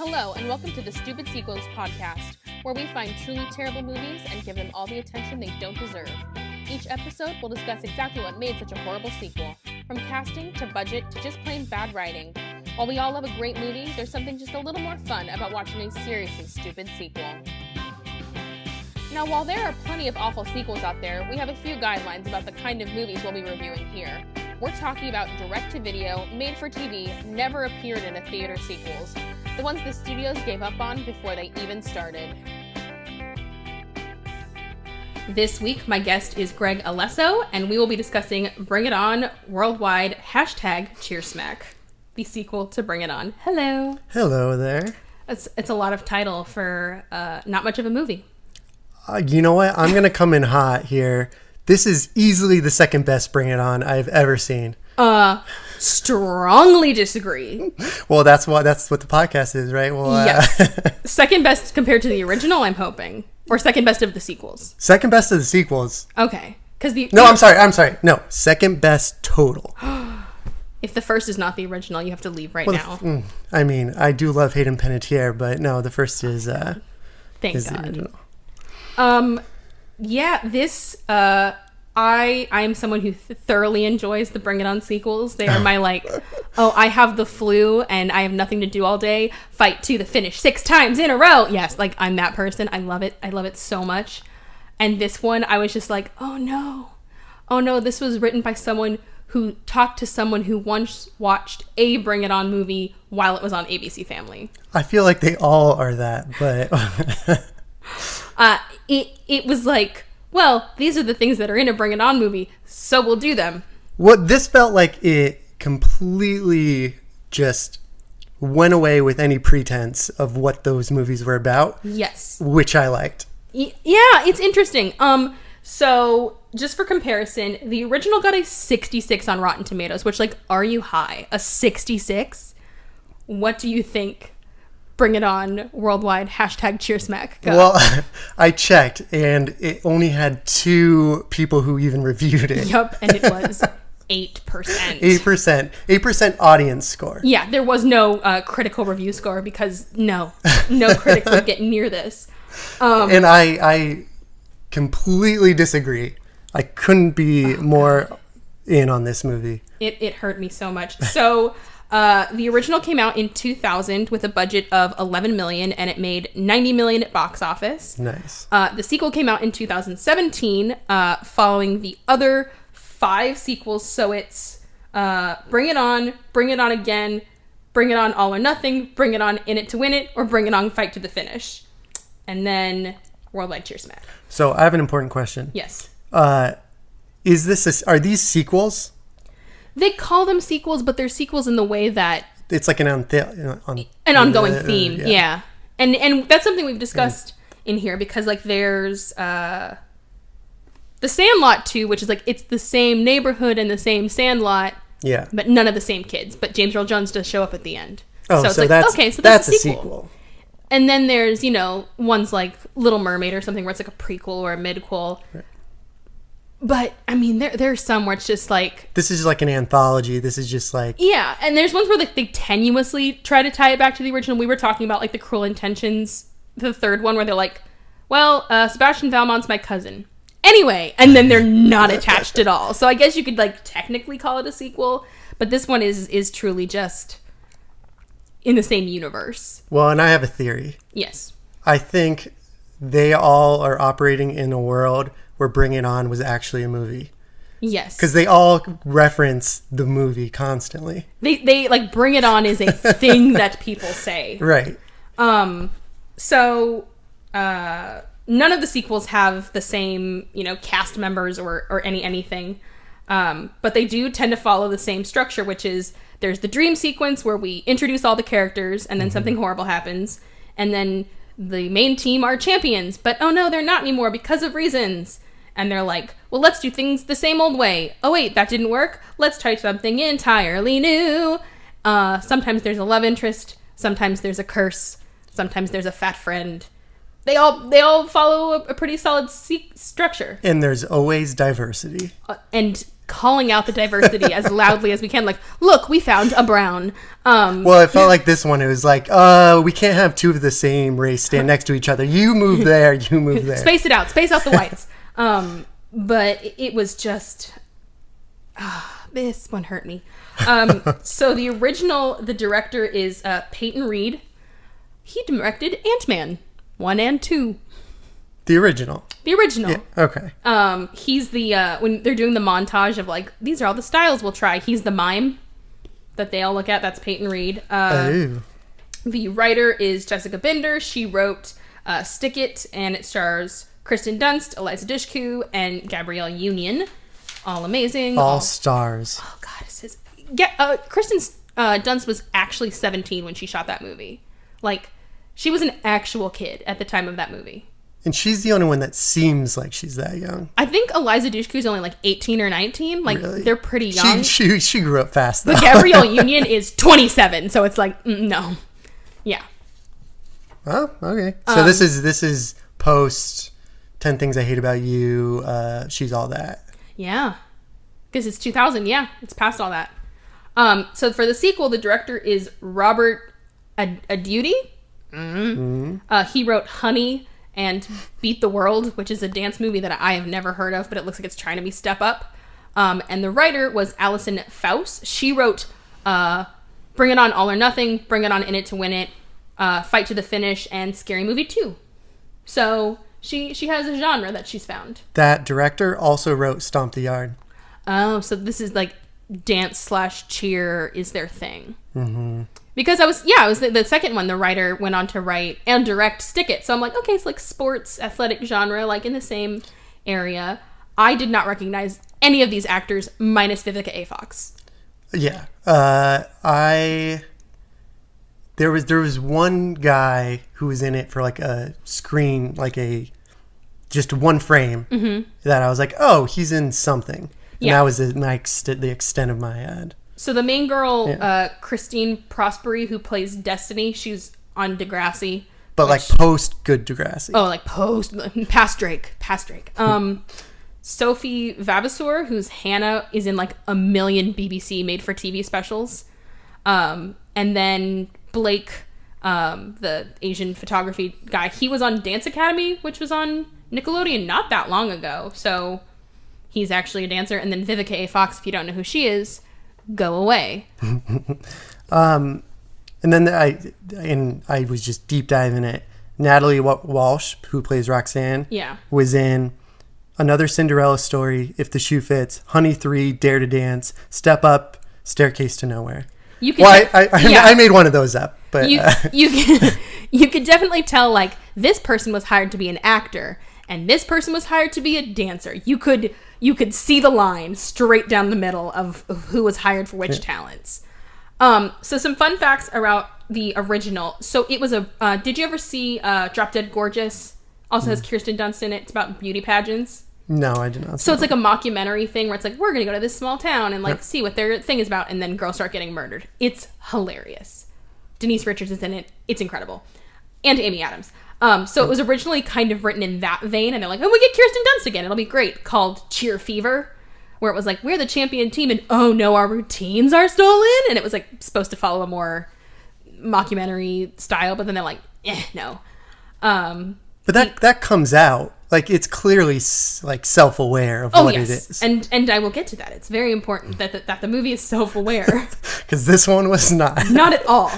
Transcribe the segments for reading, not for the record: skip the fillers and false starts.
Hello, and welcome to the Stupid Sequels podcast, where we find truly terrible movies and give them all the attention they don't deserve. Each episode will discuss exactly what made such a horrible sequel, from casting to budget to just plain bad writing. While we all love a great movie, there's something just a little more fun about watching a seriously stupid sequel. Now, while there are plenty of awful sequels out there, we have a few guidelines about the kind of movies we'll be reviewing here. We're talking about direct-to-video, made-for-TV, never appeared in a theater sequels, the ones the studios gave up on before they even started. This week, my guest is Greg Alesso, and we will be discussing Bring It On Worldwide #Cheersmack, the sequel to Bring It On. Hello. Hello there. It's a lot of title for not much of a movie. You know what? I'm going to come in hot here. This is easily the second best Bring It On I've ever seen. Strongly disagree. Well, that's what the podcast is, right? Well, yes. Second best compared to the original, I'm hoping. Or second best of the sequels. Second best of the sequels. Okay. I'm sorry. No, second best total. If the first is not the original, you have to leave now. I mean, I do love Hayden Panettiere, but no, the first is Thank God. the original. Yeah, this, I am someone who thoroughly enjoys the Bring It On sequels. They are my, I have the flu and I have nothing to do all day. Fight to the finish 6 times in a row. Yes, I'm that person. I love it. I love it so much. And this one, I was just like, oh no, this was written by someone who talked to someone who once watched a Bring It On movie while it was on ABC Family. I feel like they all are that, but... It was like, well, these are the things that are in a Bring It On movie, so we'll do them. What this felt like, it completely just went away with any pretense of what those movies were about. Yes. Which I liked. Yeah, it's interesting. So just for comparison, the original got a 66 on Rotten Tomatoes, which, are you high? A 66? What do you think Bring It On Worldwide #Cheersmack got? Well, I checked, and it only had 2 people who even reviewed it. Yup, and it was 8%. 8% audience score. Yeah, there was no critical review score because no critic would get near this. And I completely disagree. I couldn't be more in on this movie. It hurt me so much. So... the original came out in 2000 with a budget of $11 million, and it made $90 million at box office. Nice. The sequel came out in 2017, following the other 5 sequels. So it's Bring It On Again, Bring It On All or Nothing, Bring It On In It to Win It, or Bring It On Fight to the Finish. And then Worldwide Cheersmack. So I have an important question. Yes. Are these sequels? They call them sequels, but they're sequels in the way that... It's like an ongoing theme, yeah. And that's something we've discussed in here, because, there's The Sandlot 2, which is, it's the same neighborhood and the same Sandlot, yeah, but none of the same kids. But James Earl Jones does show up at the end. Oh, so that's a sequel. And then there's, ones like Little Mermaid or something where it's, a prequel or a midquel. Right. But, I mean, there's some where it's just this is like an anthology. This is just yeah, and there's ones where they tenuously try to tie it back to the original. We were talking about, the Cruel Intentions, the third one, where they're like, well, Sebastian Valmont's my cousin. Anyway, and then they're not attached at all. So I guess you could, technically call it a sequel. But this one is truly just in the same universe. Well, and I have a theory. Yes. I think they all are operating in a world where Bring It On was actually a movie. Yes. Because they all reference the movie constantly. They Bring It On is a thing that people say. Right. So, none of the sequels have the same, cast members or anything. But they do tend to follow the same structure, which is there's the dream sequence where we introduce all the characters and then something horrible happens. And then the main team are champions, but oh no, they're not anymore because of reasons. And they're like, well, let's do things the same old way. Oh wait, that didn't work. Let's try something entirely new. Sometimes there's a love interest. Sometimes there's a curse. Sometimes there's a fat friend. They all follow a pretty solid structure. And there's always diversity. And calling out the diversity as loudly as we can. Like, look, we found a brown. Well, it felt like this one. It was like, we can't have two of the same race stand next to each other. You move there. You move there. Space it out. Space out the whites. But it was just... this one hurt me. So the director is Peyton Reed. He directed Ant-Man 1 and 2. The original. Yeah, okay. He's the when they're doing the montage of like, these are all the styles we'll try. He's the mime that they all look at. That's Peyton Reed. The writer is Jessica Binder. She wrote Stick It, and it stars Kristen Dunst, Eliza Dushku, and Gabrielle Union. All amazing. All stars. Oh God, Kristen Dunst was actually 17 when she shot that movie. Like, she was an actual kid at the time of that movie. And she's the only one that seems like she's that young. I think Eliza Dushku is only like 18 or 19. Like, really? They're pretty young. She grew up fast, though. But Gabrielle Union is 27, so it's like, no. Yeah. Oh, okay. So this is post 10 Things I Hate About You. She's all that. Yeah. Because it's 2000. Yeah. It's past all that. So for the sequel, the director is Robert Aduti. He wrote Honey and Beat the World, which is a dance movie that I have never heard of, but it looks like it's trying to be Step Up. And the writer was Allison Faust. She wrote Bring It On, All or Nothing, Bring It On, In It to Win It, Fight to the Finish, and Scary Movie 2. So she has a genre that she's found. That director also wrote Stomp the Yard. Oh, so this is like dance/cheer is their thing. Mm-hmm. Because I was the second one. The writer went on to write and direct Stick It. So I'm like, okay, it's like sports, athletic genre, like in the same area. I did not recognize any of these actors minus Vivica A. Fox. Yeah. There was one guy who was in it for like a screen, like just one frame that I was like, oh, he's in something. And that was the extent of my ad. So the main girl, Christine Prosperi, who plays Destiny, she's on Degrassi. But like post Good Degrassi. Oh, like past Drake. Sophie Vavasour, who's Hannah, is in like a million BBC made-for-TV specials. And then Blake, the Asian photography guy, he was on Dance Academy, which was on Nickelodeon not that long ago. So he's actually a dancer. And then Vivica A. Fox, if you don't know who she is, go away. And then I was just deep diving it. Natalie Walsh, who plays Roxanne, was in Another Cinderella Story, If the Shoe Fits, Honey 3, Dare to Dance, Step Up, Staircase to Nowhere. I made one of those up, but you could definitely tell like this person was hired to be an actor and this person was hired to be a dancer. You could see the line straight down the middle of who was hired for which talents. So some fun facts about the original. So it was did you ever see Drop Dead Gorgeous? Also has Kirsten Dunst in it. It's about beauty pageants. No, I did not. So it's like a mockumentary thing where it's like, we're going to go to this small town and like see what their thing is about. And then girls start getting murdered. It's hilarious. Denise Richards is in it. It's incredible. And Amy Adams. So it was originally kind of written in that vein. And they're like, oh, we get Kirsten Dunst again. It'll be great. Called Cheer Fever. Where it was like, we're the champion team. And oh no, our routines are stolen. And it was like supposed to follow a more mockumentary style. But then they're like, no. But that comes out. Like, it's clearly, like, self-aware of what it is. And I will get to that. It's very important that the movie is self-aware. Because this one was not. Not at all.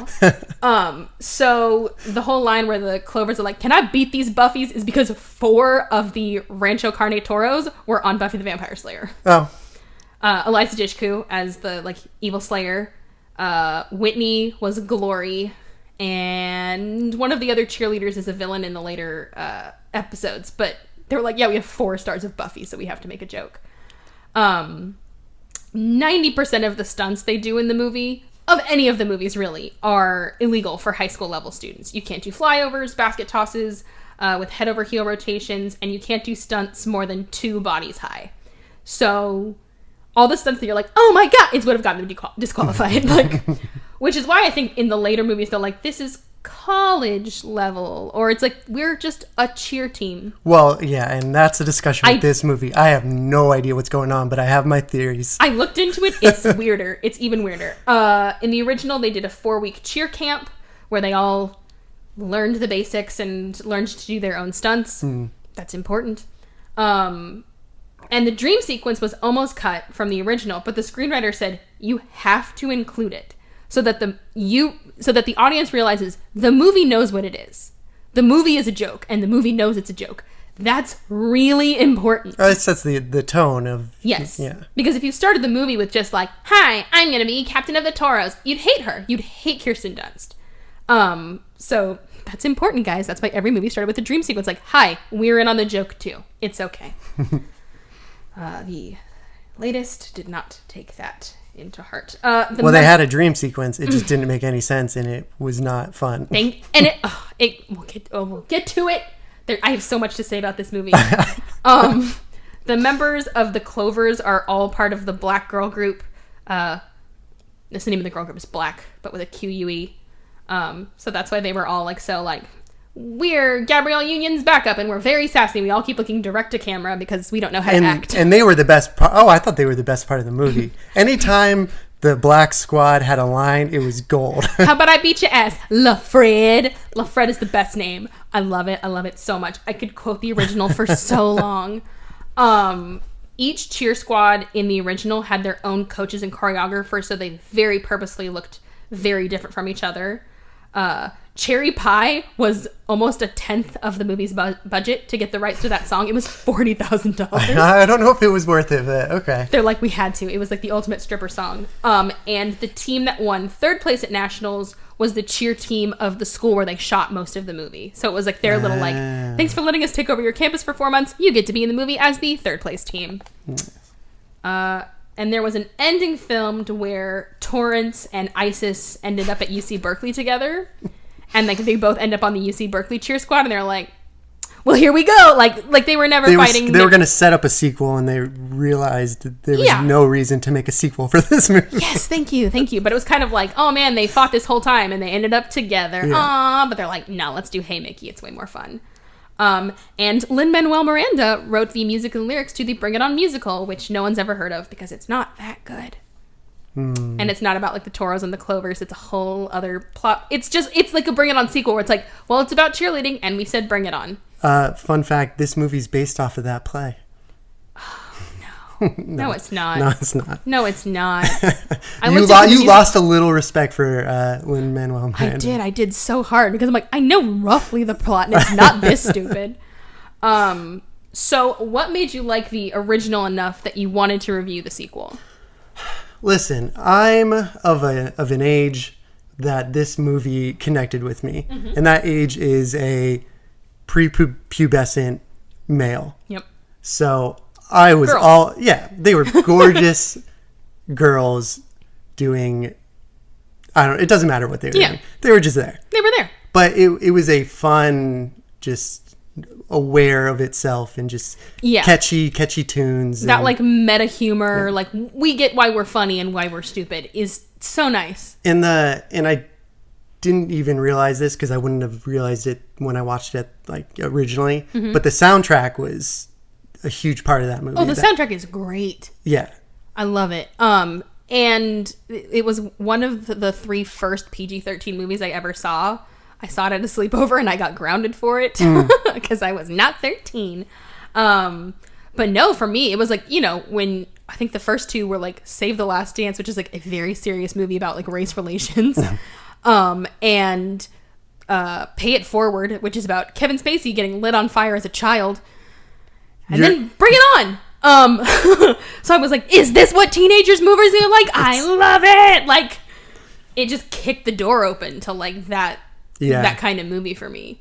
So the whole line where the Clovers are like, can I beat these Buffies is because 4 of the Rancho Carne Toros were on Buffy the Vampire Slayer. Oh. Eliza Dushku as the, like, evil slayer. Whitney was Glory. And one of the other cheerleaders is a villain in the later episodes, but they were like, we have 4 stars of Buffy, so we have to make a joke. 90% of the stunts they do in the movie, of any of the movies really, are illegal for high school level students. You can't do flyovers, basket tosses with head over heel rotations, and you can't do stunts more than 2 bodies high. So all the stunts that you're like, oh my god, it would have gotten them disqualified. Like, which is why I think in the later movies they're like, this is college level, or it's like we're just a cheer team. Well, yeah, and that's a discussion with this movie. I have no idea what's going on, but I have my theories. I looked into it. It's weirder. It's even weirder. In the original, they did a 4-week cheer camp where they all learned the basics and learned to do their own stunts. That's important. And the dream sequence was almost cut from the original, but the screenwriter said you have to include it so that the audience realizes the movie knows what it is. The movie is a joke, and the movie knows it's a joke. That's really important. It sets the tone of... Yes. Yeah. Because if you started the movie with just like, hi, I'm going to be Captain of the Toros, you'd hate her. You'd hate Kirsten Dunst. So that's important, guys. That's why every movie started with a dream sequence. Like, hi, we're in on the joke too. It's okay. The latest did not take that into heart. They had a dream sequence. It just didn't make any sense, and it was not fun. We'll get to it. I have so much to say about this movie. The members of the Clovers are all part of the Black girl group. The name of the girl group is Black, but with a Q-U-E. So that's why they were all like, so like, we're Gabrielle Union's backup, and we're very sassy. We all keep looking direct to camera because we don't know how to act. And they were the best part. Oh, I thought they were the best part of the movie. Anytime the Black squad had a line, it was gold. How about I beat your ass, LaFred? LaFred is the best name. I love it. I love it so much. I could quote the original for so long. Each cheer squad in the original had their own coaches and choreographers, so they very purposely looked very different from each other. Cherry Pie was almost a 10th of the movie's budget to get the rights to that song. It was $40,000. I don't know if it was worth it, but okay. They're like, we had to. It was like the ultimate stripper song. And the team that won 3rd place at Nationals was the cheer team of the school where they shot most of the movie. So it was like their little like, thanks for letting us take over your campus for 4 months. You get to be in the movie as the 3rd place team. And there was an ending filmed where Torrance and Isis ended up at UC Berkeley together. And like they both end up on the UC Berkeley cheer squad, and they're like, well, here we go. Like they were never fighting. They were going to set up a sequel, and they realized that there was no reason to make a sequel for this movie. Yes, thank you. But it was kind of like, oh man, they fought this whole time, and they ended up together. Yeah. Aww, but they're like, no, let's do Hey Mickey. It's way more fun. And Lin-Manuel Miranda wrote the music and lyrics to the Bring It On musical, which no one's ever heard of because it's not that good. And it's not about like the Toros and the Clovers. It's a whole other plot. It's like a Bring It On sequel where it's like, well, it's about cheerleading, and we said Bring It On. Fun fact, this movie's based off of that play. Oh, no. No, it's not. No, it's not. No, it's not. You lost a little respect for Lin-Manuel Miranda. I did so hard because I'm like, I know roughly the plot, and it's not this stupid. So what made you like the original enough that you wanted to review the sequel? Listen, I'm of an age that this movie connected with me. Mm-hmm. And that age is a prepubescent male. Yep. So I was they were gorgeous girls doing, it doesn't matter what they were doing. They were just there. They were there. But it was a fun, just aware of itself and just catchy tunes. That like meta humor, like we get why we're funny and why we're stupid is so nice. And I didn't even realize this because I wouldn't have realized it when I watched it like originally. Mm-hmm. But the soundtrack was a huge part of that movie. Oh, the soundtrack is great. Yeah. I love it. And it was one of the 3 first PG-13 movies I ever saw. I saw it at a sleepover and I got grounded for it because I was not 13. But no, for me, it was like, when I think the first 2 were like Save the Last Dance, which is like a very serious movie about like race relations. And Pay It Forward, which is about Kevin Spacey getting lit on fire as a child. And then Bring It On. So I was like, is this what teenagers movies are like? I love it. Like, it just kicked the door open to like that kind of movie for me.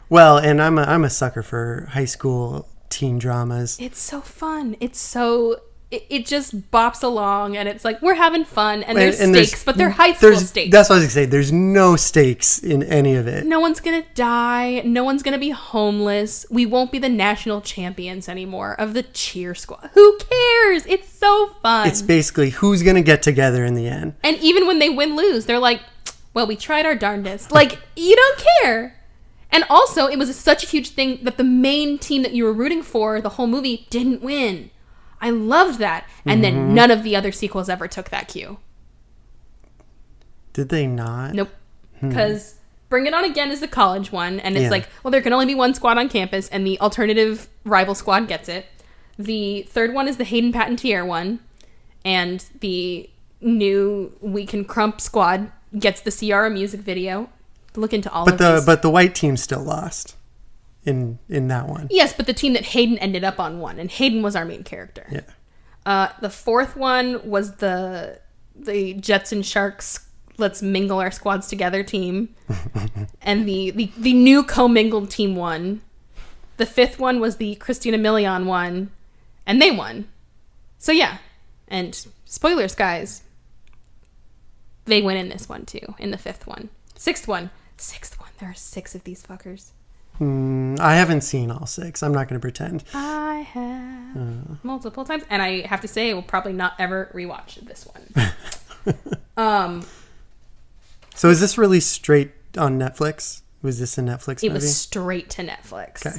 Well, and I'm a sucker for high school teen dramas. It's so fun. It's so it just bops along, and it's like we're having fun, and there's stakes, but they're high school stakes. That's what I was gonna say. There's no stakes in any of it. No one's gonna die. No one's gonna be homeless. We won't be the national champions anymore of the cheer squad. Who cares? It's so fun. It's basically who's gonna get together in the end. And even when they lose, they're like, Well, we tried our darndest. Like, you don't care. And also, it was such a huge thing that the main team that you were rooting for the whole movie didn't win. I loved that. And then none of the other sequels ever took that cue. Did they not? Nope. Because Bring It On Again is the college one. And it's like, well, there can only be one squad on campus. And the alternative rival squad gets it. The third one is the Hayden Panettiere one. And the new We Can Crump squad gets the Ciara music video. Look into all of these. But the white team still lost in that one. Yes, but the team that Hayden ended up on won, and Hayden was our main character. Yeah. The fourth one was the Jets and Sharks Let's Mingle Our Squads Together team. And the new commingled team won. The fifth one was the Christina Milian one, and they won. So yeah. And spoilers, guys. They win in this one too, in the fifth one. Sixth one. There are 6 of these fuckers. I haven't seen all 6. I'm not going to pretend. I have multiple times, and I have to say I will probably not ever rewatch this one. So is this released straight on Netflix? Was this a Netflix movie? It was straight to Netflix. Okay.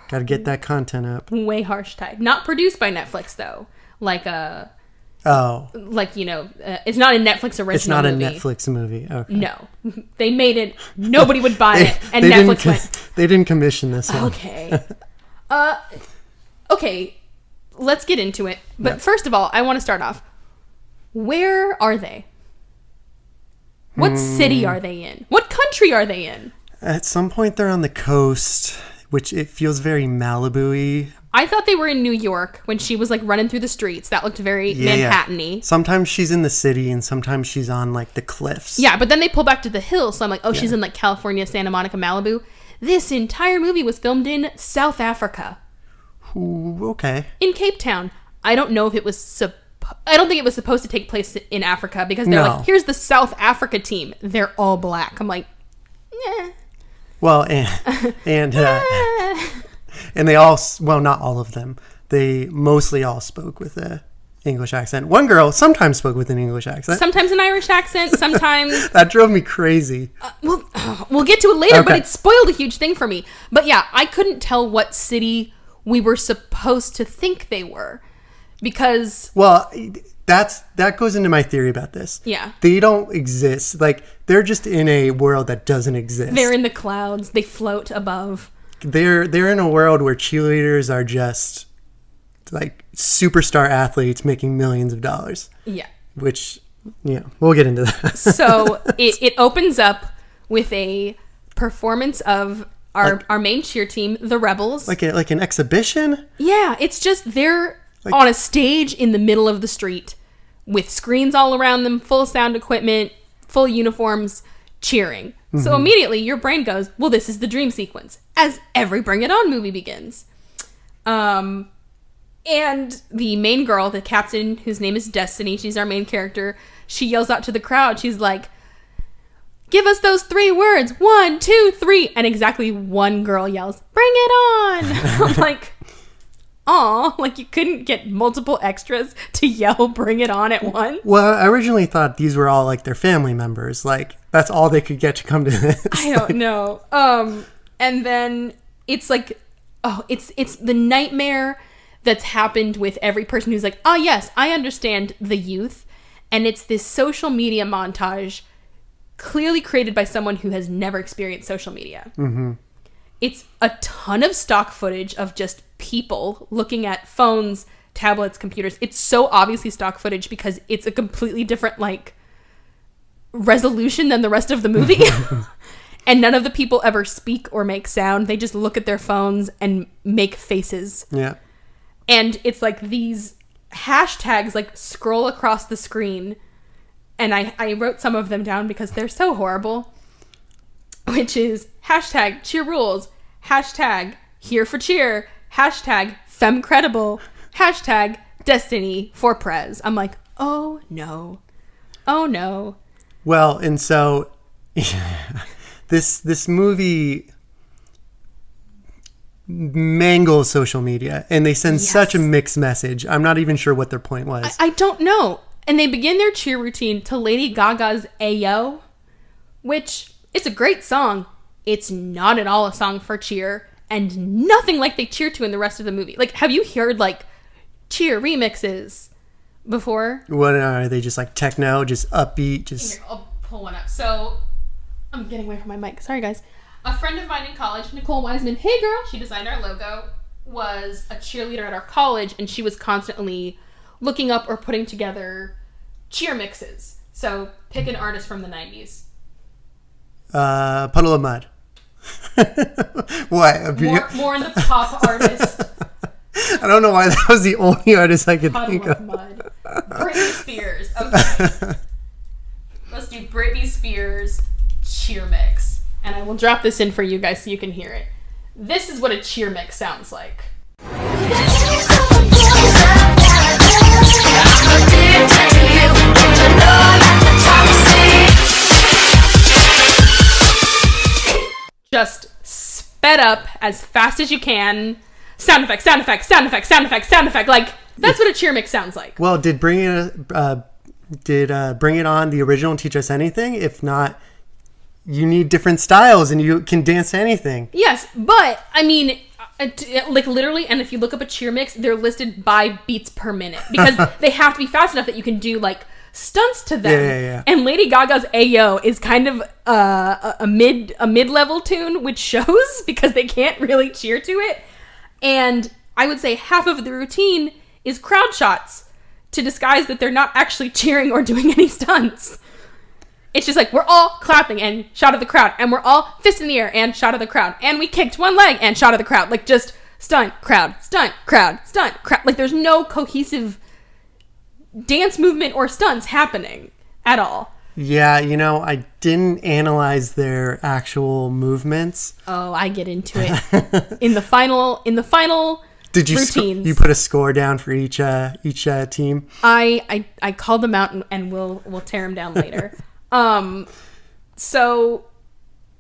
Got to get that content up. Way harsh type. Not produced by Netflix though. Like it's not a Netflix original. It's not movie. a Netflix movie. Okay. No, they made it. Nobody would buy it, and Netflix went. They didn't commission this one. Okay. Okay. Let's get into it. But first of all, I want to start off. Where are they? What city are they in? What country are they in? At some point, they're on the coast, which it feels very Malibu-y. I thought they were in New York when she was like running through the streets. That looked very Manhattan-y. Yeah. Sometimes she's in the city and sometimes she's on like the cliffs. Yeah, but then they pull back to the hills. So I'm like, she's in like California, Santa Monica, Malibu. This entire movie was filmed in South Africa. Ooh, okay. In Cape Town. I don't know if it was I don't think it was supposed to take place in Africa because they're like, here's the South Africa team. They're all black. I'm like, yeah. Well, and they all, well, not all of them. They mostly all spoke with a English accent. One girl sometimes spoke with an English accent. Sometimes an Irish accent. Sometimes. That drove me crazy. We'll get to it later, but it spoiled a huge thing for me. But yeah, I couldn't tell what city we were supposed to think they were. Because... Well, that goes into my theory about this. Yeah. They don't exist. Like, they're just in a world that doesn't exist. They're in the clouds. They float above. They're in a world where cheerleaders are just like superstar athletes making millions of dollars. Yeah. Which, we'll get into that. So it opens up with a performance of our main cheer team, the Rebels. Like an exhibition? Yeah. It's just they're on a stage in the middle of the street with screens all around them, full sound equipment, full uniforms, cheering. Mm-hmm. So immediately your brain goes, well, this is the dream sequence, as every Bring It On movie begins. And the main girl, the captain, whose name is Destiny, she's our main character, she yells out to the crowd. She's like, give us those 3 words. 1, 2, 3. And exactly one girl yells, bring it on. I'm like, aw, like you couldn't get multiple extras to yell bring it on at once? Well, I originally thought these were all like their family members. Like, that's all they could get to come to this. I don't know. And then it's like, it's the nightmare that's happened with every person who's like, yes, I understand the youth. And it's this social media montage clearly created by someone who has never experienced social media. Mm-hmm. It's a ton of stock footage of just people looking at phones, tablets, computers. It's so obviously stock footage because it's a completely different, like, resolution than the rest of the movie. And none of the people ever speak or make sound. They just look at their phones and make faces. Yeah. And it's like these hashtags, like, scroll across the screen. And I wrote some of them down because they're so horrible. Which is hashtag cheer rules, hashtag here for cheer, hashtag femcredible, hashtag destiny for prez. I'm like, oh no. Well, and so this movie mangles social media and they send such a mixed message. I'm not even sure what their point was. I don't know. And they begin their cheer routine to Lady Gaga's Ayo. which it's a great song. It's not at all a song for cheer, and nothing like they cheer to in the rest of the movie. Like, have you heard, like, cheer remixes before? What are they, just like techno, just upbeat, just... Here, I'll pull one up. So, I'm getting away from my mic. Sorry, guys. A friend of mine in college, Nicole Wiseman, hey girl, she designed our logo, was a cheerleader at our college, and she was constantly looking up or putting together cheer mixes. So, pick an artist from the 90s. Puddle of Mud. What? More in the pop artist. I don't know why that was the only artist I could think of. Mud. Britney Spears. Okay. Let's do Britney Spears cheer mix. And I will drop this in for you guys so you can hear it. This is what a cheer mix sounds like. Just sped up as fast as you can. Sound effect, sound effect, sound effect, sound effect, sound effect. Like, that's what a cheer mix sounds like. Well, did Bring It On, the original, teach us anything? If not, you need different styles and you can dance to anything. Yes, but, I mean, like, literally, and if you look up a cheer mix, they're listed by beats per minute. Because they have to be fast enough that you can do, like, stunts to them. Yeah. And Lady Gaga's Ayo is kind of a mid-level tune, which shows because they can't really cheer to it. And I would say half of the routine is crowd shots to disguise that they're not actually cheering or doing any stunts. It's just like, we're all clapping and shot of the crowd, and we're all fist in the air and shot of the crowd, and we kicked one leg and shot of the crowd. Like, just stunt, crowd, stunt, crowd, stunt, crowd. Like, there's no cohesive dance movement or stunts happening at all. Yeah, I didn't analyze their actual movements. Oh, I get into it in the final Did you routines. You put a score down for each team? I called them out and we'll tear them down later. So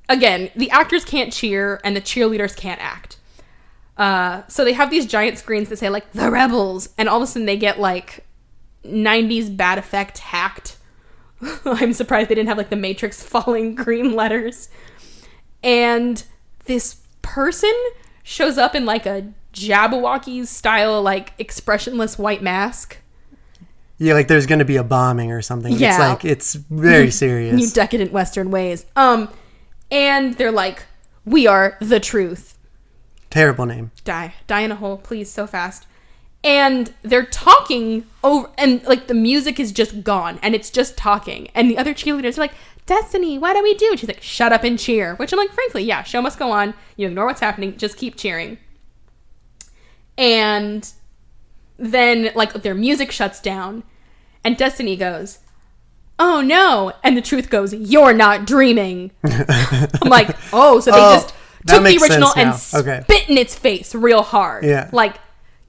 again, the actors can't cheer and the cheerleaders can't act. So they have these giant screens that say, like, the Rebels, and all of a sudden they get, like, 90s bad effect hacked. I'm surprised they didn't have, like, the Matrix falling green letters. And this person shows up in, like, a Jabberwockies style, like, expressionless white mask. Yeah, like there's going to be a bombing or something. Yeah. It's like, it's very serious. New decadent Western ways. And they're like, we are the truth. Terrible name. Die in a hole, please, so fast. And they're talking over, and, like, the music is just gone, and it's just talking. And the other cheerleaders are like, Destiny, what do we do? And she's like, shut up and cheer. Which I'm like, frankly, yeah, show must go on. You ignore what's happening, just keep cheering. And then, like, their music shuts down, and Destiny goes, oh no, and the truth goes, you're not dreaming. I'm like, oh, so they just took the original and spit in its face real hard. Yeah. Like,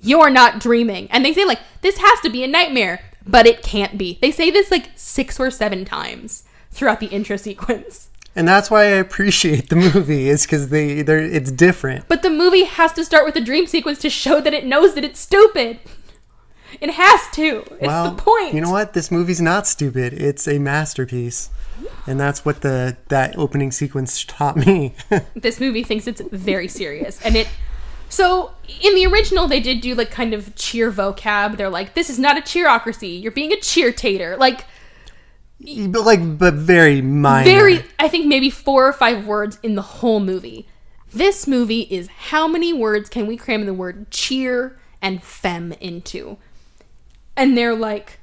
you're not dreaming. And they say, like, this has to be a nightmare, but it can't be. They say this, like, 6 or 7 times throughout the intro sequence. And that's why I appreciate the movie, is because it's different. But the movie has to start with the dream sequence to show that it knows that it's stupid. It has to. It's the point. You know what? This movie's not stupid. It's a masterpiece. And that's what that opening sequence taught me. This movie thinks it's very serious. And so in the original, they did do, like, kind of cheer vocab. They're like, this is not a cheerocracy. You're being a cheer-tater. Like, but very minor. I think maybe 4 or 5 words in the whole movie. This movie is how many words can we cram the word cheer and femme into? And they're like,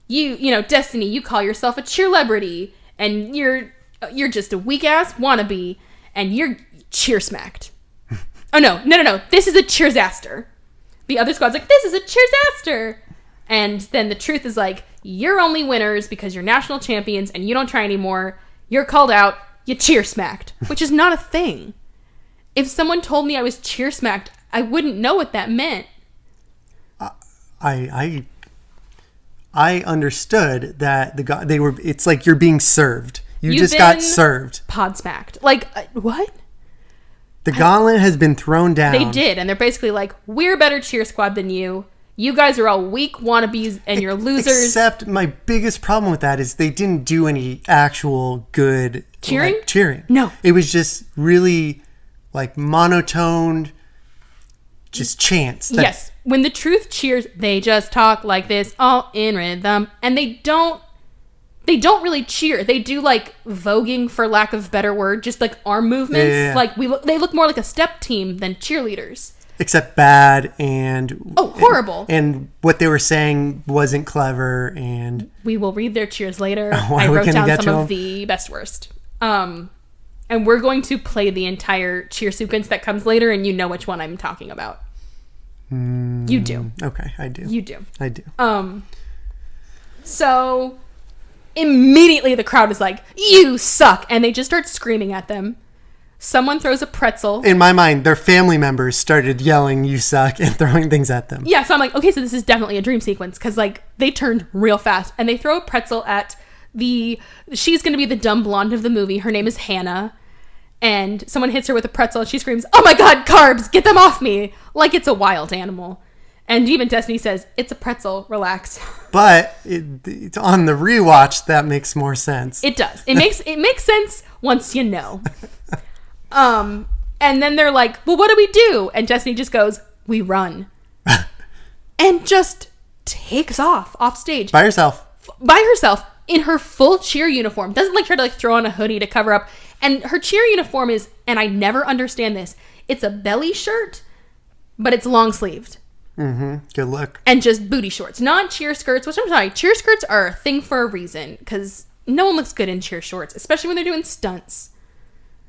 you know, Destiny, you call yourself a cheerlebrity, and you're just a weak-ass wannabe, and you're cheersmacked. Oh, no. This is a cheersaster. The other squad's like, this is a cheersaster. And then the truth is like, you're only winners because you're national champions and you don't try anymore. You're called out. You cheersmacked, which is not a thing. If someone told me I was cheersmacked, I wouldn't know what that meant. I understood that it's like you're being served. You just got served. Pod smacked. Like, what? The gauntlet has been thrown down. They did, and they're basically like, we're a better cheer squad than you. You guys are all weak wannabes and you're losers. Except my biggest problem with that is they didn't do any actual good cheering. Cheering. No. It was just really like monotoned, just chants. Yes. When the truth cheers, they just talk like this, all in rhythm. And they don't really cheer. They do like voguing, for lack of a better word, just like arm movements. Yeah. Like they look more like a step team than cheerleaders. Except bad and... horrible. And what they were saying wasn't clever and... We will read their cheers later. I wrote down some of the best worst. And we're going to play the entire cheer sequence that comes later, and you know which one I'm talking about. You do. Okay, I do. You do. I do. So immediately the crowd is like, you suck, and they just start screaming at them. Someone throws a pretzel. In my mind, their family members started yelling, you suck, and throwing things at them. Yeah, so I'm like, okay, so this is definitely a dream sequence, because like they turned real fast, and they throw a pretzel at she's going to be the dumb blonde of the movie. Her name is Hannah. And someone hits her with a pretzel and she screams, "Oh my God, carbs, get them off me!" Like it's a wild animal. And even Destiny says, "It's a pretzel, relax." But it's on the rewatch, that makes more sense. It does. It makes sense once you know. And then they're like, "Well, what do we do?" And Destiny just goes, "We run." And just takes off stage. By herself. By herself. In her full cheer uniform. Doesn't like try to like throw on a hoodie to cover up. And her cheer uniform is, and I never understand this, it's a belly shirt, but it's long sleeved. Mm-hmm. Good look. And just booty shorts. Not cheer skirts, which I'm sorry, cheer skirts are a thing for a reason, because no one looks good in cheer shorts, especially when they're doing stunts.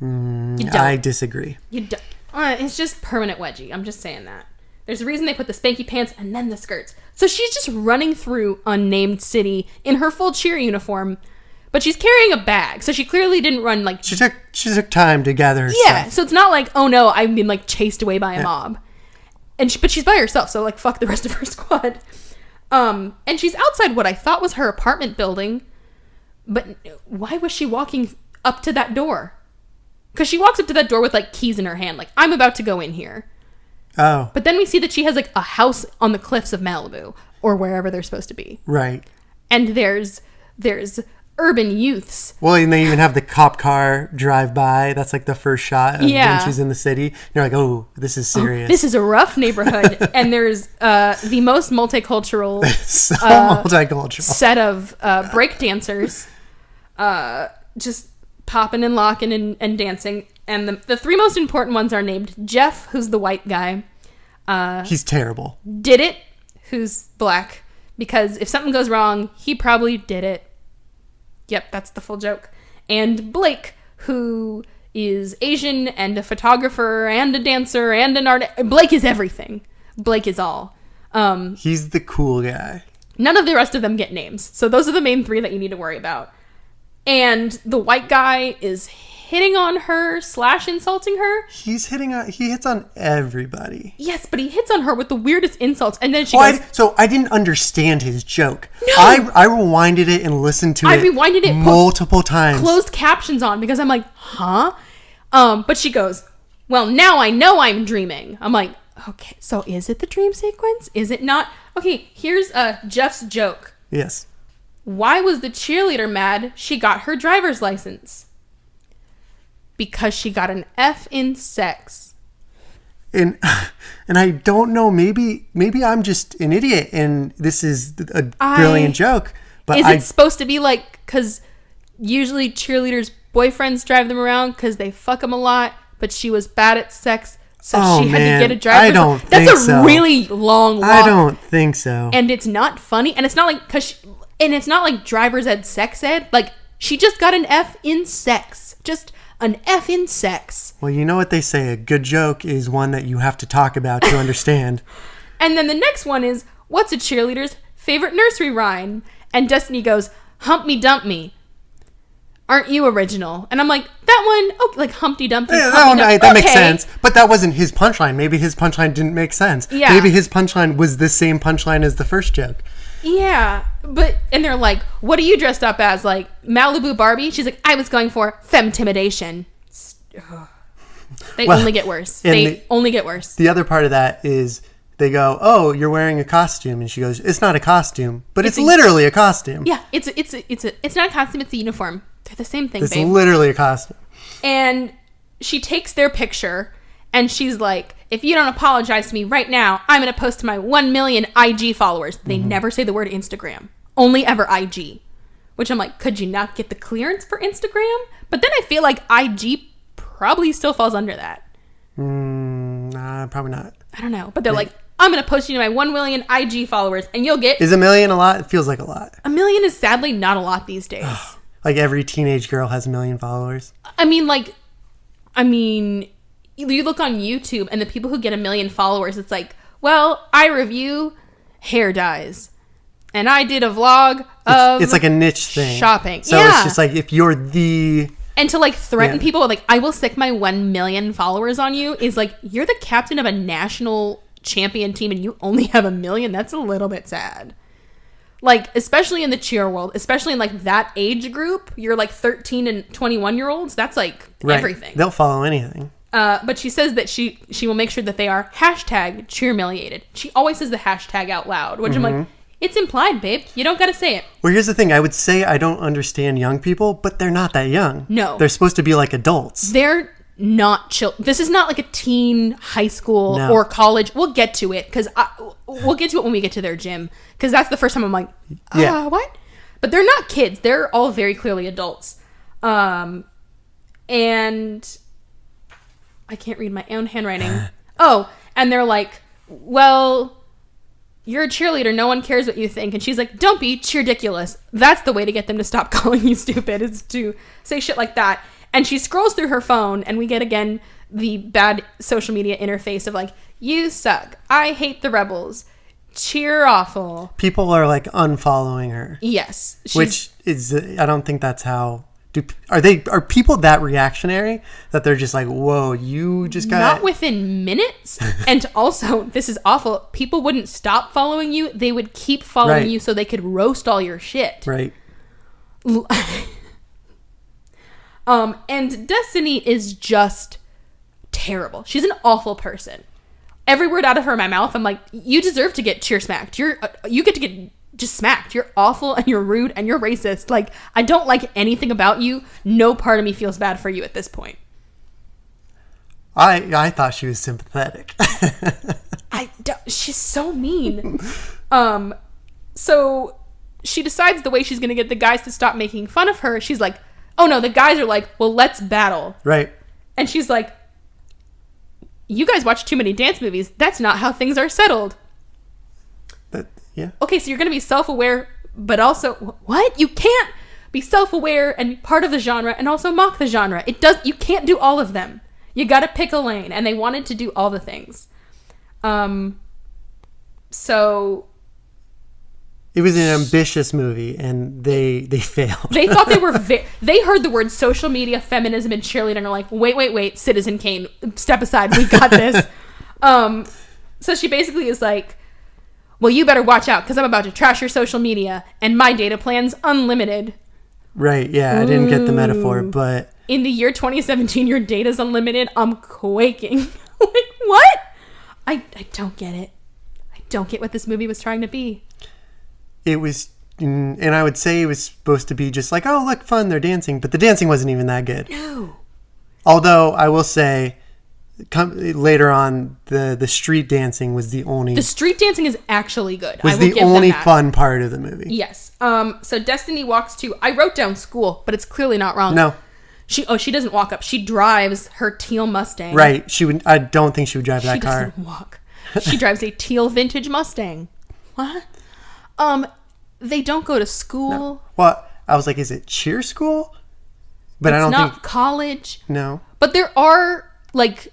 You don't. I disagree. You don't. It's just permanent wedgie. I'm just saying that. There's a reason they put the spanky pants and then the skirts. So she's just running through unnamed city in her full cheer uniform, but she's carrying a bag. So she clearly didn't run like... She took time to gather her stuff. So it's not like, oh no, I'm being like chased away by a mob. But she's by herself, so like fuck the rest of her squad. And she's outside what I thought was her apartment building. But why was she walking up to that door? Because she walks up to that door with like keys in her hand. Like, I'm about to go in here. Oh. But then we see that she has like a house on the cliffs of Malibu or wherever they're supposed to be. Right. And there's urban youths. Well, and they even have the cop car drive by. That's like the first shot of when she's in the city. You're like, oh, this is serious. This is a rough neighborhood. And there's the most multicultural, multicultural set of break dancers just popping and locking and dancing. And the three most important ones are named Jeff, who's the white guy. He's terrible. Did it, who's black. Because if something goes wrong, he probably did it. Yep, that's the full joke. And Blake, who is Asian and a photographer and a dancer and an artist. Blake is everything. Blake is all. He's the cool guy. None of the rest of them get names. So those are the main three that you need to worry about. And the white guy is hitting on her / insulting her. He hits on everybody. Yes, but he hits on her with the weirdest insults. And then she goes... So I didn't understand his joke. No! I rewinded it and listened to it multiple times. Closed captions on because I'm like, huh? But she goes, well, now I know I'm dreaming. I'm like, okay, so is it the dream sequence? Is it not? Okay, here's Jeff's joke. Yes. Why was the cheerleader mad she got her driver's license? Because she got an F in sex. And I don't know, maybe I'm just an idiot and this is a brilliant joke. But is it supposed to be like, because usually cheerleaders' boyfriends drive them around because they fuck them a lot, but she was bad at sex, so she had to get a driver's license? That's a really long walk. I don't think so. And it's not funny, and it's not like, and it's not like driver's ed, sex ed. Like, she just got an F in sex. Just an F in sex. Well, you know what they say, a good joke is one that you have to talk about to understand. And then the next one is, what's a cheerleader's favorite nursery rhyme? And Destiny goes, hump me dump me. Aren't you original? And I'm like, that one, okay, like Humpty Dumpty. Yeah, that makes sense. But that wasn't his punchline. Maybe his punchline didn't make sense. Yeah. Maybe his punchline was the same punchline as the first joke. Yeah, and they're like, what are you dressed up as? Like, Malibu Barbie? She's like, I was going for femtimidation. They only get worse. They only get worse. The other part of that is they go, "Oh, you're wearing a costume," and she goes, "It's not a costume, but it's literally a costume." Yeah, it's not a costume. It's a uniform. They're the same thing, It's babe. literally a costume. And she takes their picture, and she's like, "If you don't apologize to me right now, I'm going to post to my 1 million IG followers." They never say the word Instagram. Only ever IG. Which I'm like, could you not get the clearance for Instagram? But then I feel like IG probably still falls under that. Nah, probably not. I don't know. But they're like, "I'm going to post you to my 1 million IG followers, and you'll get..." Is 1 million a lot? It feels like a lot. 1 million is sadly not a lot these days. Like every teenage girl has 1 million followers. I mean, you look on YouTube and the people who get 1 million followers, it's like, well, I review hair dyes. And I did a vlog of It's like a niche thing. Shopping. So it's just like, if you're the... And to like threaten people with like, "I will stick my 1 million followers on you," is like, you're the captain of a national champion team and you only have 1 million. That's a little bit sad. Like, especially in the cheer world, especially in like that age group, you're like 13 and 21 year olds. That's like everything. They'll follow anything. But she says that she will make sure that they are #cheermilliated. She always says the hashtag out loud, which I'm like, it's implied, babe. You don't got to say it. Well, here's the thing. I would say I don't understand young people, but they're not that young. No. They're supposed to be like adults. They're not chill. This is not like a teen, high school, or college. We'll get to it we'll get to it when we get to their gym. Because that's the first time I'm like, what? But they're not kids. They're all very clearly adults. And I can't read my own handwriting. Oh, and they're like, "Well, you're a cheerleader. No one cares what you think." And she's like, "Don't be cheerdiculous." That's the way to get them to stop calling you stupid, is to say shit like that. And she scrolls through her phone, and we get, again, the bad social media interface of like, "You suck. I hate the Rebels. Cheer awful." People are like unfollowing her. Yes. Which is, I don't think that's how... Are people that reactionary that they're just like, "Whoa, you just got..." Not within minutes. And also, this is awful, people wouldn't stop following you. They would keep following you so they could roast all your shit. Right. And Destiny is just terrible. She's an awful person. Every word out of my mouth, I'm like, you deserve to get cheersmacked. You get to get just smacked. You're awful and you're rude and you're racist. Like, I don't like anything about you. No part of me feels bad for you at this point. I thought she was sympathetic. She's so mean. So she decides the way she's going to get the guys to stop making fun of her. She's like, "Oh no," the guys are like, "Well, let's battle." Right. And she's like, "You guys watch too many dance movies. That's not how things are settled." Yeah. Okay, so you're going to be self-aware, but also, what? You can't be self-aware and be part of the genre and also mock the genre. You can't do all of them. You got to pick a lane, and they wanted to do all the things. So it was an ambitious movie, and they failed. They thought they were they heard the word social media, feminism, and cheerleading, and are like, wait, Citizen Kane, step aside, we got this. So she basically is like, "Well, you better watch out, because I'm about to trash your social media, and my data plan's unlimited." Right, yeah, I didn't get the metaphor, but... In the year 2017, your data's unlimited? I'm quaking. Like, what? I don't get it. I don't get what this movie was trying to be. It was... And I would say it was supposed to be just like, "Oh, look, fun, they're dancing." But the dancing wasn't even that good. No. Although, I will say... later on, the street dancing was the only... The street dancing is actually good. Was the only fun part of the movie. Yes. So Destiny walks to... I wrote down school, but it's clearly not wrong. No. She doesn't walk up. She drives her teal Mustang. Right. I don't think she would drive that car. She doesn't walk. She drives a teal vintage Mustang. What? They don't go to school. No. Well, I was like, is it cheer school? But I don't think... It's not college. No. But there are, like,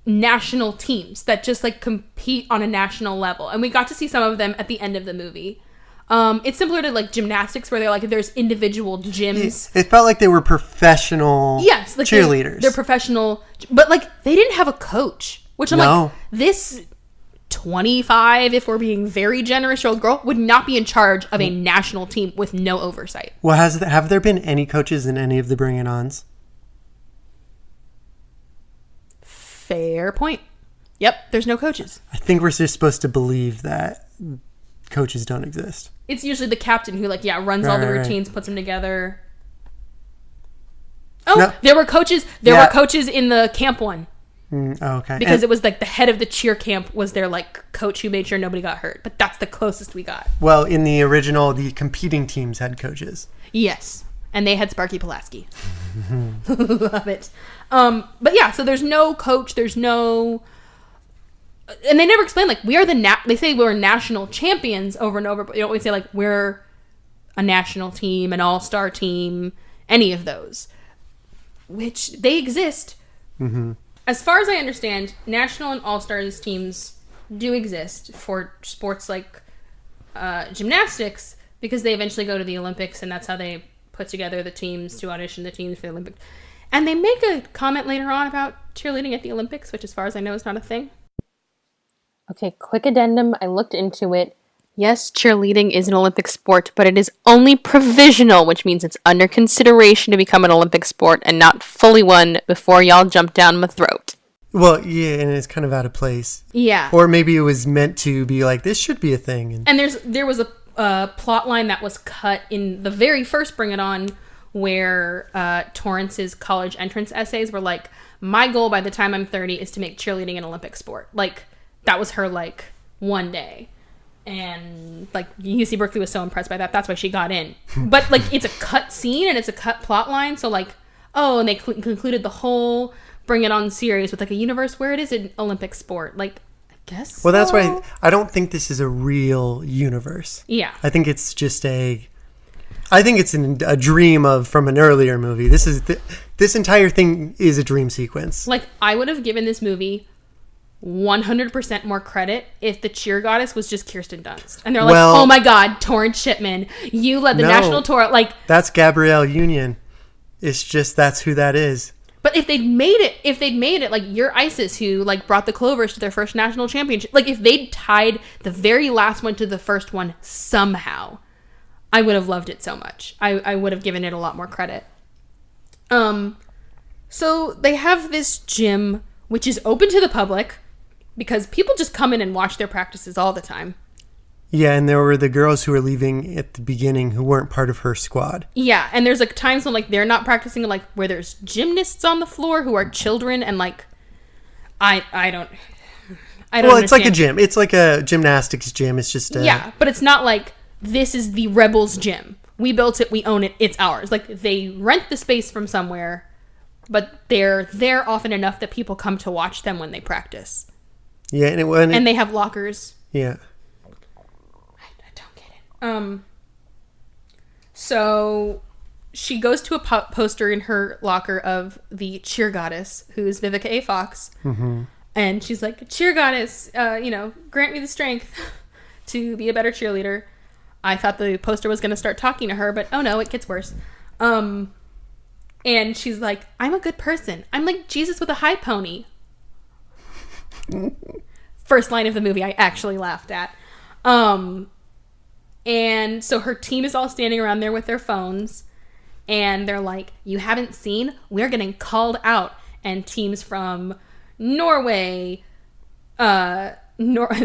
national teams that just, like, compete on a national level. And we got to see some of them at the end of the movie. It's similar to, like, gymnastics, where they're like, there's individual gyms. It felt like they were professional like cheerleaders. They're professional, but, like, they didn't have a coach, which I'm like, this 25, if we're being very generous, year old girl would not be in charge of a national team with no oversight. Well, have there been any coaches in any of the Bring It Ons? Fair point. Yep, there's no coaches. I think we're just supposed to believe that coaches don't exist. It's usually the captain who, like, runs all the routines, puts them together. Oh, no. There were coaches. There were coaches in the camp one. Okay. Because it was like the head of the cheer camp was their like coach who made sure nobody got hurt. But that's the closest we got. Well, in the original, the competing teams had coaches. Yes. And they had Sparky Pulaski. Love it. But yeah, so there's no coach. There's no... And they never explain, like, we are they say we're national champions over and over, but they don't always say, like, we're a national team, an all-star team, any of those. Which, they exist. Mm-hmm. As far as I understand, national and all-stars teams do exist for sports like gymnastics, because they eventually go to the Olympics, and that's how they put together the teams to audition the teams for the Olympics. And they make a comment later on about cheerleading at the Olympics, which, as far as I know, is not a thing. Okay, quick addendum. I looked into it. Yes, cheerleading is an Olympic sport, but it is only provisional, which means it's under consideration to become an Olympic sport and not fully one before y'all jump down my throat. Well, yeah, and it's kind of out of place. Yeah. Or maybe it was meant to be like, this should be a thing. And there was a plot line that was cut in the very first Bring It On, where Torrance's college entrance essays were like, my goal by the time I'm 30 is to make cheerleading an Olympic sport. Like, that was her, like, one day. And, like, UC Berkeley was so impressed by that. That's why she got in. But, like, it's a cut scene and it's a cut plot line. So, like, and they concluded the whole Bring It On series with, like, a universe where it is an Olympic sport. Like, I guess Well, that's why I don't think this is a real universe. Yeah. I think it's just I think it's a dream from an earlier movie. This entire thing is a dream sequence. Like, I would have given this movie 100% more credit if the cheer goddess was just Kirsten Dunst. And they're like, oh my God, Torrance Shipman, you led the national tour. Like, that's Gabrielle Union. It's just, that's who that is. But if they'd made it like your Isis, who like brought the Clovers to their first national championship, like if they'd tied the very last one to the first one somehow, I would have loved it so much. I would have given it a lot more credit. So they have this gym, which is open to the public, because people just come in and watch their practices all the time. Yeah, and there were the girls who were leaving at the beginning who weren't part of her squad. Yeah, and there's like times when like they're not practicing, like where there's gymnasts on the floor who are children, and like I don't Well, it's like a gym. It's like a gymnastics gym. It's just yeah, but it's not like this is the Rebels gym. We built it, we own it, it's ours. Like they rent the space from somewhere, but they're there often enough that people come to watch them when they practice. Yeah, and they have lockers. Yeah. I don't get it. So she goes to a poster in her locker of the cheer goddess, who is Vivica A. Fox. Mm-hmm. And she's like, cheer goddess, grant me the strength to be a better cheerleader. I thought the poster was going to start talking to her, but oh no, it gets worse. And she's like, I'm a good person. I'm like Jesus with a high pony. First line of the movie I actually laughed at. And so her team is all standing around there with their phones, and they're like, you haven't seen? We're getting called out. And teams from Norway, and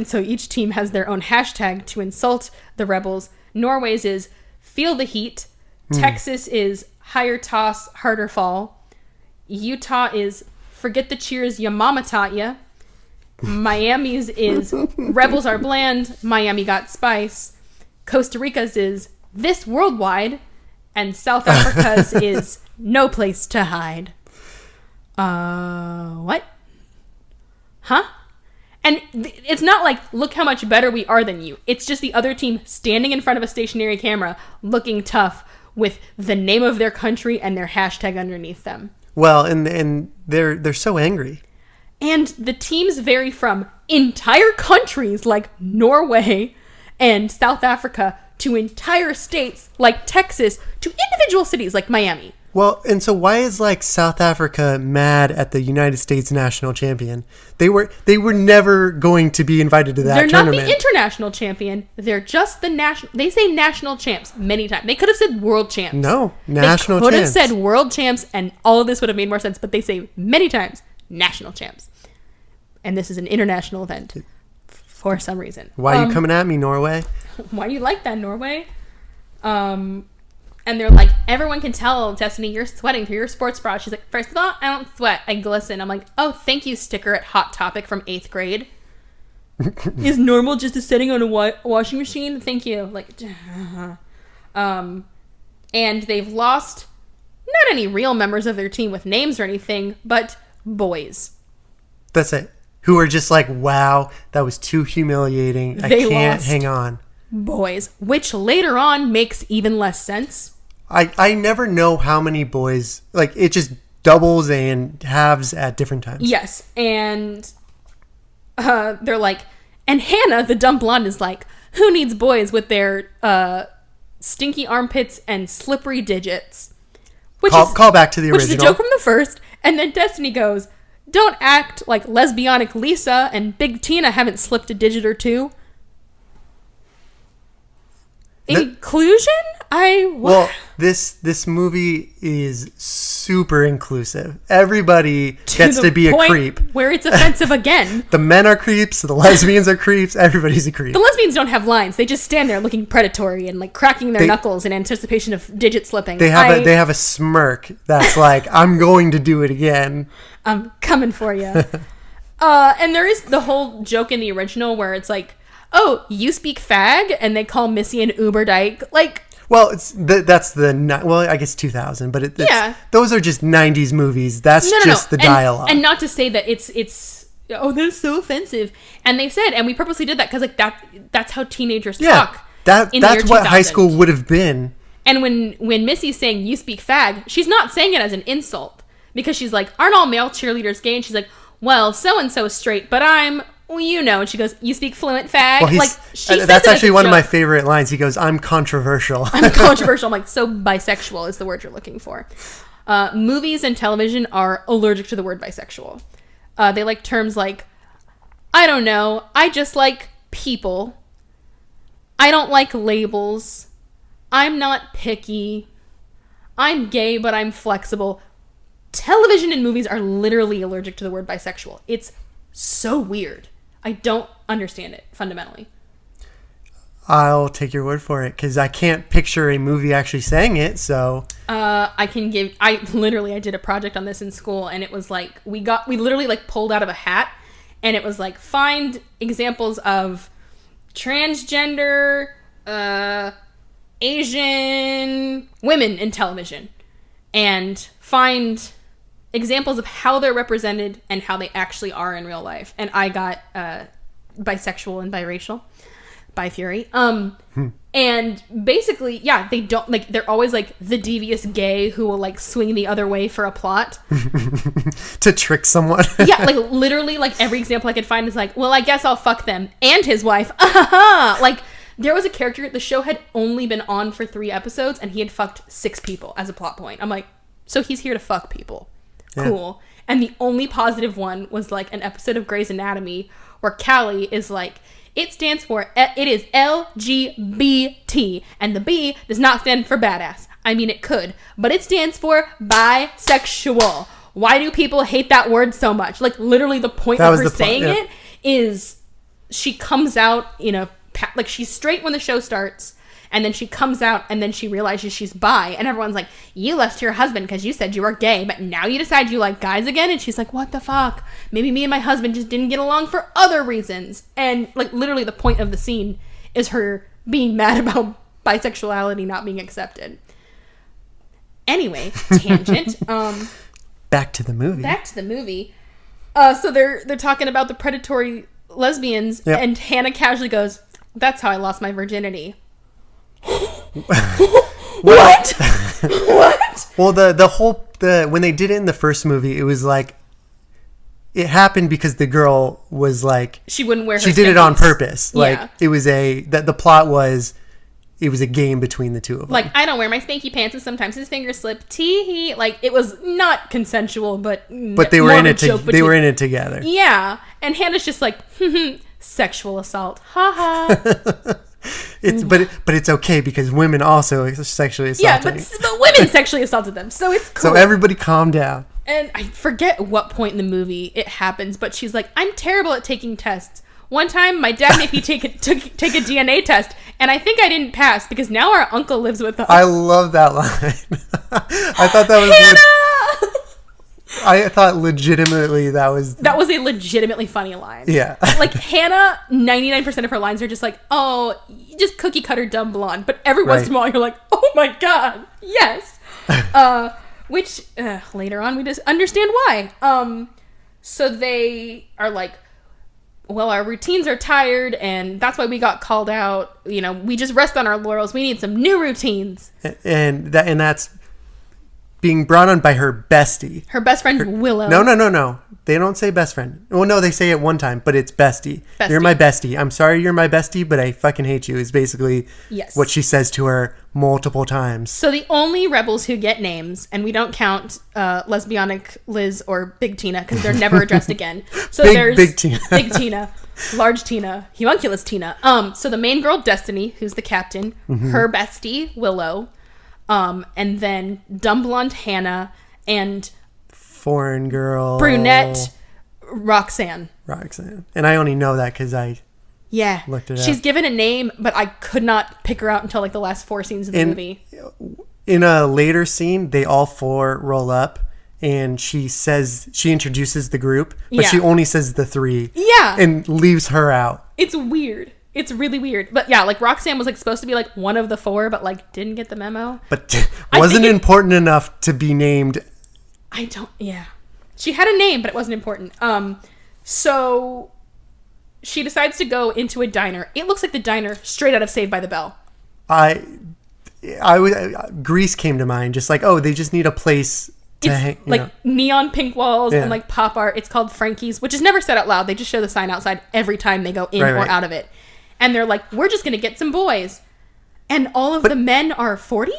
so each team has their own hashtag to insult the Rebels. Norway's is feel the heat. Texas is higher toss, harder fall. Utah is forget the cheers your mama taught ya. Miami's is rebels are bland, Miami got spice. Costa Rica's is this worldwide, and South Africa's is no place to hide. What? Huh? And it's not like, look how much better we are than you. It's just the other team standing in front of a stationary camera looking tough with the name of their country and their hashtag underneath them. Well, and they're so angry. And the teams vary from entire countries like Norway and South Africa to entire states like Texas to individual cities like Miami. Well, and so why is like South Africa mad at the United States national champion? They were never going to be invited to that tournament. They're not the international champion. They're just the national. They say national champs many times. They could have said world champs. No, national champs. They could have said world champs, and all of this would have made more sense. But they say many times national champs. and this is an international event for some reason. Why are you coming at me, Norway? Why you like that, Norway? And they're like, everyone can tell, Destiny, you're sweating through your sports bra. She's like, first of all, I don't sweat, I glisten. I'm like, oh, thank you, sticker at Hot Topic from 8th grade. Is normal just a setting on a washing machine? Thank you. Like, and they've lost not any real members of their team with names or anything, but boys. That's it. Who are just like, wow, that was too humiliating. I can't hang on. Boys, which later on makes even less sense. I never know how many boys, like, it just doubles and halves at different times. Yes, and they're like, and Hannah, the dumb blonde, is like, who needs boys with their stinky armpits and slippery digits? Call back to the original. Which is a joke from the first. And then Destiny goes, don't act like lesbianic Lisa and Big Tina haven't slipped a digit or two. Inclusion? Well, this movie is super inclusive. Everybody gets to be a creep. Where it's offensive again. The men are creeps, the lesbians are creeps, everybody's a creep. The lesbians don't have lines. They just stand there looking predatory and like cracking their knuckles in anticipation of digit slipping. They have a smirk that's like, I'm going to do it again. I'm coming for you. And there is the whole joke in the original where it's like, oh, you speak fag? And they call Missy an uber dyke. Like, well, I guess 2000, but those are just 90s movies. That's the dialogue. And not to say that it's oh, that's so offensive. And they said, and we purposely did that because like that's how teenagers talk. That's what high school would have been. And when Missy's saying you speak fag, she's not saying it as an insult because she's like, aren't all male cheerleaders gay? And she's like, well, so and so is straight, but I'm. Well, you know, and she goes, you speak fluent fag? Well, like, that's actually one of my favorite lines. He goes, I'm controversial. I'm controversial. I'm like, so bisexual is the word you're looking for. Movies and television are allergic to the word bisexual. They like terms like, I don't know, I just like people. I don't like labels. I'm not picky. I'm gay, but I'm flexible. Television and movies are literally allergic to the word bisexual. It's so weird. I don't understand it fundamentally. I'll take your word for it because I can't picture a movie actually saying it. So I did a project on this in school, and it was like we literally like pulled out of a hat, and it was like find examples of transgender Asian women in television, and find examples of how they're represented and how they actually are in real life. And I got bisexual and biracial, bi-fury. And basically, yeah, they don't like, they're always like the devious gay who will like swing the other way for a plot. To trick someone. Yeah, like literally like every example I could find is like, well, I guess I'll fuck them and his wife. Like there was a character, the show had only been on for 3 episodes and he had fucked 6 people as a plot point. I'm like, so he's here to fuck people. Cool. And the only positive one was like an episode of Grey's Anatomy where Callie is like, it stands for, it is LGBT, and the B does not stand for badass. I mean, it could, but it stands for bisexual. Why do people hate that word so much? Like literally the point of her saying it is she comes out in a, like she's straight when the show starts. And then she comes out and then she realizes she's bi. And everyone's like, you left your husband because you said you were gay, but now you decide you like guys again? And she's like, what the fuck? Maybe me and my husband just didn't get along for other reasons. And like literally the point of the scene is her being mad about bisexuality not being accepted. Anyway, tangent. Back to the movie. So they're talking about the predatory lesbians, and Hannah casually goes, that's how I lost my virginity. What? What? Well, when they did it in the first movie, it was like it happened because the girl was like she wouldn't wear her she did it on purpose. Like it was the plot was it was a game between the two of them. Like, I don't wear my spanky pants and sometimes his fingers slip. Tee-hee. Like, it was not consensual, but they were in it they were in it together. Yeah. And Hannah's just like, sexual assault. Ha ha. But it's okay because women also sexually assaulted. Yeah, but women sexually assaulted them, so it's cool. So everybody calm down. And I forget what point in the movie it happens, but she's like, I'm terrible at taking tests. One time, my dad made me take a DNA test, and I think I didn't pass because now our uncle lives with us. I love that line. I thought that was... I thought legitimately that was... That was a legitimately funny line. Yeah. Like, Hannah, 99% of her lines are just like, oh, just cookie cutter dumb blonde. But every once in a while, you're like, oh my God, yes. Which, later on, we just understand why. So they are like, well, our routines are tired, and that's why we got called out. You know, we just rest on our laurels. We need some new routines. And that's being brought on by her bestie. Her best friend, Willow. No. They don't say best friend. Well, no, they say it one time, but it's bestie. You're my bestie. I'm sorry you're my bestie, but I fucking hate you is basically what she says to her multiple times. So the only rebels who get names, and we don't count lesbianic Liz or Big Tina because they're never addressed again. So there's Big Tina. Big Tina, Large Tina, Homunculus Tina. So the main girl, Destiny, who's the captain, her bestie, Willow, and then dumb blonde Hannah, and foreign girl, brunette Roxanne. And I only know that because I looked it up. She's given a name, but I could not pick her out until like the last 4 scenes of the movie. In a later scene, they all 4 roll up, and she introduces the group, but she only says the 3. Yeah, and leaves her out. It's weird. It's really weird. But yeah, like Roxanne was like supposed to be like one of the 4, but like didn't get the memo. But wasn't important enough to be named. She had a name, but it wasn't important. So she decides to go into a diner. It looks like the diner straight out of Saved by the Bell. Grease came to mind. Just like, oh, they just need a place to hang. Like neon pink walls and like pop art. It's called Frankie's, which is never said out loud. They just show the sign outside every time they go in or out of it. And they're like, we're just going to get some boys. And all of the men are 40?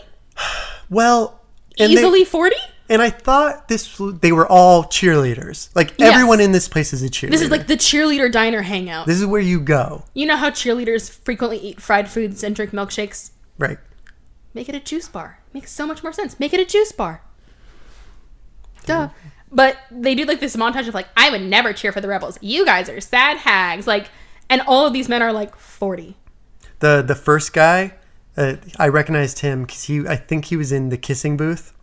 Well, easily 40? And I thought they were all cheerleaders. Like, everyone in this place is a cheerleader. This is like the cheerleader diner hangout. This is where you go. You know how cheerleaders frequently eat fried foods and drink milkshakes? Right. Make it a juice bar. Makes so much more sense. Make it a juice bar. Duh. But they do like this montage of like, I would never cheer for the rebels. You guys are sad hags. Like, and all of these men are like 40. The first guy, I recognized him because I think he was in the kissing booth.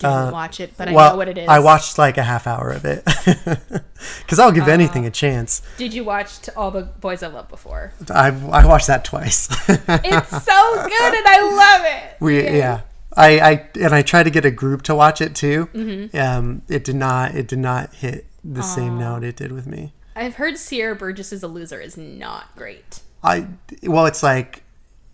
Didn't watch it, but I know what it is. I watched like a half hour of it because I'll give anything a chance. Did you watch All the Boys I've Loved Before? I watched that twice. It's so good and I love it. I tried to get a group to watch it too. It did not hit the same note it did with me. I've heard Sierra Burgess is a loser is not great. It's like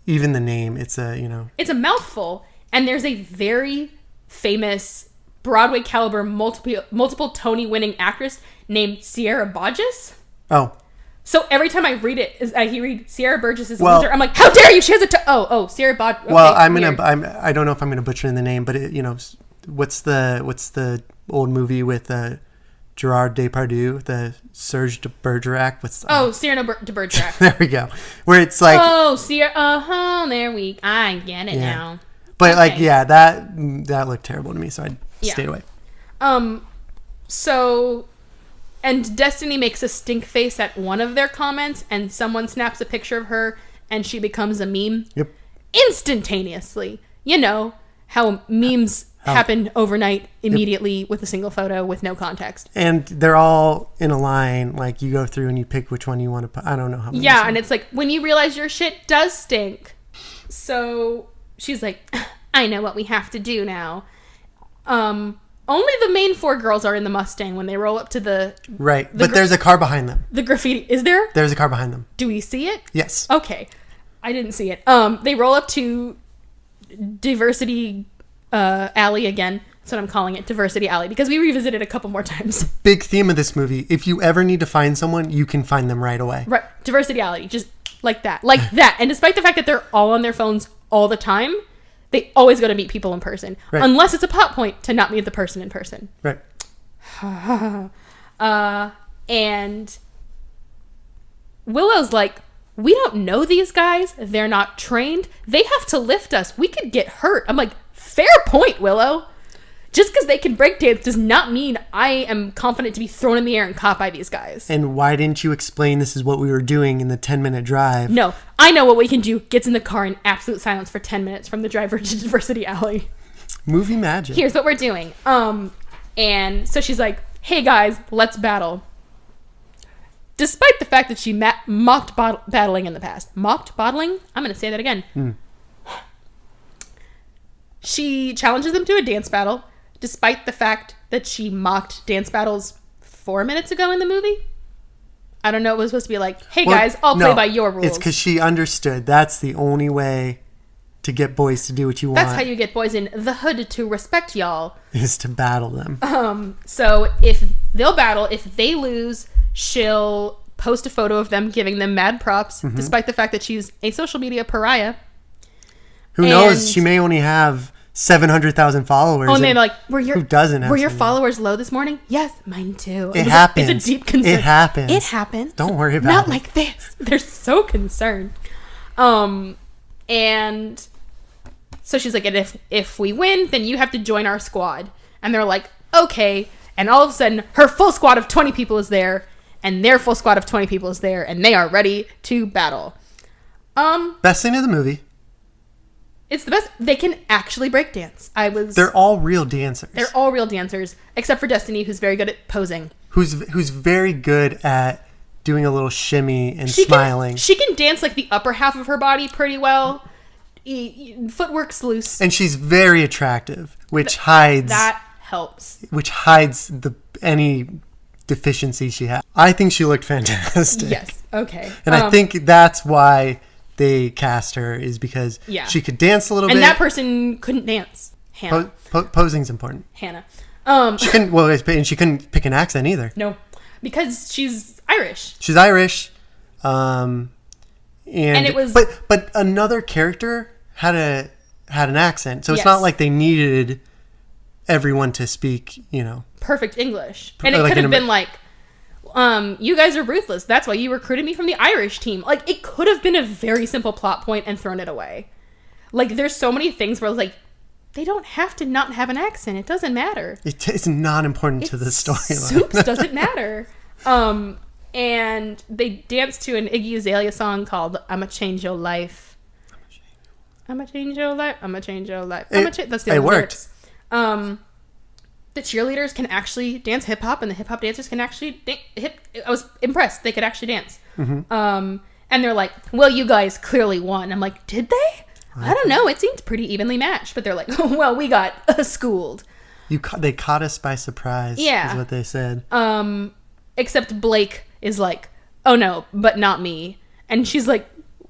even the name. It's a mouthful, and there's a very famous Broadway caliber multiple Tony winning actress named Sierra Burgess. Oh. So every time I read it, I read Sierra Burgess is a loser. I'm like, how dare you? She has a Sierra Burgess. Okay, well, I don't know if I'm gonna butcher the name, but what's the old movie with Gerard Depardieu, the Serge de Bergerac? Cyrano de Bergerac. There we go. Where it's like, Sierra. I get it now. But that looked terrible to me, so I stayed away. So, and Destiny makes a stink face at one of their comments, and someone snaps a picture of her, and she becomes a meme. Yep. Instantaneously. You know how memes happen overnight, immediately, with a single photo with no context. And they're all in a line, like you go through and you pick which one you want to put. I don't know how many. Yeah, and it's like, when you realize your shit does stink. So she's like, I know what we have to do now. Only the main 4 girls are in the Mustang when they roll up to the... Right, but there's a car behind them. The graffiti... Is there? There's a car behind them. Do we see it? Yes. Okay. I didn't see it. They roll up to Diversity Alley again. That's what I'm calling it, Diversity Alley, because we revisited it a couple more times. Big theme of this movie. If you ever need to find someone, you can find them right away. Right. Diversity Alley. Just like that. Like that. And despite the fact that they're all on their phones all the time... They always go to meet people in person. Right. Unless it's a plot point to not meet the person in person. Right. And Willow's like, we don't know these guys. They're not trained. They have to lift us. We could get hurt. I'm like, fair point, Willow. Just because they can breakdance does not mean I am confident to be thrown in the air and caught by these guys. And why didn't you explain this is what we were doing in the 10-minute drive? No, I know what we can do. Gets in the car in absolute silence for 10 minutes from the driver to Diversity Alley. Movie magic. Here's what we're doing. And so she's like, hey guys, let's battle. Despite the fact that she mocked battling in the past. Mocked bottling? I'm going to say that again. She challenges them to a dance battle, despite the fact that she mocked dance battles 4 minutes ago in the movie. I don't know. It was supposed to be like, hey guys, I'll play by your rules. It's because she understood that's the only way to get boys to do what you want. That's how you get boys in the hood to respect y'all. Is to battle them. So if they'll battle, if they lose, she'll post a photo of them giving them mad props, despite the fact that she's a social media pariah. Who knows? She may only have 700,000 followers. Oh, and they're like, who doesn't have were your followers low this morning? Yes, mine too. It happens. It's a deep concern. It happens. It happens. Don't worry about Not it. like this. They're so concerned. And so she's like, and if we win, then you have to join our squad. And they're like, okay. And all of a sudden, her full squad of 20 people is there, and their full squad of 20 people is there, and they are ready to battle. Best scene of the movie. It's the best. They can actually break dance. They're all real dancers. They're all real dancers, except for Destiny, who's very good at posing. Who's very good at doing a little shimmy and smiling. She can dance like the upper half of her body pretty well. Footwork's loose. And she's very attractive, which hides... That helps. Which hides any deficiency she has. I think she looked fantastic. Yes. Okay. And I think that's why they cast her, is because she could dance a little bit. And that person couldn't dance. Hannah. Posing's important. Hannah. She couldn't. Well, and she couldn't pick an accent either. No, because she's Irish. She's Irish. And it was. But another character had an accent, so it's not like they needed everyone to speak, perfect English. And it could have been like, you guys are ruthless. That's why you recruited me from the Irish team. Like, it could have been a very simple plot point and thrown it away. Like, there's so many things where I was like, they don't have to not have an accent. It doesn't matter. It's not important to the storyline. Soups doesn't matter. And they danced to an Iggy Azalea song called "I'ma Change Your Life." I'ma change your life. I'ma change your life. That's the only lyrics. The cheerleaders can actually dance hip hop, and the hip hop dancers can actually I was impressed. They could actually dance. And they're like, "Well, you guys clearly won." I'm like, "Did they?" I don't know. It seemed pretty evenly matched, but they're like, "Oh, well, we got schooled." They caught us by surprise. Yeah, is what they said. Except Blake is like, "Oh no, but not me," and she's like,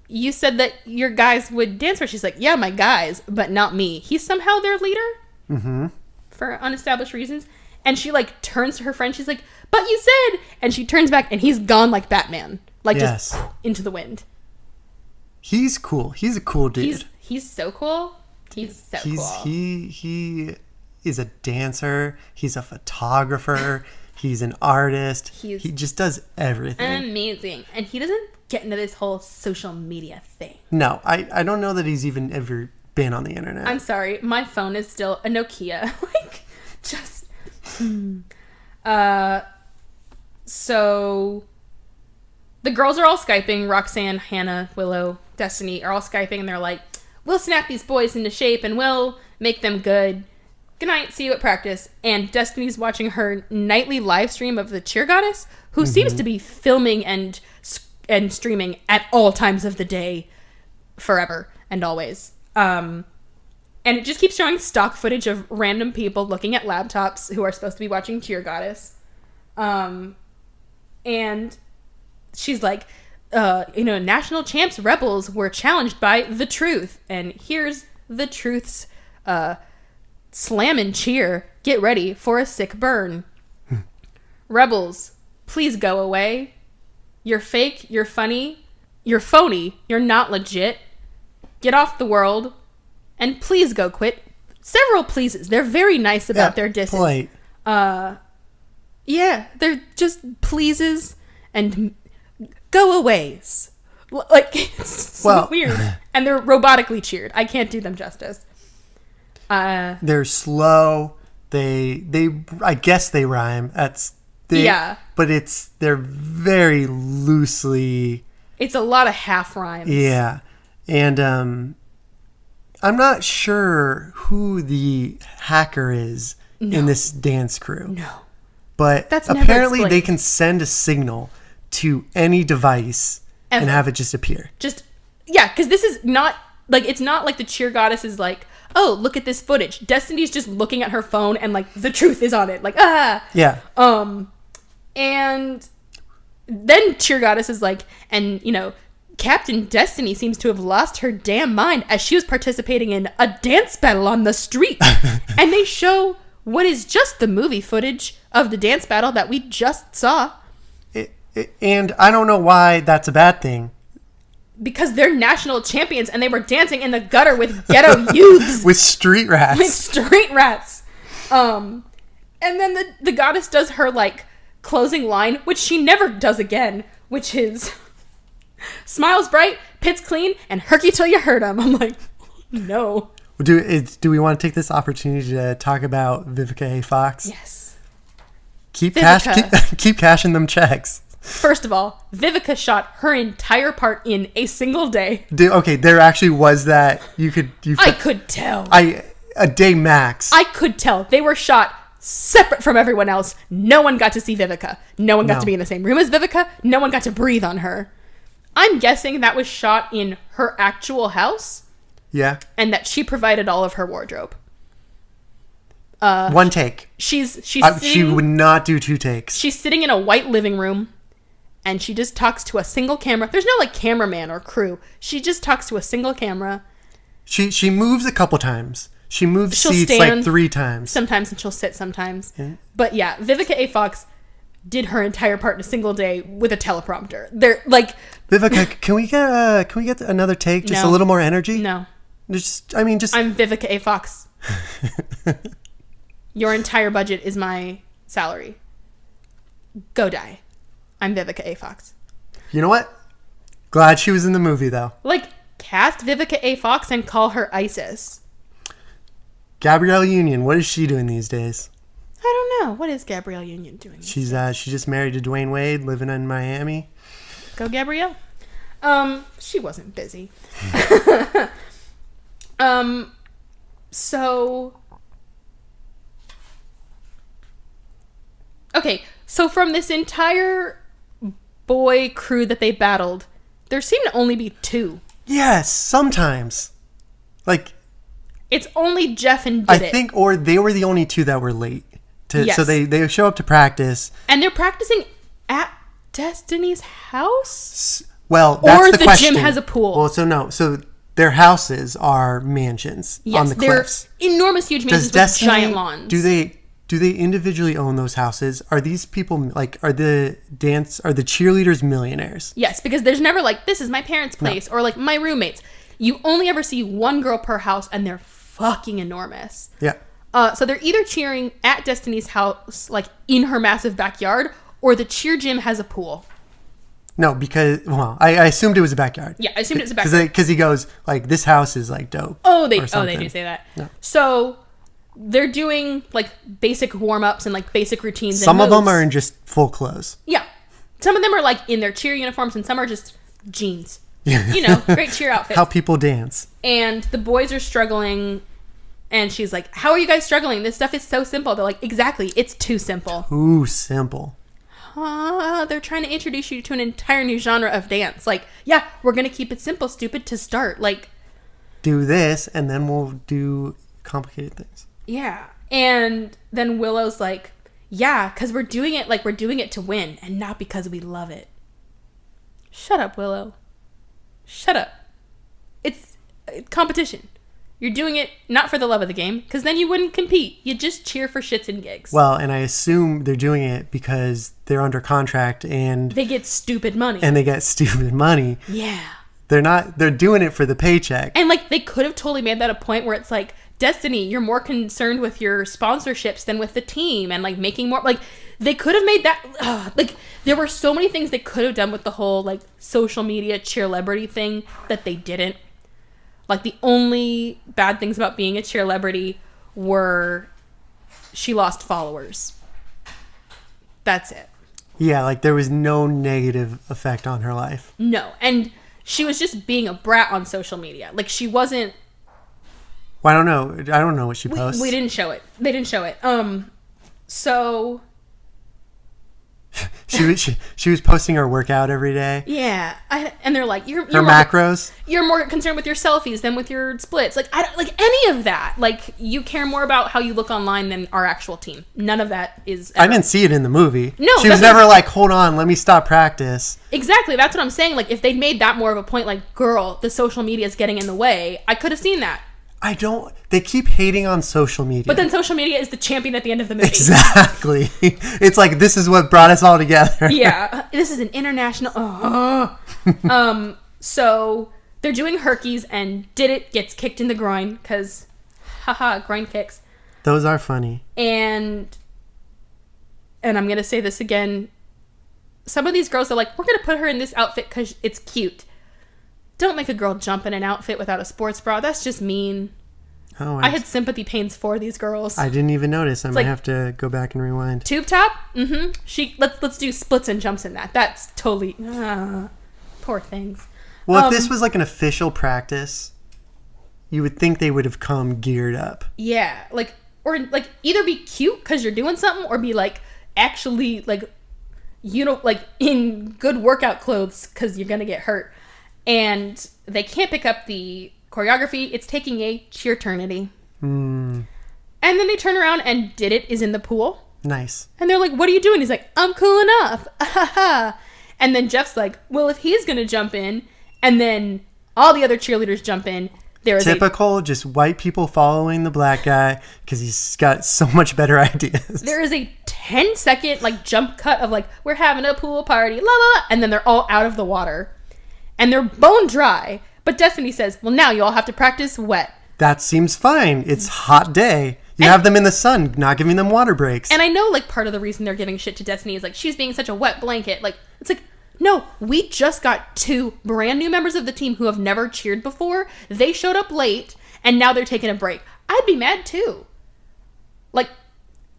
"You said that your guys would dance for." She's like, "Yeah, my guys, but not me." He's somehow their leader. For unestablished reasons. And she like turns to her friend. She's like, "But you said," and she turns back and he's gone like Batman, like just into the wind. He's cool. He's a cool dude. He's so cool. He's so cool. He is a dancer. He's a photographer. He's an artist. He just does everything. Amazing. And he doesn't get into this whole social media thing. No, I don't know that he's even ever been on the internet. I'm sorry. My phone is still a Nokia. So the girls are all Skyping. Roxanne, Hannah, Willow, Destiny are all Skyping, and they're like, "We'll snap these boys into shape and we'll make them good. Good night. See you at practice." And Destiny's watching her nightly live stream of the cheer goddess, who seems to be filming and streaming at all times of the day, forever and always. And it just keeps showing stock footage of random people looking at laptops who are supposed to be watching Cheer Goddess. And she's like, national champs rebels were challenged by the truth. And here's the truth's slam and cheer. Get ready for a sick burn. Rebels, please go away. You're fake. You're funny. You're phony. You're not legit. Get off the world. And please go quit. Several pleases. They're very nice about their disses. Polite. Yeah, they're just pleases and go aways. Like, it's so weird. And they're robotically cheered. I can't do them justice. They're slow. I guess they rhyme. But they're very loosely. It's a lot of half rhymes. Yeah. And I'm not sure who the hacker is in this dance crew. No. But apparently they can send a signal to any device and have it just appear. Because this is not, like, it's not like the cheer goddess is like, oh, look at this footage. Destiny's just looking at her phone and, like, the truth is on it. Like, ah. Yeah. And then cheer goddess is like, and, you know, Captain Destiny seems to have lost her damn mind as she was participating in a dance battle on the street. And they show what is just the movie footage of the dance battle that we just saw. And I don't know why that's a bad thing. Because they're national champions and they were dancing in the gutter with ghetto youths. With street rats. And then the goddess does her, like, closing line, which she never does again, which is... Smiles bright, pits clean, and herky till you hurt him. I'm like, no. Do we want to take this opportunity to talk about Vivica A. Fox? Yes. Keep cashing them checks. First of all, Vivica shot her entire part in a single day. Okay, there actually was that. I could tell. A day max. I could tell. They were shot separate from everyone else. No one got to see Vivica. No one got to be in the same room as Vivica. No one got to breathe on her. I'm guessing that was shot in her actual house. Yeah. And that she provided all of her wardrobe. One take. She would not do 2 takes. She's sitting in a white living room and she just talks to a single camera. There's no, like, cameraman or crew. She just talks to a single camera. She moves a couple times. She'll seats stand, like 3 times. Sometimes, and she'll sit sometimes. Yeah. But yeah, Vivica A. Fox did her entire part in a single day with a teleprompter. They're like, Vivica, can we get another take? Just a little more energy? No. I'm Vivica A. Fox. Your entire budget is my salary. Go die. I'm Vivica A. Fox. You know what? Glad she was in the movie, though. Like, cast Vivica A. Fox and call her ISIS. Gabrielle Union, what is she doing these days? I don't know. What is Gabrielle Union doing? She just married to Dwayne Wade, living in Miami. Go Gabrielle. She wasn't busy. So okay, so from this entire boy crew that they battled, there seemed to only be 2. Yes, sometimes. Like, it's only Jeff and I think, or they were the only 2 that were late. Yes. So they show up to practice. And they're practicing at Destiny's house? Well, that's the question. Or the gym has a pool. Well, so their houses are mansions on the cliffs. They're enormous, huge mansions with giant lawns. Do they individually own those houses? Are these people, like, are the cheerleaders millionaires? Yes, because there's never, like, this is my parents' place, or, like, my roommates. You only ever see 1 girl per house, and they're fucking enormous. Yeah. So they're either cheering at Destiny's house, like, in her massive backyard, or the cheer gym has a pool. No, because, well, I assumed it was a backyard. Yeah, I assumed it was a backyard. Because he goes, like, this house is, like, dope. They do say that. No. So they're doing, like, basic warm-ups and, like, basic routines. Some of them are in just full clothes. Yeah. Some of them are, like, in their cheer uniforms, and some are just jeans. You know, great cheer outfits. How people dance. And the boys are struggling, and she's like, how are you guys struggling? This stuff is so simple. They're like, exactly, it's too simple. Too simple. They're trying to introduce you to an entire new genre of dance. Like, yeah, we're going to keep it simple, stupid, to start. Like, do this, and then we'll do complicated things. Yeah. And then Willow's like, yeah, because we're doing it to win, and not because we love it. Shut up, Willow. Shut up. It's competition. You're doing it not for the love of the game, because then you wouldn't compete. You just cheer for shits and gigs. Well, and I assume they're doing it because they're under contract and they get stupid money. Yeah. They're doing it for the paycheck. And, like, they could have totally made that a point where it's like, Destiny, you're more concerned with your sponsorships than with the team, and, like, making more, like, they could have made that, like, there were so many things they could have done with the whole, like, social media cheerlebrity thing that they didn't. Like, the only bad things about being a cheerlebrity were she lost followers. That's it. Yeah, like there was no negative effect on her life. No, and she was just being a brat on social media. Like she wasn't. Well, I don't know. I don't know what she posts. We didn't show it. They didn't show it. So she was posting her workout every day. Yeah, and they're like, you're her more, macros. You're more concerned with your selfies than with your splits. Like I don't like any of that. Like you care more about how you look online than our actual team. None of that is. I didn't see it in the movie. No, she was never like, hold on, let me stop practice. Exactly, that's what I'm saying. Like if they'd made that more of a point, like, girl, the social media is getting in the way. I could have seen that. They keep hating on social media. But then social media is the champion at the end of the movie. Exactly. It's like, this is what brought us all together. Yeah. This is an international... So they're doing Herkies and Did It gets kicked in the groin because, haha, groin kicks. Those are funny. And I'm going to say this again. Some of these girls are like, we're going to put her in this outfit because it's cute. Don't make a girl jump in an outfit without a sports bra. That's just mean. Oh, I had sympathy pains for these girls. I didn't even notice. I might have to go back and rewind. Tube top? Mm-hmm. Let's do splits and jumps in that. That's totally... poor things. Well, if this was like an official practice, you would think they would have come geared up. Yeah. Or either be cute because you're doing something or be like actually like, like in good workout clothes because you're going to get hurt. And they can't pick up the choreography. It's taking a cheer-ternity. And then they turn around and Did It is in the pool. Nice. And they're like, what are you doing? He's like, I'm cool enough. And then Jeff's like, well, if he's going to jump in, and then all the other cheerleaders jump in, there is typical, just white people following the black guy because he's got so much better ideas. There is a 10-second like jump cut of like, we're having a pool party, la la la, and then they're all out of the water. And they're bone dry. But Destiny says, well, now you all have to practice wet. That seems fine. It's hot day. You have them in the sun, not giving them water breaks. And I know, like, part of the reason they're giving shit to Destiny is, like, she's being such a wet blanket. Like, it's like, no, we just got 2 brand new members of the team who have never cheered before. They showed up late, and now they're taking a break. I'd be mad, too. Like,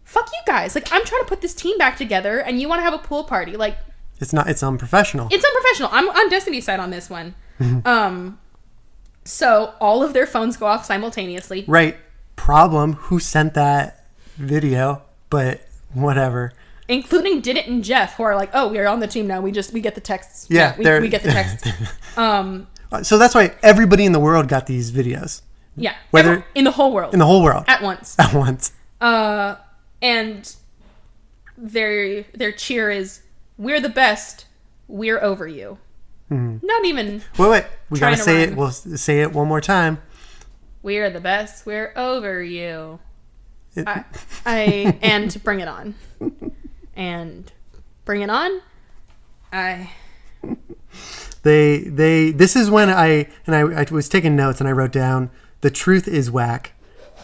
fuck you guys. Like, I'm trying to put this team back together, and you want to have a pool party. Like... It's unprofessional. It's unprofessional. I'm on Destiny's side on this one. So all of their phones go off simultaneously. Right. Problem. Who sent that video? But whatever. Including Did It and Jeff, who are like, oh, we're on the team now. We get the texts. Yeah. We get the texts. So that's why everybody in the world got these videos. Yeah. In the whole world. In the whole world. At once. At once. And their cheer is, we're the best. We're over you. Not even. Wait. We gotta say it. We'll say it one more time. We're the best. We're over you. And bring it on. And bring it on. This is when I was taking notes and I wrote down, the truth is whack.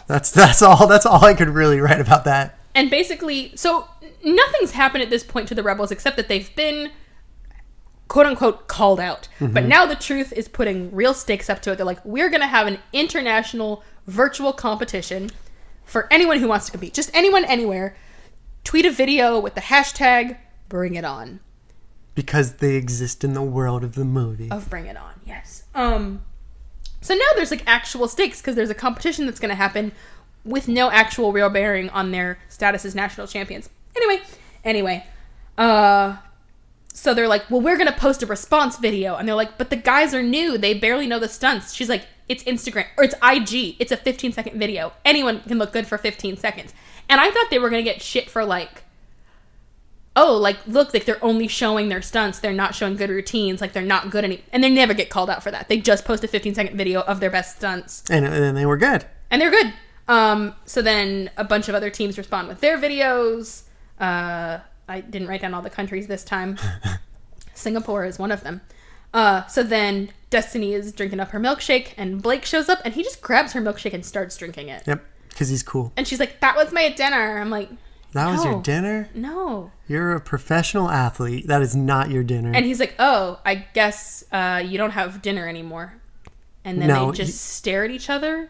That's all I could really write about that. And basically, so nothing's happened at this point to the Rebels except that they've been, quote unquote, called out. But now the truth is putting real stakes up to it. They're like, we're going to have an international virtual competition for anyone who wants to compete. Just anyone, anywhere. Tweet a video with the hashtag Bring It On. Because they exist in the world of the movie. Of Bring It On, yes. So now there's like actual stakes because there's a competition that's going to happen with no actual real bearing on their status as national champions. Anyway. So they're like, well, we're going to post a response video. And they're like, but the guys are new. They barely know the stunts. She's like, it's Instagram, or it's IG. It's a 15-second video. Anyone can look good for 15 seconds. And I thought they were going to get shit for like, oh, like, look, like they're only showing their stunts. They're not showing good routines. Like, they're not good and they never get called out for that. They just post a 15-second video of their best stunts. And they were good. And they're good. So then a bunch of other teams respond with their videos. I didn't write down all the countries this time. Singapore is one of them. So then Destiny is drinking up her milkshake and Blake shows up and he just grabs her milkshake and starts drinking it. Yep, because he's cool. And she's like, that was my dinner. I'm like, that was your dinner? No. You're a professional athlete. That is not your dinner. And he's like, oh, I guess you don't have dinner anymore. And then they just stare at each other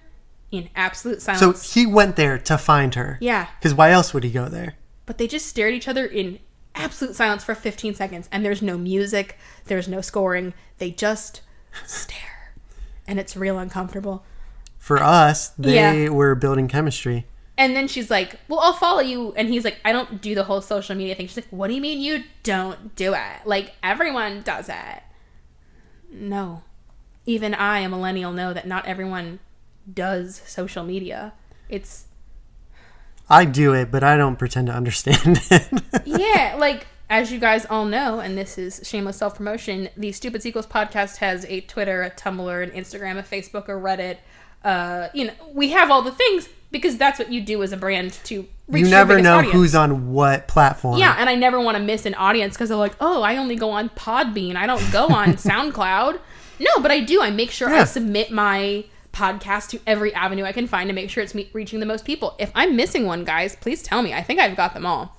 in absolute So silence. he went there to find her. Yeah. Because why else would he go there? But they just stare at each other in absolute silence for 15 seconds. And there's no music. There's no scoring. They just stare. And it's real uncomfortable. For us, they were building chemistry. And then she's like, well, I'll follow you. And he's like, I don't do the whole social media thing. She's like, what do you mean you don't do it? Like, everyone does it. No. Even I, a millennial, know that not everyone does social media. It's... I do it, but I don't pretend to understand it. Yeah, like, as you guys all know, and this is shameless self-promotion, the Stupid Sequels podcast has a Twitter, a Tumblr, an Instagram, a Facebook, a Reddit. We have all the things because that's what you do as a brand to reach you your never biggest know audience. who's on what platform. Yeah, and I never want to miss an audience because they're like, oh, I only go on Podbean. I don't go on SoundCloud. No, but I do. I make sure I submit my podcast to every avenue I can find to make sure it's reaching the most people. If I'm missing one, guys, please tell me. I think I've got them all.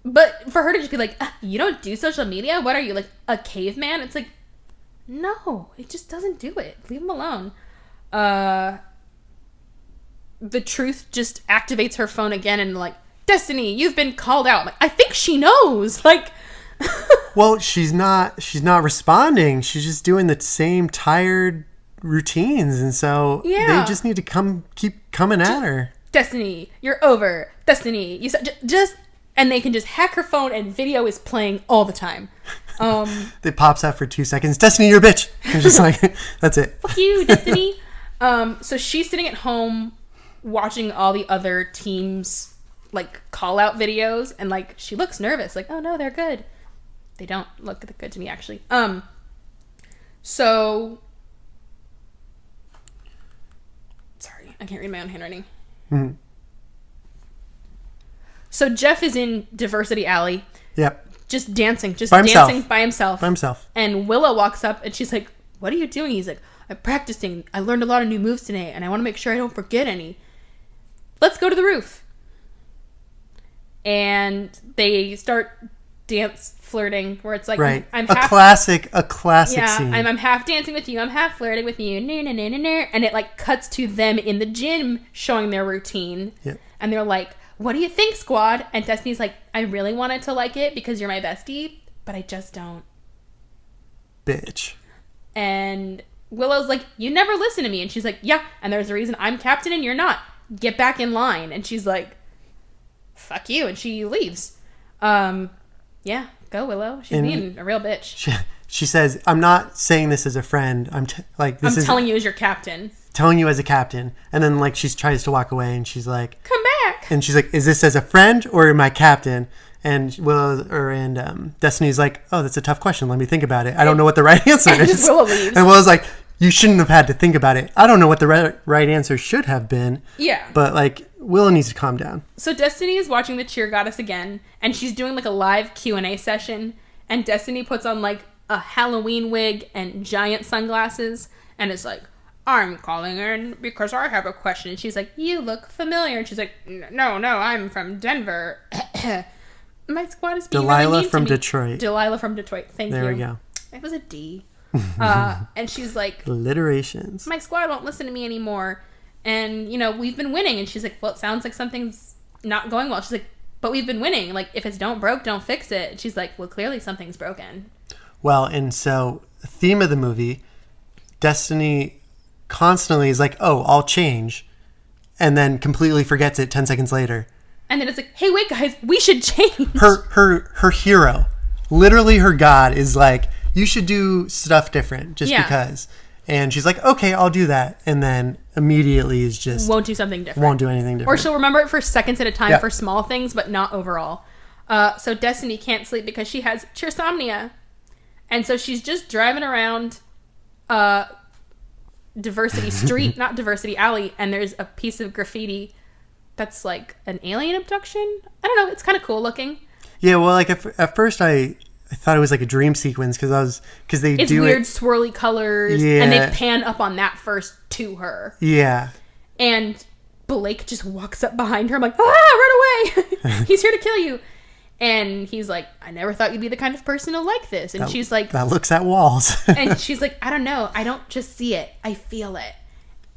But for her to just be like, you don't do social media? What are you, like a caveman? It's like, no, it just doesn't do it. Leave him alone. The truth just activates her phone again and like, Destiny, you've been called out. Like, I think she knows. Like, well, she's not responding. She's just doing the same tired routines, and so they just need to keep coming at her. Destiny, you're over. Destiny, you said just, and they can just hack her phone and video is playing all the time. It pops out for 2 seconds. Destiny, you're a bitch. And just like, that's it. Fuck you, Destiny. So she's sitting at home watching all the other teams like call out videos, and like she looks nervous. Like, oh no, they're good. They don't look good to me, actually. So sorry, I can't read my own handwriting. Mm-hmm. So Jeff is in Diversity Alley. Yep. Just dancing by himself. By himself. And Willow walks up and she's like, what are you doing? He's like, I'm practicing. I learned a lot of new moves today and I want to make sure I don't forget any. Let's go to the roof. And they start flirting where it's like, right. I'm a half, classic scene. I'm half dancing with you. I'm half flirting with you. And it like cuts to them in the gym showing their routine. Yep. And they're like, what do you think, squad? And Destiny's like, I really wanted to like it because you're my bestie, but I just don't. Bitch. And Willow's like, you never listen to me. And she's like, yeah, and there's a reason I'm captain and you're not. Get back in line. And she's like, fuck you. And she leaves. Yeah, go Willow. She's being a real bitch. She says, I'm not saying this as a friend. I'm telling you as your captain. Telling you as a captain. And then like she tries to walk away and she's like, come back. And she's like, is this as a friend or my captain? And Destiny's like, oh, that's a tough question. Let me think about it. I don't know what the right answer is. Willow leaves. And Willow's like, you shouldn't have had to think about it. I don't know what the right answer should have been. Yeah. But like, Willow needs to calm down. So Destiny is watching the Cheer Goddess again, and she's doing like a live Q&A session, and Destiny puts on like a Halloween wig and giant sunglasses, and is like, I'm calling in because I have a question. And she's like, you look familiar. And she's like, no, I'm from Denver. My squad is being Delilah really mean from to me. Detroit. Delilah from Detroit. Thank you. There we go. It was a D. And she's like, alliterations. my squad won't listen to me anymore. And, we've been winning. And she's like, well, it sounds like something's not going well. She's like, but we've been winning. Like, if it's don't broke, don't fix it. And she's like, well, clearly something's broken. Well, and so the theme of the movie, Destiny constantly is like, oh, I'll change. And then completely forgets it 10 seconds later. And then it's like, hey, wait, guys, we should change. Her hero, literally her god, is like, you should do stuff different just because. And she's like, okay, I'll do that. And then immediately is just... won't do something different. Won't do anything different. Or she'll remember it for seconds at a time for small things, but not overall. So Destiny can't sleep because she has cheersomnia. And so she's just driving around Diversity Street, not Diversity Alley, and there's a piece of graffiti that's like an alien abduction. I don't know. It's kind of cool looking. Yeah, well, like at first I thought it was like a dream sequence because it's weird swirly colors, and they pan up on that first to her. Yeah. And Blake just walks up behind her. I'm like, run away! He's here to kill you. And he's like, I never thought you'd be the kind of person to like this. And she's like... That looks at walls. And she's like, I don't know. I don't just see it. I feel it.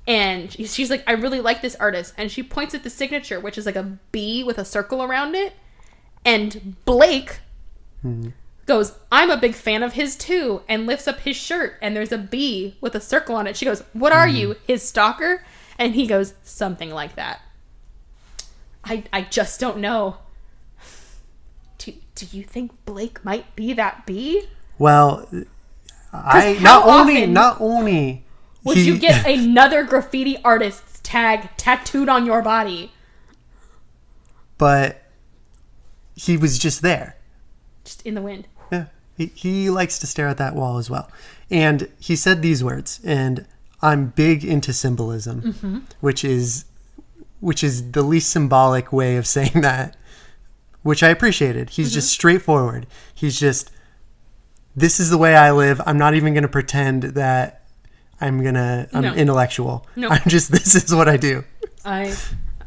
And she's like, I really like this artist. And she points at the signature, which is like a B with a circle around it. And Blake goes, I'm a big fan of his too, and lifts up his shirt, and there's a B with a circle on it. She goes, what are you, his stalker? And he goes, something like that. I just don't know. Do you think Blake might be that B? Well, not only would you get another graffiti artist's tag tattooed on your body? But he was just there. Just in the wind. Yeah. He likes to stare at that wall as well. And he said these words, and I'm big into symbolism, which is the least symbolic way of saying that, which I appreciated. He's just straightforward. He's just, this is the way I live. I'm not even going to pretend that I'm intellectual. No. I'm just, this is what I do. I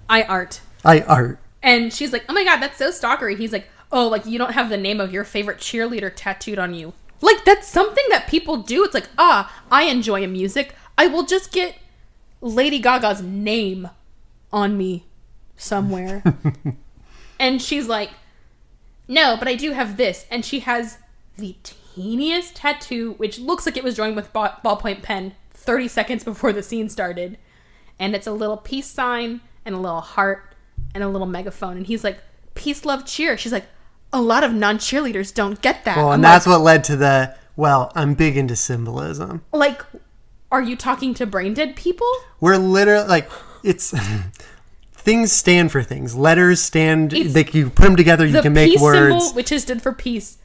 art. I art. And she's like, oh my God, that's so stalkery. He's like, oh, like you don't have the name of your favorite cheerleader tattooed on you. Like that's something that people do. It's like, I enjoy music. I will just get Lady Gaga's name on me somewhere. And she's like, no, but I do have this. And she has the teeniest tattoo, which looks like it was drawn with ballpoint pen 30 seconds before the scene started. And it's a little peace sign and a little heart and a little megaphone. And he's like, peace, love, cheer. She's like, a lot of non-cheerleaders don't get that. Well, and that's what led to I'm big into symbolism. Like, are you talking to brain dead people? We're literally, like, it's... Things stand for things. Letters stand... you put them together, you can make words. The peace symbol, which has stood for peace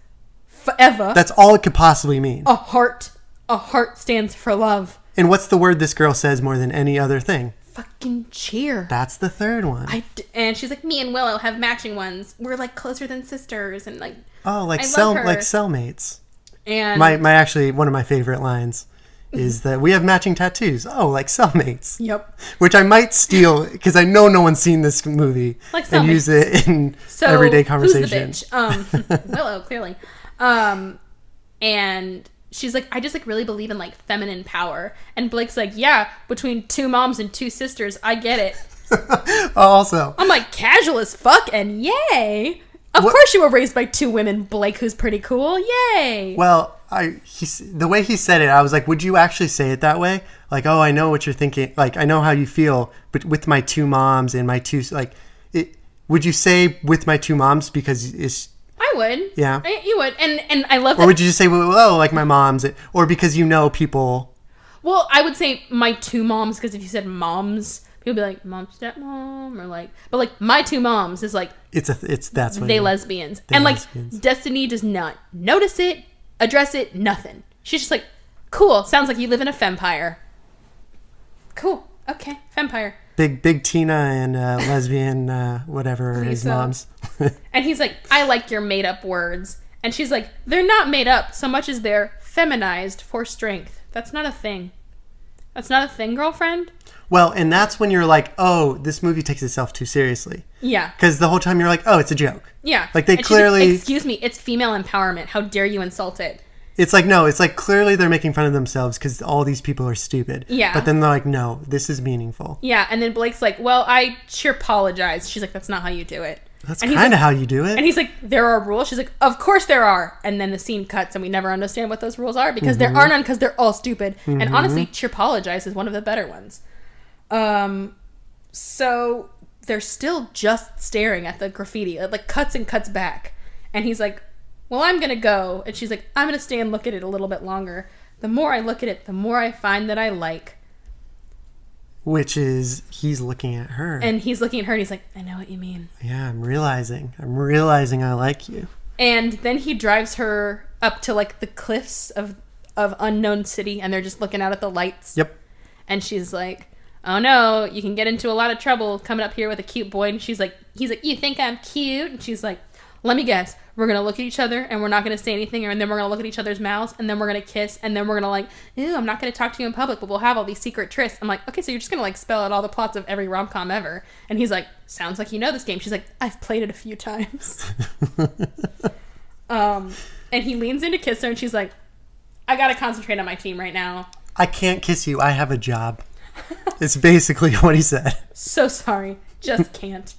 forever. That's all it could possibly mean. A heart. A heart stands for love. And what's the word this girl says more than any other thing? Fucking cheer. That's the third one. And she's like, me and Willow have matching ones. We're like closer than sisters, and like, like cellmates. And my actually one of my favorite lines is that we have matching tattoos. Oh, like cellmates. Yep. Which I might steal because I know no one's seen this movie and use it in everyday conversation. Who's the bitch? Willow, clearly. And she's like, I just like really believe in like feminine power. And Blake's like, yeah, between two moms and two sisters, I get it. Also, I'm like, casual as fuck, and yay. Of course you were raised by two women, Blake, who's pretty cool. Yay. Well, the way he said it, I was like, would you actually say it that way? Like, oh, I know what you're thinking. Like, I know how you feel, but with my two moms and my two, like, would you say with my two moms because it's... I would. Yeah. You would. And I love that. Or would you just say, well, like my mom's, or because you know people... Well, I would say my two moms, because if you said moms... People be like, mom, stepmom, or like, but like my two moms is like, that's what they lesbians. And like Destiny does not notice it, address it, nothing. She's just like, cool, sounds like you live in a fempire. Cool, okay, fempire. Big Tina and lesbian, whatever his mom's. And he's like, I like your made up words. And she's like, they're not made up so much as they're feminized for strength. That's not a thing. That's not a thing, girlfriend. Well, and that's when you're like, oh, this movie takes itself too seriously. Yeah. Because the whole time you're like, oh, it's a joke. Yeah. Like they clearly... Like, excuse me, it's female empowerment. How dare you insult it? It's like, no, it's like clearly they're making fun of themselves because all these people are stupid. Yeah. But then they're like, no, this is meaningful. Yeah, and then Blake's like, well, I sure apologize. She's like, that's not how you do it. That's kind of how you do it. And he's like, there are rules. She's like, of course there are. And then the scene cuts and we never understand what those rules are because there are none because they're all stupid. And honestly, Cheerpologize is one of the better ones. So they're still just staring at the graffiti. It like cuts and cuts back. And he's like, well, I'm going to go. And she's like, I'm going to stay and look at it a little bit longer. The more I look at it, the more I find that I like. Which is, he's looking at her. And he's looking at her and he's like, I know what you mean. Yeah, I'm realizing I like you. And then he drives her up to like the cliffs of unknown city and they're just looking out at the lights. Yep. And she's like, oh no, you can get into a lot of trouble coming up here with a cute boy. And he's like, you think I'm cute? And she's like, let me guess. We're going to look at each other and we're not going to say anything. And then we're going to look at each other's mouths and then we're going to kiss. And then we're going to like, ew, I'm not going to talk to you in public, but we'll have all these secret trysts. I'm like, okay, so you're just going to like spell out all the plots of every rom-com ever. And he's like, sounds like you know this game. She's like, I've played it a few times. And he leans in to kiss her and she's like, I got to concentrate on my team right now. I can't kiss you. I have a job. It's basically what he said. So sorry. Just can't.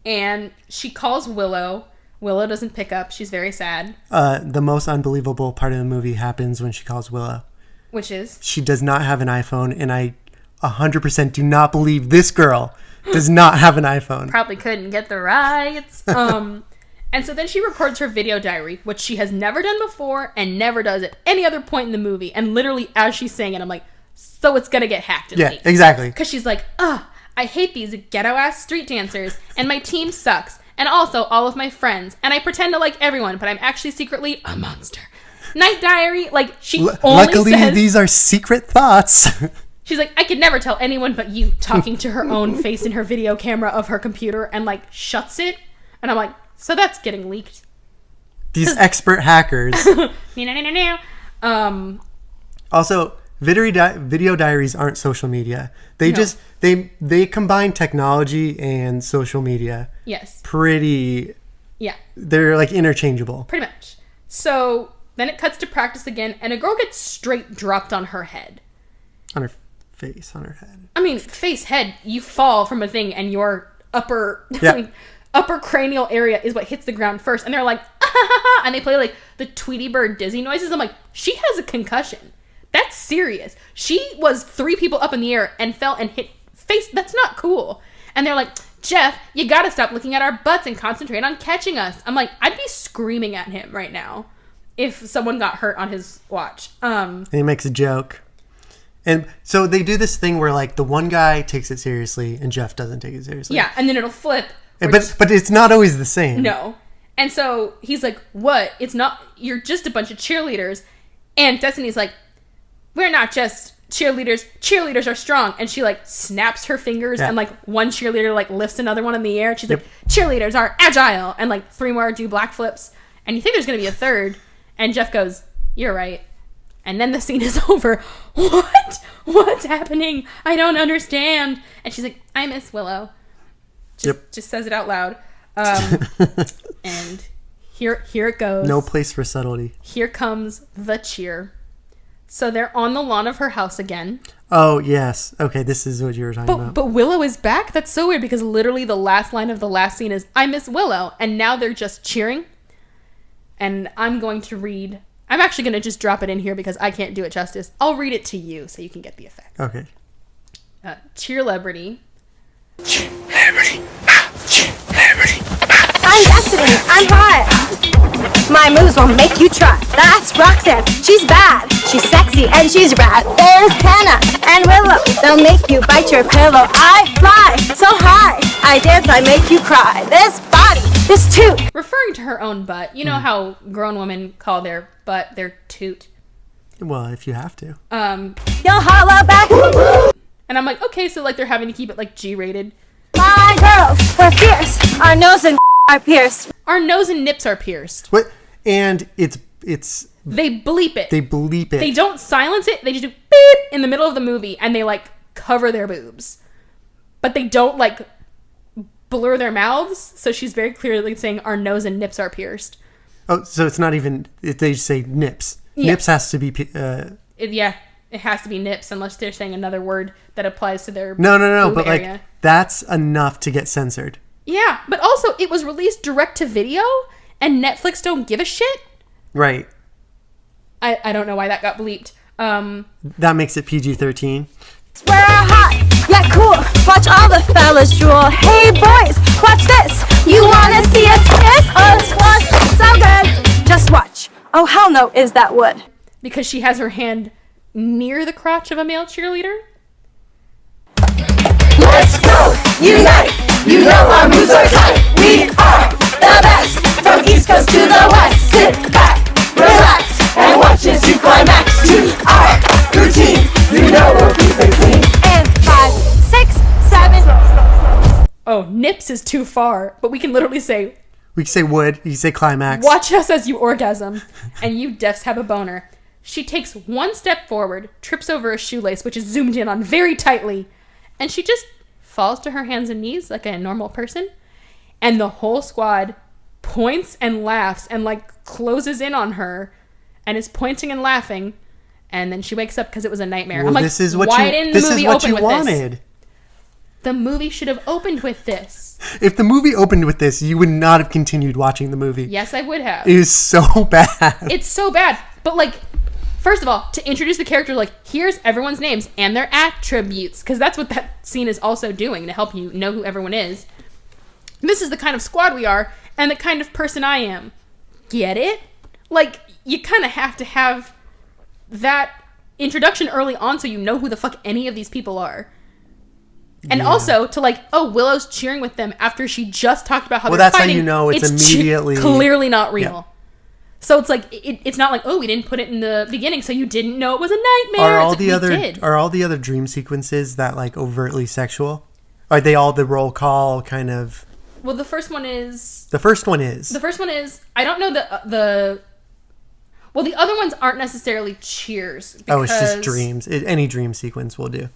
And she calls Willow. Willow doesn't pick up. She's very sad. The most unbelievable part of the movie happens when she calls Willow. Which is? She does not have an iPhone, and I 100% do not believe this girl does not have an iPhone. Probably couldn't get the rights. And so then she records her video diary, which she has never done before and never does at any other point in the movie. And literally, as she's saying it, I'm like, so it's going to get hacked and leaked. Exactly. Because she's like, I hate these ghetto-ass street dancers, and my team sucks, and also all of my friends, and I pretend to like everyone, but I'm actually secretly a monster. Night diary, like, she only luckily, says... these are secret thoughts. She's like, I could never tell anyone but you, talking to her own face in her video camera of her computer, and, like, shuts it. And I'm like, so that's getting leaked. These expert hackers. Also, video diaries aren't social media. They just they combine technology and social media. Yes. Pretty. Yeah. They're like interchangeable. Pretty much. So then it cuts to practice again, and a girl gets straight dropped on her head. On her face, on her head. I mean, face, head. You fall from a thing, and your upper cranial area is what hits the ground first. And they're like, ah, and they play like the Tweety Bird Dizzy noises. I'm like, she has a concussion. That's serious. She was 3 people up in the air and fell and hit face. That's not cool. And they're like, Jeff, you gotta stop looking at our butts and concentrate on catching us. I'm like, I'd be screaming at him right now if someone got hurt on his watch. And he makes a joke. And so they do this thing where like the one guy takes it seriously and Jeff doesn't take it seriously. Yeah, and then it'll flip. But it's not always the same. No. And so he's like, what? It's not, you're just a bunch of cheerleaders. And Destiny's like, we're not just cheerleaders. Cheerleaders are strong. And she like snaps her fingers and like one cheerleader like lifts another one in the air. She's like, cheerleaders are agile. And like 3 more do black flips. And you think there's going to be a third. And Jeff goes, you're right. And then the scene is over. What? What's happening? I don't understand. And she's like, I miss Willow. Just says it out loud. And here it goes. No place for subtlety. Here comes the cheer. So they're on the lawn of her house again. Oh, yes. Okay, this is what you were talking about. But Willow is back? That's so weird because literally the last line of the last scene is, I miss Willow. And now they're just cheering. And I'm actually going to just drop it in here because I can't do it justice. I'll read it to you so you can get the effect. Okay. Cheerlebrity. Cheerlebrity. Cheerlebrity. I'm Destiny. I'm hot. My moves will make you try. That's Roxanne. She's bad. She's sexy and she's rad. There's Hannah and Willow. They'll make you bite your pillow. I fly so high. I dance. I make you cry. This body, this toot. Referring to her own butt. You know how grown women call their butt their toot. Well, if you have to. You'll holla back. And I'm like, okay, so like they're having to keep it like G-rated. My girls, we're fierce. Our nose and are pierced. Our nose and nips are pierced. What? And it's they bleep it. They bleep it. They don't silence it. They just do beep in the middle of the movie, and they like cover their boobs, but they don't like blur their mouths. So she's very clearly saying our nose and nips are pierced. Oh, so it's not even. They just say nips. Yeah. Nips has to be. It has to be nips unless they're saying another word that applies to their no. boob But area. Like that's enough to get censored. Yeah, but also it was released direct to video, and Netflix don't give a shit. Right. I don't know why that got bleeped. That makes it PG-13. We're hot, yeah, cool. Watch all the fellas drool. Hey boys, watch this. You wanna see us kiss? Oh, squash, so good. Just watch. Oh hell no, is that wood? Because she has her hand near the crotch of a male cheerleader. Let's go, unite. You know our moves are tight. We are the best. From East Coast to the West. Sit back, relax, and watch as you climax to our routine. You know we'll keep it clean. And 5, 6, 7. Oh, nips is too far, but we can literally say. We can say wood. You can say climax. Watch us as you orgasm, and you defs have a boner. She takes one step forward, trips over a shoelace, which is zoomed in on very tightly, and she just falls to her hands and knees like a normal person, and the whole squad points and laughs and like closes in on her and is pointing and laughing, And then she wakes up because it was a nightmare. Well, I'm like, this is what why you, didn't this the movie is what open you with wanted. this? The movie should have opened with this. If the movie opened with this, you would not have continued watching the movie. Yes, I would have. It is so bad. It's so bad. But like, first of all, to introduce the character, like, here's everyone's names and their attributes, because that's what that scene is also doing, to help you know who everyone is. This is the kind of squad we are, and the kind of person I am. Get it? Like, you kind of have to have that introduction early on so you know who the fuck any of these people are. And also to like, oh, Willow's cheering with them after she just talked about how they're that's fighting. how you know it's immediately clearly not real. Yeah. So it's like it's not like, oh, we didn't put it in the beginning, so you didn't know it was a nightmare. Are all it's the like, other are all the other dream sequences that like overtly sexual? Are they all the roll call kind of? Well, the first one is. The first one is. I don't know the. Well, the other ones aren't necessarily cheers. Oh, it's just dreams. Any dream sequence will do.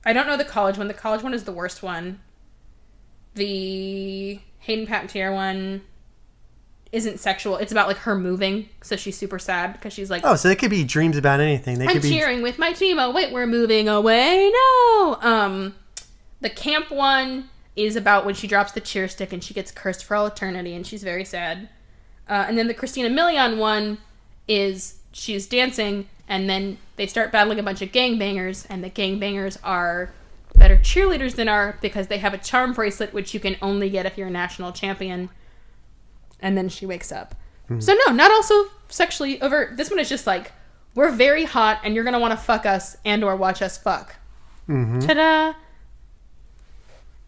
I don't know the college one. The college one is the worst one. The Hayden Panettiere one isn't sexual. It's about like her moving, so she's super sad because she's like, oh, so it could be dreams about anything. They I'm could be cheering with my team. Oh wait, we're moving away. No. The camp one is about when she drops the cheer stick and she gets cursed for all eternity, and she's very sad. And then the Christina Milian one is she's dancing, and then they start battling a bunch of gangbangers, and the gangbangers are better cheerleaders than are because they have a charm bracelet, which you can only get if you're a national champion. And then she wakes up. So no, not also sexually overt. This one is just like, we're very hot, and you're going to want to fuck us and or watch us fuck. Mm-hmm. Ta-da!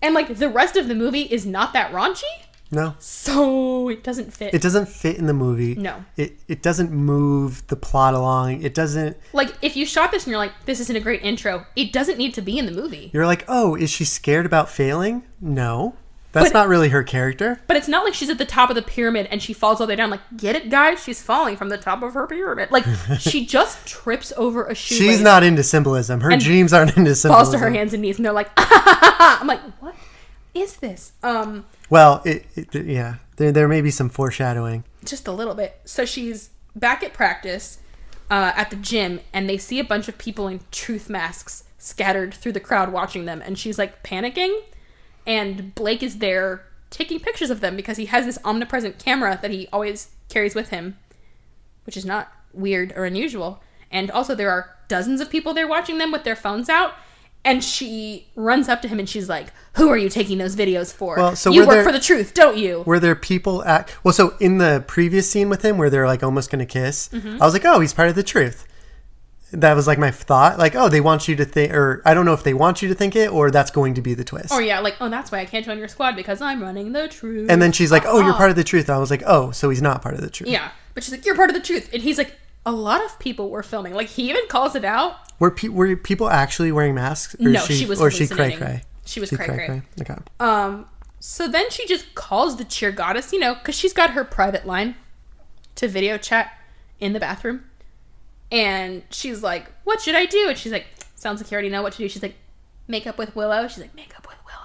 And like, the rest of the movie is not that raunchy. No. So it doesn't fit. It doesn't fit in the movie. No. It doesn't move the plot along. It doesn't. Like, if you shot this and you're like, this isn't a great intro, it doesn't need to be in the movie. You're like, oh, is she scared about failing? No. That's not really her character. But it's not like she's at the top of the pyramid and she falls all the way down. Like, get it, guys? She's falling from the top of her pyramid. Like, she just trips over a shoelace. She's not into symbolism. Her dreams aren't into symbolism. Falls to her hands and knees, and they're like, I'm like, what is this? Well, yeah. There may be some foreshadowing. Just a little bit. So she's back at practice at the gym, and they see a bunch of people in truth masks scattered through the crowd watching them, and she's like panicking, and Blake is there taking pictures of them because he has this omnipresent camera that he always carries with him, which is not weird or unusual. And also there are dozens of people there watching them with their phones out. And she runs up to him and she's like, who are you taking those videos for? Well, so you work for the truth, don't you? Were there people at... Well, so in the previous scene with him where they're like almost going to kiss, I was like, oh, he's part of the truth. That was like my thought. Like, oh, they want you to think... Or I don't know if they want you to think it or that's going to be the twist. Or yeah, like, oh, that's why I can't join your squad because I'm running the truth. And then she's like, oh, you're part of the truth. I was like, oh, so he's not part of the truth. Yeah. But she's like, you're part of the truth. And he's like, a lot of people were filming. Like, he even calls it out. Were people actually wearing masks? Or No, she was hallucinating. cray-cray? She was cray-cray. Okay. So then she just calls the cheer goddess, you know, because she's got her private line to video chat in the bathroom. And she's like, what should I do? And she's like, sounds like you already know what to do. She's like, make up with Willow. She's like, make up with Willow.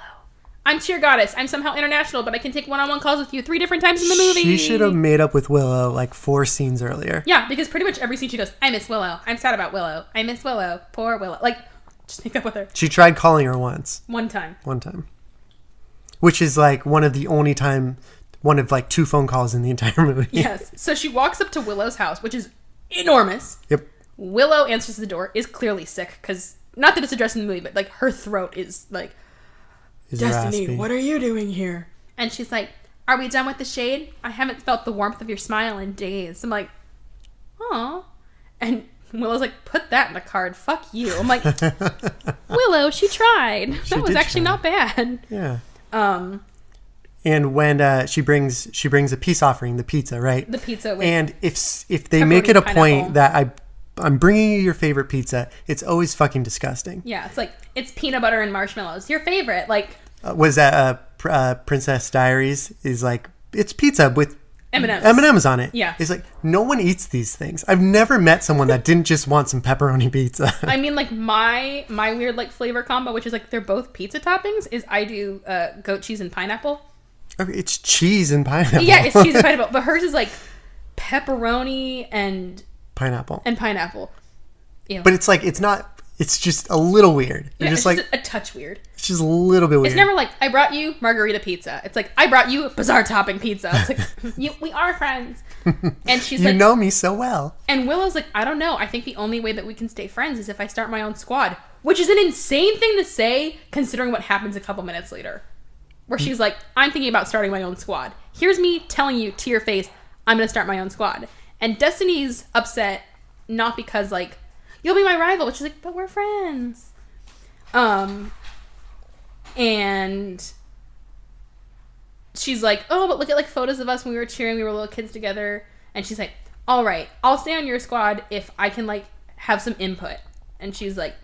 I'm cheer goddess. I'm somehow international, but I can take one-on-one calls with you 3 different times in the movie. She should have made up with Willow like 4 scenes earlier. Yeah, because pretty much every scene she goes, I miss Willow. I'm sad about Willow. I miss Willow. Poor Willow. Like, just make up with her. She tried calling her once. One time. Which is like one of like 2 phone calls in the entire movie. Yes. So she walks up to Willow's house, which is enormous. Yep. Willow answers the door, is clearly sick, because, not that it's addressed in the movie, but like her throat is like, Destiny, raspy. what are you doing here? And she's like, are we done with the shade? I haven't felt the warmth of your smile in days. I'm like, aw. And Willow's like, put that in the card. Fuck you. I'm like, Willow, she tried. That was actually not bad. Yeah. And when she brings a peace offering, the pizza, right? The pizza. With and if they make it a point that I'm bringing you your favorite pizza, it's always fucking disgusting. Yeah, it's like, it's peanut butter and marshmallows. Your favorite. Like, was that Princess Diaries is like, it's pizza with M&Ms. M&Ms on it. Yeah. It's like, no one eats these things. I've never met someone that didn't just want some pepperoni pizza. I mean, like, my weird, like, flavor combo, which is, like, they're both pizza toppings, is I do goat cheese and pineapple. Okay, it's cheese and pineapple. Yeah, it's cheese and pineapple. But hers is, like, pepperoni and pineapple. Ew. But it's like, it's just a little weird. Yeah, just it's like just a touch weird. It's just a little bit weird. It's never like, I brought you margarita pizza. It's like, I brought you bizarre topping pizza. It's like, we are friends. And she's like, you know me so well. And Willow's like, I don't know. I think the only way that we can stay friends is if I start my own squad. Which is an insane thing to say, considering what happens a couple minutes later. Where she's like, I'm thinking about starting my own squad. Here's me telling you to your face, I'm going to start my own squad. And Destiny's upset, not because, like, you'll be my rival. But she's like, but we're friends. And she's like, oh, but look at, like, photos of us when we were cheering. We were little kids together. And she's like, all right, I'll stay on your squad if I can, like, have some input. And she's like,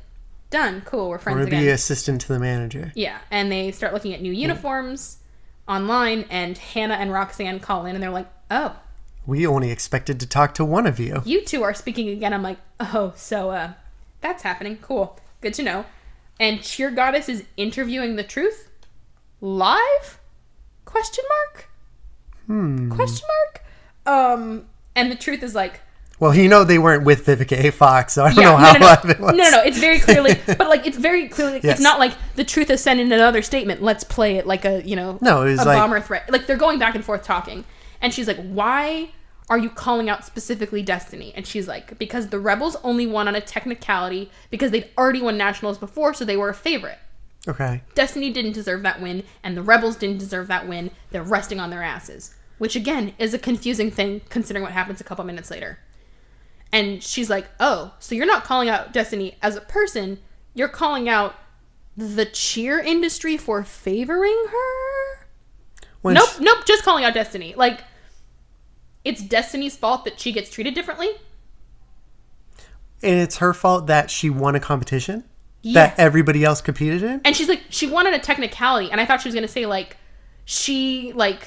done. Cool. We're friends again. Be assistant to the manager. Yeah. And they start looking at new uniforms online, and Hannah and Roxanne call in, and they're like, oh. We only expected to talk to one of you. You two are speaking again. I'm like, oh, so that's happening. Cool. Good to know. And Cheer Goddess is interviewing the Truth live? Question mark? Question mark? And the Truth is like, well, you know they weren't with Vivica A. Fox, so I don't know how live it was. No, it's very clearly, but like it's very clearly, yes. It's not like the Truth has sent in another statement. Let's play it like a, no, it was a bomber threat. Like they're going back and forth talking, and she's like, "Why are you calling out specifically Destiny?" And she's like, "Because the Rebels only won on a technicality because they'd already won nationals before, so they were a favorite. Okay. Destiny didn't deserve that win, and the Rebels didn't deserve that win. They're resting on their asses." Which again is a confusing thing considering what happens a couple minutes later. And she's like, oh, so you're not calling out Destiny as a person. You're calling out the cheer industry for favoring her? Nope, just calling out Destiny. Like, it's Destiny's fault that she gets treated differently? And it's her fault that she won a competition? Yes. That everybody else competed in? And she's like, she won on a technicality. And I thought she was going to say, like, she, like,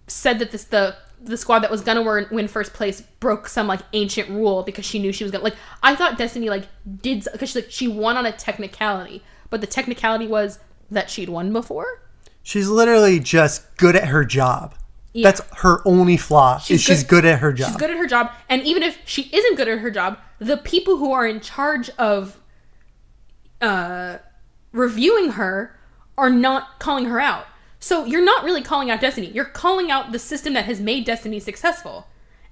said that the squad that was gonna win first place broke some like ancient rule because she knew she was gonna, like, I thought Destiny like did, because she won on a technicality, but the technicality was that she'd won before. She's literally just good at her job. Yeah. That's her only flaw. She's good at her job. She's good at her job, and even if she isn't good at her job, the people who are in charge of reviewing her are not calling her out. So you're not really calling out Destiny. You're calling out the system that has made Destiny successful.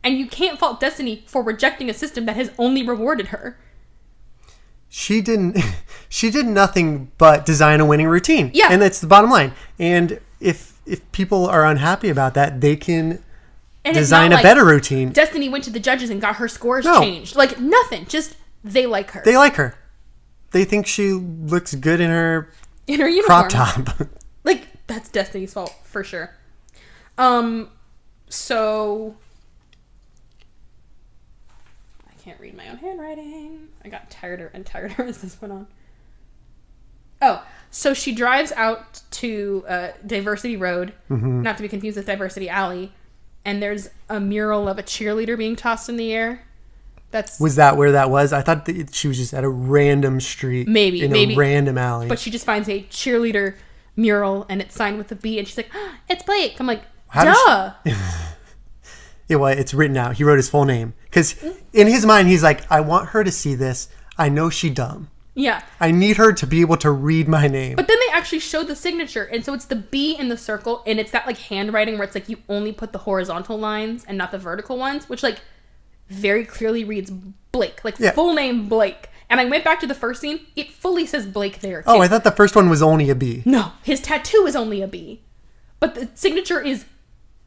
And you can't fault Destiny for rejecting a system that has only rewarded her. She did nothing but design a winning routine. Yeah. And that's the bottom line. And if people are unhappy about that, they can design a better routine. Destiny went to the judges and got her scores changed. Like, nothing. Just, they like her. They like her. They think she looks good in her uniform. Crop top. Like, that's Destiny's fault, for sure. So... I can't read my own handwriting. I got tireder and tireder as this went on. Oh, so she drives out to Diversity Road, not to be confused with Diversity Alley, and there's a mural of a cheerleader being tossed in the air. Was that where that was? I thought that she was just at a random street. Maybe. A random alley. But she just finds a cheerleader mural, and it's signed with a B, and she's like, oh, it's Blake. I'm like, duh. Yeah, well, it's written out. He wrote his full name. Because in his mind, he's like, I want her to see this. I know she dumb. Yeah. I need her to be able to read my name. But then they actually show the signature. And so it's the B in the circle. And it's that like handwriting where it's like you only put the horizontal lines and not the vertical ones. Which like very clearly reads Blake. Like full name Blake. And I went back to the first scene. It fully says Blake there too. Oh, I thought the first one was only a B. No. His tattoo is only a B. But the signature is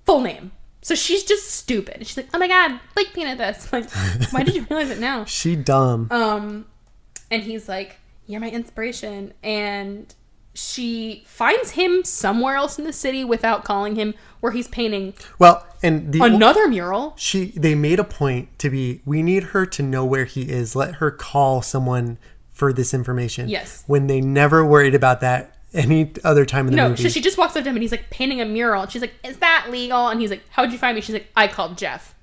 full name. So she's just stupid. She's like, oh my God, Blake painted this. Like, why did you realize it now? She dumb. And he's like, you're my inspiration. And she finds him somewhere else in the city without calling him, where he's painting another mural. They made a point to be, we need her to know where he is. Let her call someone for this information. Yes. When they never worried about that any other time in the movie. No, she just walks up to him and he's like painting a mural. And she's like, is that legal? And he's like, how'd you find me? She's like, I called Jeff.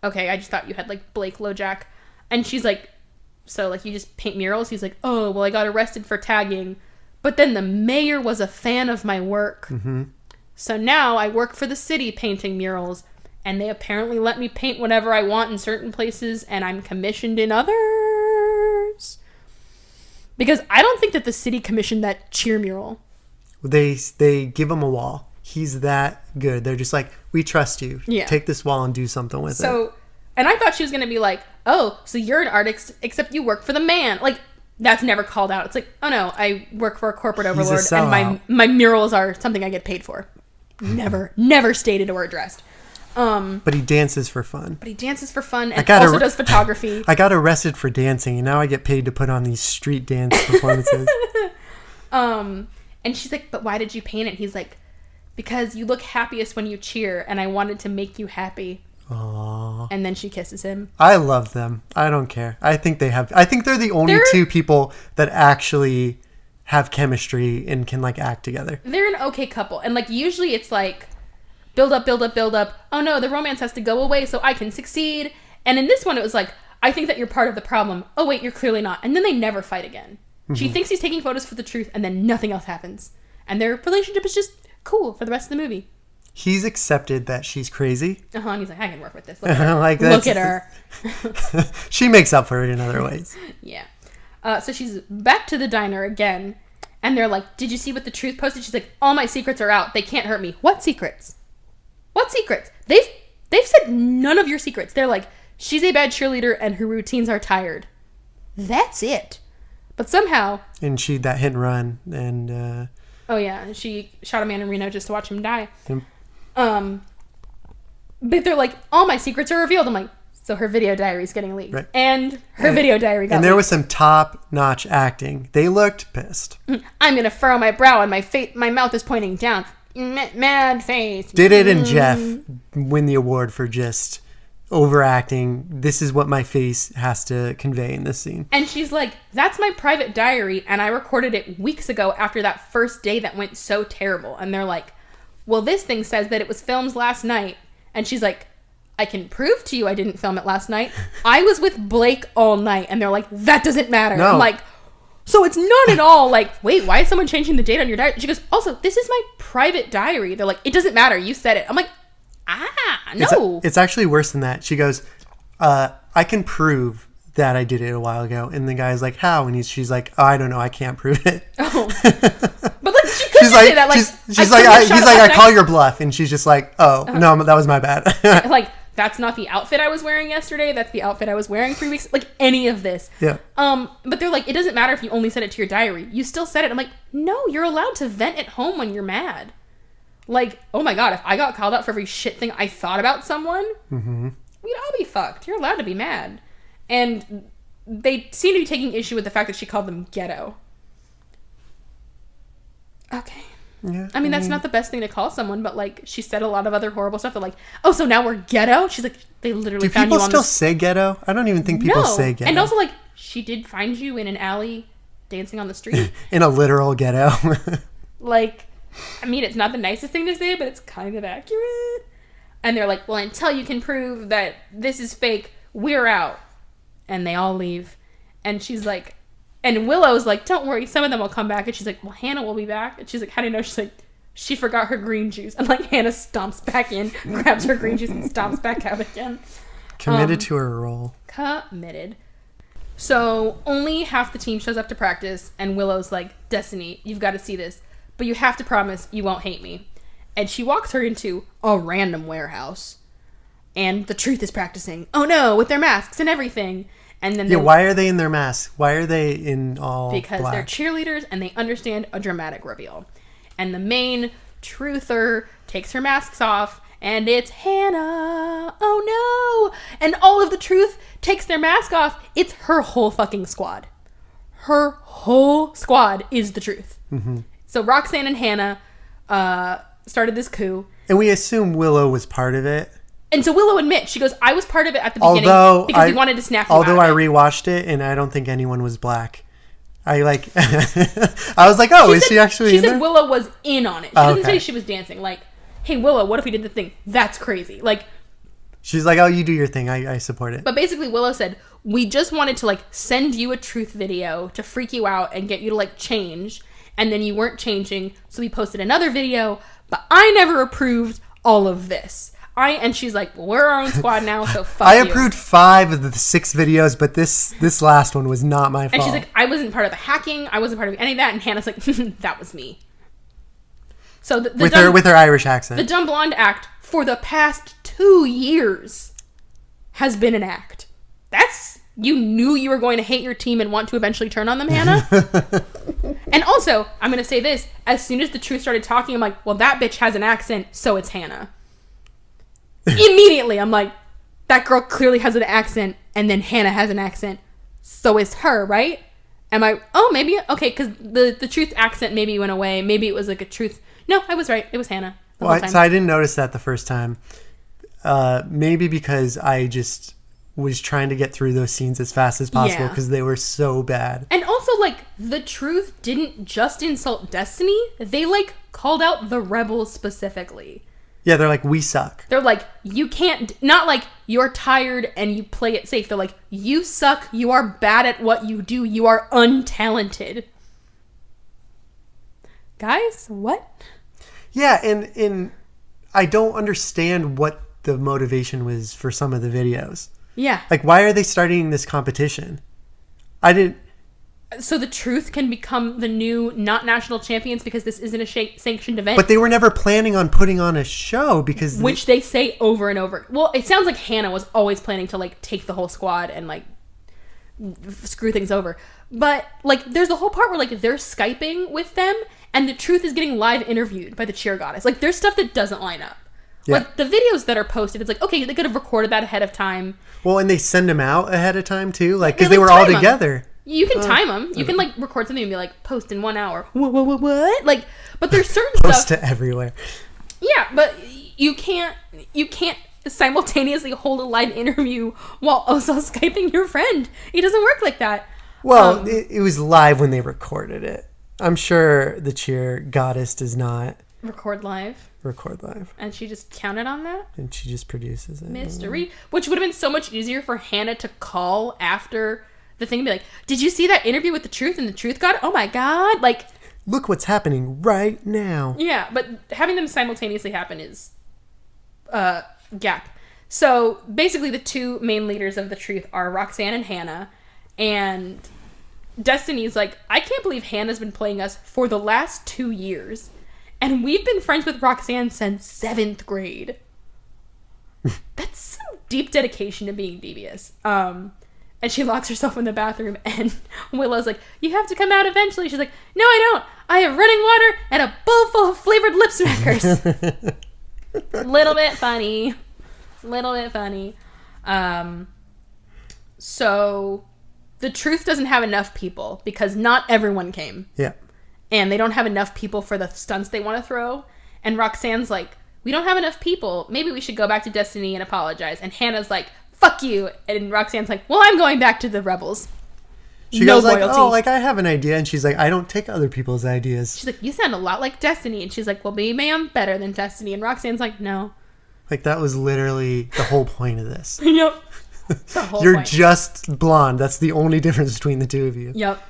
Okay, I just thought you had like Blake LoJack. And she's like, so like you just paint murals? He's like, oh, well, I got arrested for tagging. But then the mayor was a fan of my work. Mm-hmm. So now I work for the city painting murals. and they apparently let me paint whatever I want in certain places, and I'm commissioned in others. Because I don't think that the city commissioned that cheer mural. They give him a wall. He's that good. They're just like, we trust you. Yeah. Take this wall and do something with it. So, and I thought she was going to be like, oh, so you're an artist, except you work for the man. Like, that's never called out. It's like, oh no, I work for a corporate overlord, and my murals are something I get paid for. Never stated or addressed. But he dances for fun. And also does photography. I got arrested for dancing, and now I get paid to put on these street dance performances. And she's like, but why did you paint it? He's like, because you look happiest when you cheer, and I wanted to make you happy. Aww. And then she kisses him. I love them. I don't care. I think they're the only two people that actually have chemistry and can like act together. They're an okay couple. And like usually it's like build up. Oh no, the romance has to go away so I can succeed. And in this one it was like, I think that you're part of the problem. Oh wait, you're clearly not. And then they never fight again. Mm-hmm. She thinks he's taking photos for the truth, and then nothing else happens. And their relationship is just cool for the rest of the movie. He's accepted that she's crazy. And he's like, I can work with this. Look at her. Look at her. She makes up for it in other ways. Yeah. So she's back to the diner again, and they're like, did you see what the truth posted? She's like, all my secrets are out. They can't hurt me. What secrets? They've said none of your secrets. They're like, she's a bad cheerleader and her routines are tired. That's it. But somehow... And that hit and run, and... Oh yeah, she shot a man in Reno just to watch him die. Yep. But they're like, all my secrets are revealed. I'm like, so her video diary's getting leaked. Right. And her video diary got leaked. And there was some top-notch acting. They looked pissed. I'm going to furrow my brow and my mouth is pointing down. Mad face. Did it and Jeff win the award for just overacting? This is what my face has to convey in this scene. And she's like, that's my private diary, and I recorded it weeks ago after that first day that went so terrible. And they're like, well, this thing says that it was filmed last night. And she's like, I can prove to you I didn't film it last night. I was with Blake all night. And they're like, that doesn't matter. No. I'm like, so it's not at all like, wait, why is someone changing the date on your diary? She goes, also, this is my private diary. They're like, it doesn't matter. You said it. I'm like, no. It's actually worse than that. She goes, I can prove that I did it a while ago. And the guy's like, how? And she's like, oh, I don't know. I can't prove it. Oh. But like, she couldn't say that. Like, he's like, I call your bluff. And she's just like, oh, no, that was my bad. Like, that's not the outfit I was wearing yesterday. That's the outfit I was wearing 3 weeks. Like, any of this. Yeah. But they're like, it doesn't matter if you only said it to your diary. You still said it. I'm like, no, you're allowed to vent at home when you're mad. Like, oh my God, if I got called out for every shit thing I thought about someone, we'd all be fucked. You're allowed to be mad. And they seem to be taking issue with the fact that she called them ghetto. Okay. Yeah, I mean, that's not the best thing to call someone, but like, she said a lot of other horrible stuff. They're like, oh, so now we're ghetto? She's like, they literally found you on Do people still say ghetto? I don't even think people say ghetto. And also, like, she did find you in an alley dancing on the street. In a literal ghetto. Like, I mean, it's not the nicest thing to say, but it's kind of accurate. And they're like, well, until you can prove that this is fake, we're out. And they all leave. And she's like, and Willow's like, don't worry, some of them will come back. And she's like, well, Hannah will be back. And she's like, how do you know? She's like, she forgot her green juice. And like, Hannah stomps back in, grabs her green juice, and stomps back out again. Committed to her role. Committed. So only half the team shows up to practice. And Willow's like, Destiny, you've got to see this. But you have to promise you won't hate me. And she walks her into a random warehouse. And the truth is practicing. Oh no, with their masks and everything. And then why are they in their masks? Why are they in all Because black? they're cheerleaders and they understand a dramatic reveal. And the main truther takes her masks off. And it's Hannah. Oh no. And all of the truth takes their mask off. It's her whole fucking squad. Her whole squad is the truth. Mm-hmm. So Roxanne and Hannah started this coup. And we assume Willow was part of it. And so Willow admits, she goes, I was part of it at the beginning because we wanted to snap you out of it. Although I rewatched it and I don't think anyone was black. I like, I was like, oh, she actually in there? She said Willow was in on it. She doesn't say she was dancing. Like, hey, Willow, what if we did the thing? That's crazy. Like, she's like, oh, you do your thing. I support it. But basically Willow said, we just wanted to like send you a truth video to freak you out and get you to like change. And then you weren't changing. So we posted another video, but I never approved all of this. and she's like, well, we're our own squad now, so fuck I you. approved 5 of the 6 videos, but this last one was not my fault. And she's like, I wasn't part of the hacking. I wasn't part of any of that. And Hannah's like, that was me. So with her Irish accent. The Dumb Blonde act for the past 2 years has been an act. You knew you were going to hate your team and want to eventually turn on them, Hannah. And also, I'm going to say this. As soon as the truth started talking, I'm like, well, that bitch has an accent, so it's Hannah. Immediately, I'm like, that girl clearly has an accent, and then Hannah has an accent, so it's her, right? Am I, maybe, okay, because the truth accent maybe went away. Maybe it was like a truth. No, I was right. It was Hannah. Well, so I didn't notice that the first time. Maybe because I just was trying to get through those scenes as fast as possible because they were so bad. And also, like, the truth didn't just insult Destiny. They, like, called out the rebels specifically. Yeah, they're like, we suck. They're like, you can't, not like, you're tired and you play it safe. They're like, you suck. You are bad at what you do. You are untalented. Guys, what? Yeah, and I don't understand what the motivation was for some of the videos. Yeah. Like, why are they starting this competition? So the truth can become the new not national champions because this isn't a sanctioned event. But they were never planning on putting on a show because... Which they say over and over. Well, it sounds like Hannah was always planning to, like, take the whole squad and, like, screw things over. But, like, there's the whole part where, like, they're Skyping with them and the truth is getting live interviewed by the cheer goddess. Like, there's stuff that doesn't line up. Yeah. Like, the videos that are posted, it's like, okay, they could have recorded that ahead of time. Well, and they send them out ahead of time, too. Like, because they were all together. You can time them. You can, like, record something and be like, post in 1 hour. What? Like, but there's certain stuff. Post to everywhere. Yeah, but you can't simultaneously hold a live interview while also Skyping your friend. It doesn't work like that. Well, it was live when they recorded it. I'm sure the cheer goddess does not record live. And she just counted on that? And she just produces it. Mystery. Which would have been so much easier for Hannah to call after the thing and be like, did you see that interview with the truth and the truth god? Oh my god. Like, look what's happening right now. Yeah, but having them simultaneously happen is gap. So basically the two main leaders of the truth are Roxanne and Hannah. And Destiny's like, I can't believe Hannah's been playing us for the last 2 years. And we've been friends with Roxanne since 7th grade. That's some deep dedication to being devious. And she locks herself in the bathroom and Willow's like, you have to come out eventually. She's like, no, I don't. I have running water and a bowl full of flavored lip smackers. Little bit funny. So the truth doesn't have enough people because not everyone came. Yeah. And they don't have enough people for the stunts they want to throw. And Roxanne's like, we don't have enough people. Maybe we should go back to Destiny and apologize. And Hannah's like, fuck you. And Roxanne's like, well, I'm going back to the rebels. She goes like, oh, like, I have an idea. And she's like, I don't take other people's ideas. She's like, you sound a lot like Destiny. And she's like, well, maybe I'm better than Destiny. And Roxanne's like, no. Like, that was literally the whole point of this. Yep. You're point. Just blonde. That's the only difference between the two of you. Yep.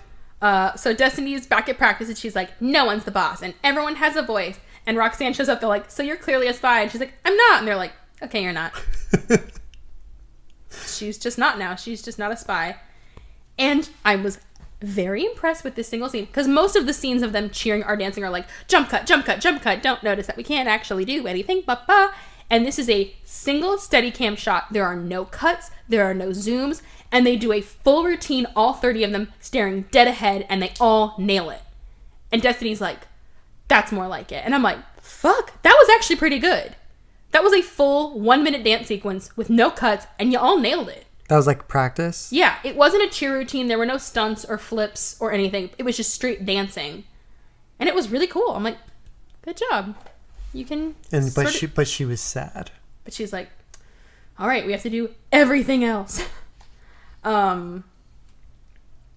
So Destiny's back at practice and she's like, no one's the boss and everyone has a voice. And Roxanne shows up, they're like, so you're clearly a spy. And she's like, I'm not. And they're like, okay, you're not. She's just not now. She's just not a spy. And I was very impressed with this single scene because most of the scenes of them cheering or dancing are like, jump cut, jump cut, jump cut. Don't notice that we can't actually do anything. Ba-ba. And this is a single steady cam shot. There are no cuts. There are no zooms. And they do a full routine, all 30 of them staring dead ahead, and they all nail it. And Destiny's like, that's more like it. And I'm like, fuck, that was actually pretty good. That was a full 1-minute dance sequence with no cuts, and you all nailed it. That was like practice? Yeah, it wasn't a cheer routine. There were no stunts or flips or anything. It was just straight dancing. And it was really cool. I'm like, good job. You can... But she was sad. But she's like, all right, we have to do everything else.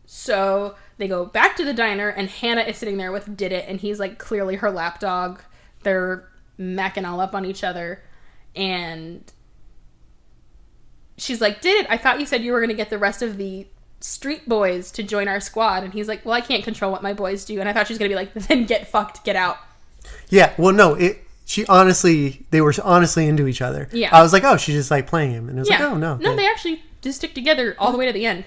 So they go back to the diner and Hannah is sitting there with Did It and he's like clearly her lapdog. They're macking all up on each other and she's like, Did It, I thought you said you were going to get the rest of the street boys to join our squad. And he's like, well, I can't control what my boys do. And I thought she was going to be like, then get fucked, get out. Yeah, well, no, they were honestly into each other. Yeah. I was like, oh, she's just like playing him. And it was like, oh, no. No, they actually just stick together all the way to the end.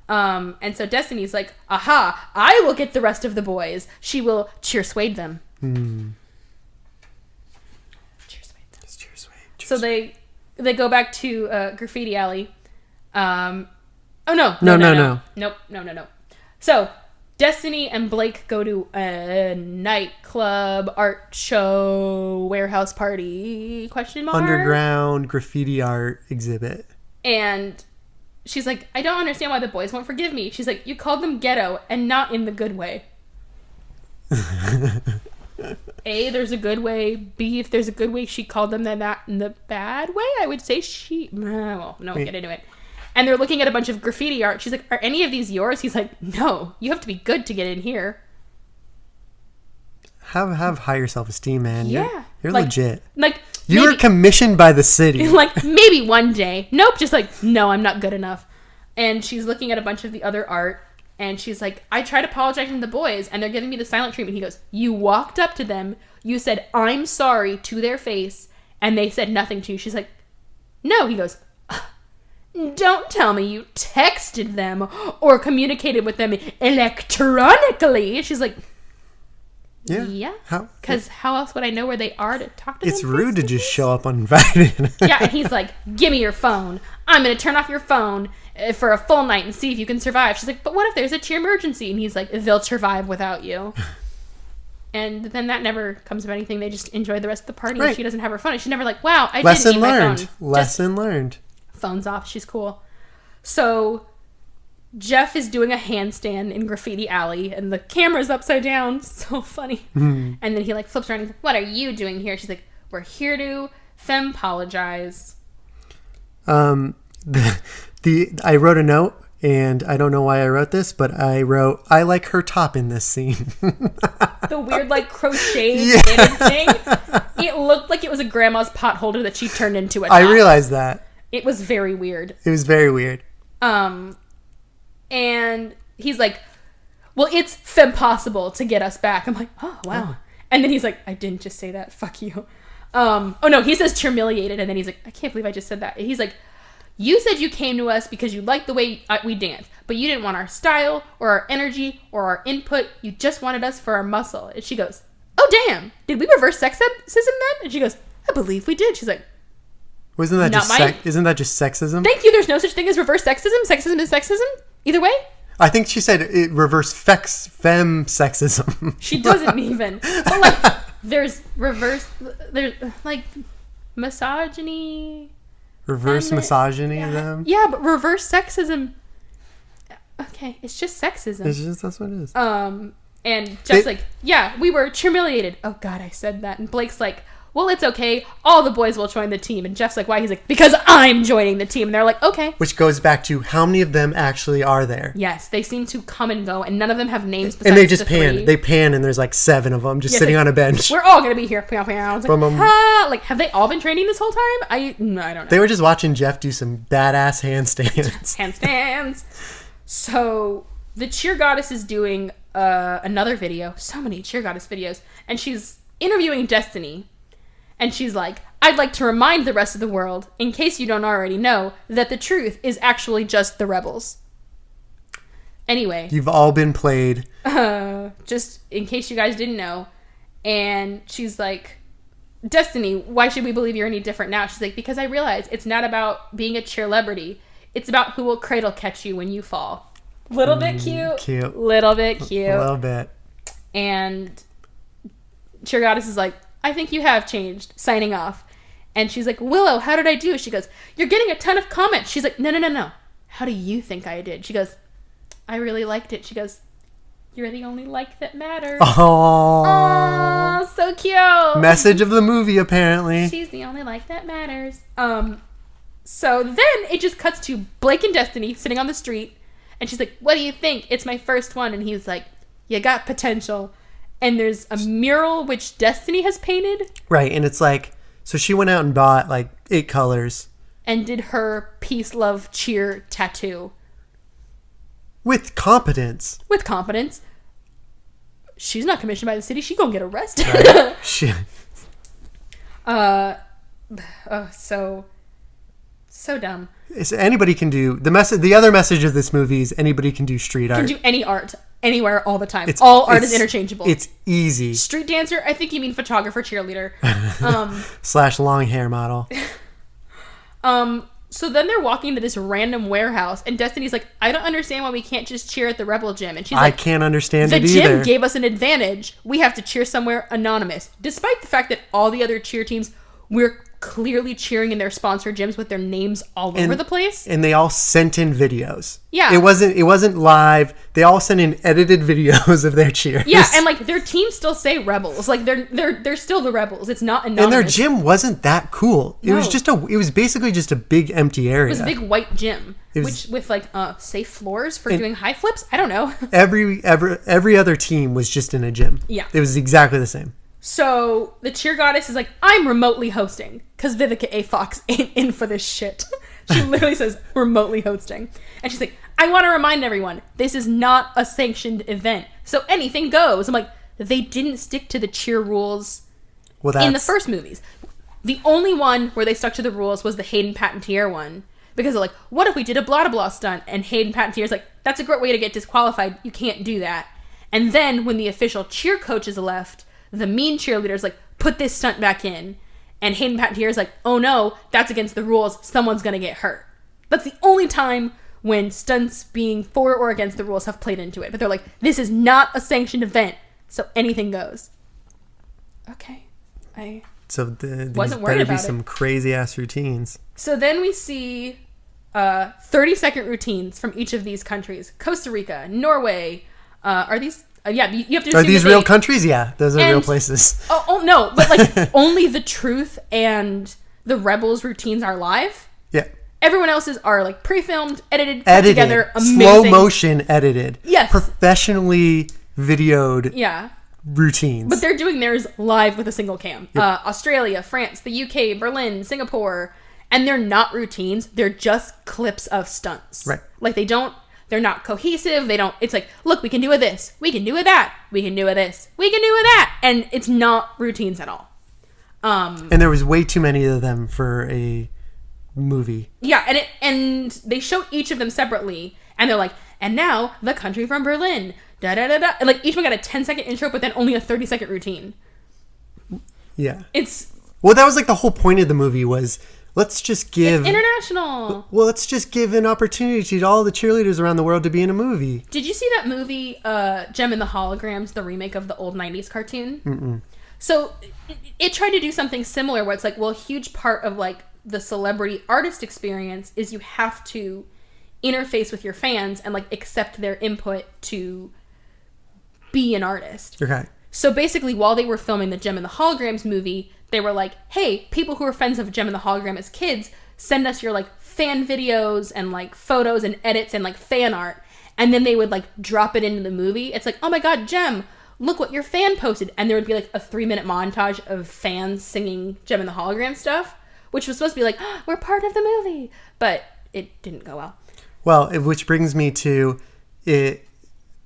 And so Destiny's like, aha, I will get the rest of the boys. She will cheerswade them. Cheerswade them. So they go back to Graffiti Alley. No. Nope. No. So Destiny and Blake go to a nightclub, art show, warehouse party, ? Underground graffiti art exhibit. And she's like, I don't understand why the boys won't forgive me. She's like, you called them ghetto and not in the good way. A, there's a good way. B, if there's a good way, she called them that in the bad way. I would say well, no, get into it. And they're looking at a bunch of graffiti art. She's like, are any of these yours? He's like, no, you have to be good to get in here. Have higher self-esteem, man. Yeah. You're like, legit. Like, you were commissioned by the city. Like, maybe one day. Nope, just like, no, I'm not good enough. And she's looking at a bunch of the other art. And she's like, I tried apologizing to the boys, and they're giving me the silent treatment. He goes, you walked up to them. You said, I'm sorry to their face. And they said nothing to you. She's like, no. He goes, don't tell me you texted them or communicated with them electronically. She's like, yeah. Because how else would I know where they are to talk to them? It's rude to just show up uninvited. Yeah, and he's like, give me your phone. I'm going to turn off your phone for a full night and see if you can survive. She's like, but what if there's a cheer emergency? And he's like, they'll survive without you. And then that never comes about anything. They just enjoy the rest of the party. Right. And she doesn't have her phone. And she's never like, wow, I Lesson didn't need learned. my phone. Lesson learned. Phone's off. She's cool. So Jeff is doing a handstand in Graffiti Alley, and the camera's upside down. So funny. And then he like flips around and he's like, what are you doing here? She's like, we're here to fempologize. I wrote a note, and I don't know why I wrote this, but I wrote, I like her top in this scene. The weird like crocheted thing. It looked like it was a grandma's pot holder that she turned into a top. I realized that. It was very weird. It was very weird. And he's like, well, it's fempossible to get us back. I'm like, oh, wow. Oh. And then he's like, I didn't just say that. Fuck you. Oh, no, he says humiliated. And then he's like, I can't believe I just said that. He's like, you said you came to us because you liked the way we dance, but you didn't want our style or our energy or our input. You just wanted us for our muscle. And she goes, oh, damn. Did we reverse sexism then? And she goes, I believe we did. She's like, isn't that just sexism? Thank you. There's no such thing as reverse sexism. Sexism is sexism. Either way. I think she said it reverse fem sexism. She doesn't even. But like, there's like misogyny. Reverse misogyny them? Yeah, but reverse sexism. Okay, it's just sexism. It's just, that's what it is. And Jeff's like, yeah, we were humiliated. Oh God, I said that. And Blake's like, well, it's okay. All the boys will join the team. And Jeff's like, why? He's like, because I'm joining the team. And they're like, okay. Which goes back to how many of them actually are there. Yes, they seem to come and go, and none of them have names besides and they just pan. 3. They pan, and there's like 7 of them just sitting like, on a bench. We're all going to be here. It's like, like, have they all been training this whole time? I don't know. They were just watching Jeff do some badass handstands. Handstands. So the cheer goddess is doing another video. So many cheer goddess videos. And she's interviewing Destiny. And she's like, I'd like to remind the rest of the world, in case you don't already know, that the truth is actually just the rebels. Anyway. You've all been played. Just in case you guys didn't know. And she's like, Destiny, why should we believe you're any different now? She's like, because I realize it's not about being a cheerlebrity. It's about who will cradle catch you when you fall. Little bit cute. Cute. Little bit cute. A little bit. And cheer goddess is like, I think you have changed, signing off. And she's like, Willow, how did I do? She goes, you're getting a ton of comments. She's like, no. How do you think I did? She goes, I really liked it. She goes, you're the only like that matters. Oh, so cute. Message of the movie, apparently. She's the only like that matters. So then it just cuts to Blake and Destiny sitting on the street. And she's like, what do you think? It's my first one. And he's like, you got potential. And there's a mural which Destiny has painted. Right, and it's like, so she went out and bought like 8 colors. And did her peace, love, cheer tattoo. With competence. She's not commissioned by the city. She gonna get arrested. Right? So dumb. Anybody can do the message. The other message of this movie is anybody can do street art. Can do any art anywhere all the time. All art is interchangeable. It's easy. Street dancer, I think you mean photographer, cheerleader. / long hair model. So then they're walking to this random warehouse, and Destiny's like, I don't understand why we can't just cheer at the Rebel Gym. And she's like, I can't understand it either. The either. gym gave us an advantage. We have to cheer somewhere anonymous. Despite the fact that all the other cheer teams, we're clearly cheering in their sponsor gyms with their names all over the place. And they all sent in videos. Yeah. It wasn't live. They all sent in edited videos of their cheers. Yeah, and like their teams still say Rebels. Like they're still the Rebels. It's not anonymous. And their gym wasn't that cool. It was basically just a big empty area. It was a big white gym. With like safe floors for doing high flips. I don't know. Every other team was just in a gym. Yeah. It was exactly the same. So the cheer goddess is like, I'm remotely hosting because Vivica A. Fox ain't in for this shit. She literally says remotely hosting. And she's like, I want to remind everyone, this is not a sanctioned event. So anything goes. I'm like, they didn't stick to the cheer rules in the first movies. The only one where they stuck to the rules was the Hayden Panettiere one. Because they're like, what if we did a blah, blah, blah stunt? And Hayden Panettiere's like, that's a great way to get disqualified. You can't do that. And then when the official cheer coaches left, the mean cheerleaders like, put this stunt back in. And Hayden Panettiere's like, oh no, that's against the rules. Someone's going to get hurt. That's the only time when stunts being for or against the rules have played into it. But they're like, this is not a sanctioned event, so anything goes. Okay. So these wasn't worried better be about some crazy ass routines. So then we see 30-second routines from each of these countries. Costa Rica, Norway. Are these... yeah, you have to. Are these real countries? Yeah, those are real places. Oh no, but like only the Truth and the Rebels routines are live. Yeah. Everyone else's are like pre-filmed, edited, cut together, amazing. Slow motion edited. Yes. Professionally videoed. Yeah. Routines. But they're doing theirs live with a single cam. Yep. Australia, France, the UK, Berlin, Singapore, and they're not routines. They're just clips of stunts. Right. Like they're not cohesive. It's like, look, we can do a this. We can do a that. We can do a this. We can do a that. And it's not routines at all. And there was way too many of them for a movie. Yeah, and they show each of them separately. And they're like, and now the country from Berlin. Da da da da. And like each one got a 10-second intro, but then only a 30-second routine. Yeah. Well, that was like the whole point of the movie was... Let's just give... It's international. Well, let's just give an opportunity to all the cheerleaders around the world to be in a movie. Did you see that movie, Gem and the Holograms, the remake of the old 90s cartoon? Mm-mm. So, it tried to do something similar where it's like, well, a huge part of, like, the celebrity artist experience is you have to interface with your fans and, like, accept their input to be an artist. Okay. So, basically, while they were filming the Gem and the Holograms movie... They were like, hey, people who are friends of Gem and the Hologram as kids, send us your, like, fan videos and, like, photos and edits and, like, fan art. And then they would, like, drop it into the movie. It's like, oh my god, Gem, look what your fan posted. And there would be, like, a 3-minute montage of fans singing Gem and the Hologram stuff, which was supposed to be like, oh, we're part of the movie. But it didn't go well. Well, which brings me to it.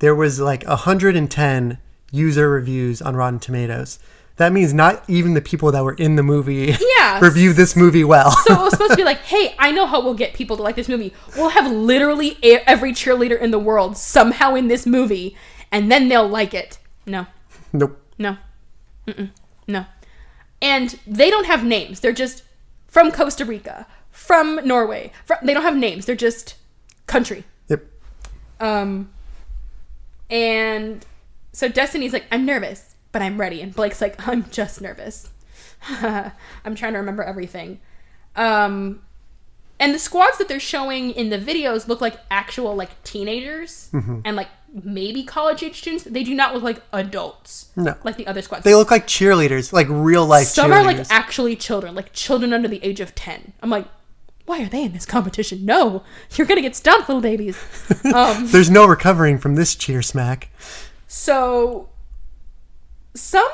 There was, like, 110 user reviews on Rotten Tomatoes. That means not even the people that were in the movie reviewed this movie well. So it was supposed to be like, hey, I know how we'll get people to like this movie. We'll have literally every cheerleader in the world somehow in this movie, and then they'll like it. No. Nope. No. Mm-mm. No. And they don't have names. They're just from Costa Rica, from Norway. They don't have names. They're just country. Yep. And so Destiny's like, I'm nervous. But I'm ready. And Blake's like, I'm just nervous. I'm trying to remember everything. And the squads that they're showing in the videos look like actual, like, teenagers. Mm-hmm. And, like, maybe college-age students. They do not look like adults. No. Like the other squads. They look like cheerleaders. Like, real-life cheerleaders. Some are, like, actually children. Like, children under the age of 10. I'm like, why are they in this competition? No. You're gonna get stomped, little babies. There's no recovering from this Cheersmack. So... some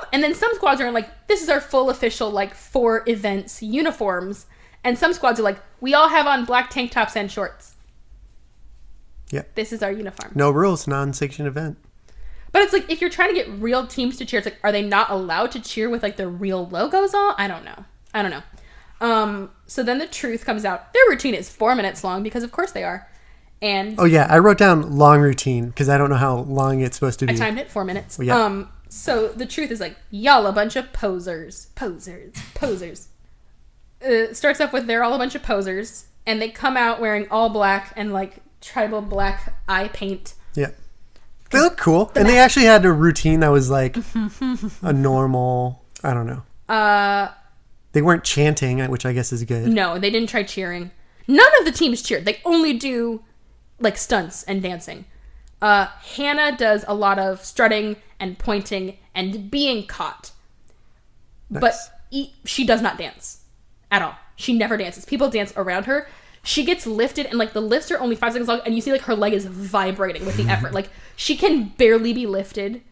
squads are in, like, this is our full official, like, 4 events uniforms. And some squads are like, we all have on black tank tops and shorts. Yeah. This is our uniform. No rules, non-sanctioned event. But it's like, if you're trying to get real teams to cheer, it's like, are they not allowed to cheer with, like, their real logos on? I don't know. I don't know. So then the truth comes out. Their routine is 4 minutes long because of course they are. And Oh yeah, I wrote down long routine because I don't know how long it's supposed to be. I timed it 4 minutes. Well, yeah. So the truth is like, y'all a bunch of posers. Starts off with they're all a bunch of posers, and they come out wearing all black and like tribal black eye paint. Yeah. They look cool. And they actually had a routine that was like a normal, I don't know. They weren't chanting, which I guess is good. No, they didn't try cheering. None of the teams cheered. They only do like stunts and dancing. Hannah does a lot of strutting and pointing and being caught. Nice. But she does not dance at all. She never dances. People dance around her. She gets lifted and like the lifts are only 5 seconds long and you see like her leg is vibrating with the effort. Like she can barely be lifted.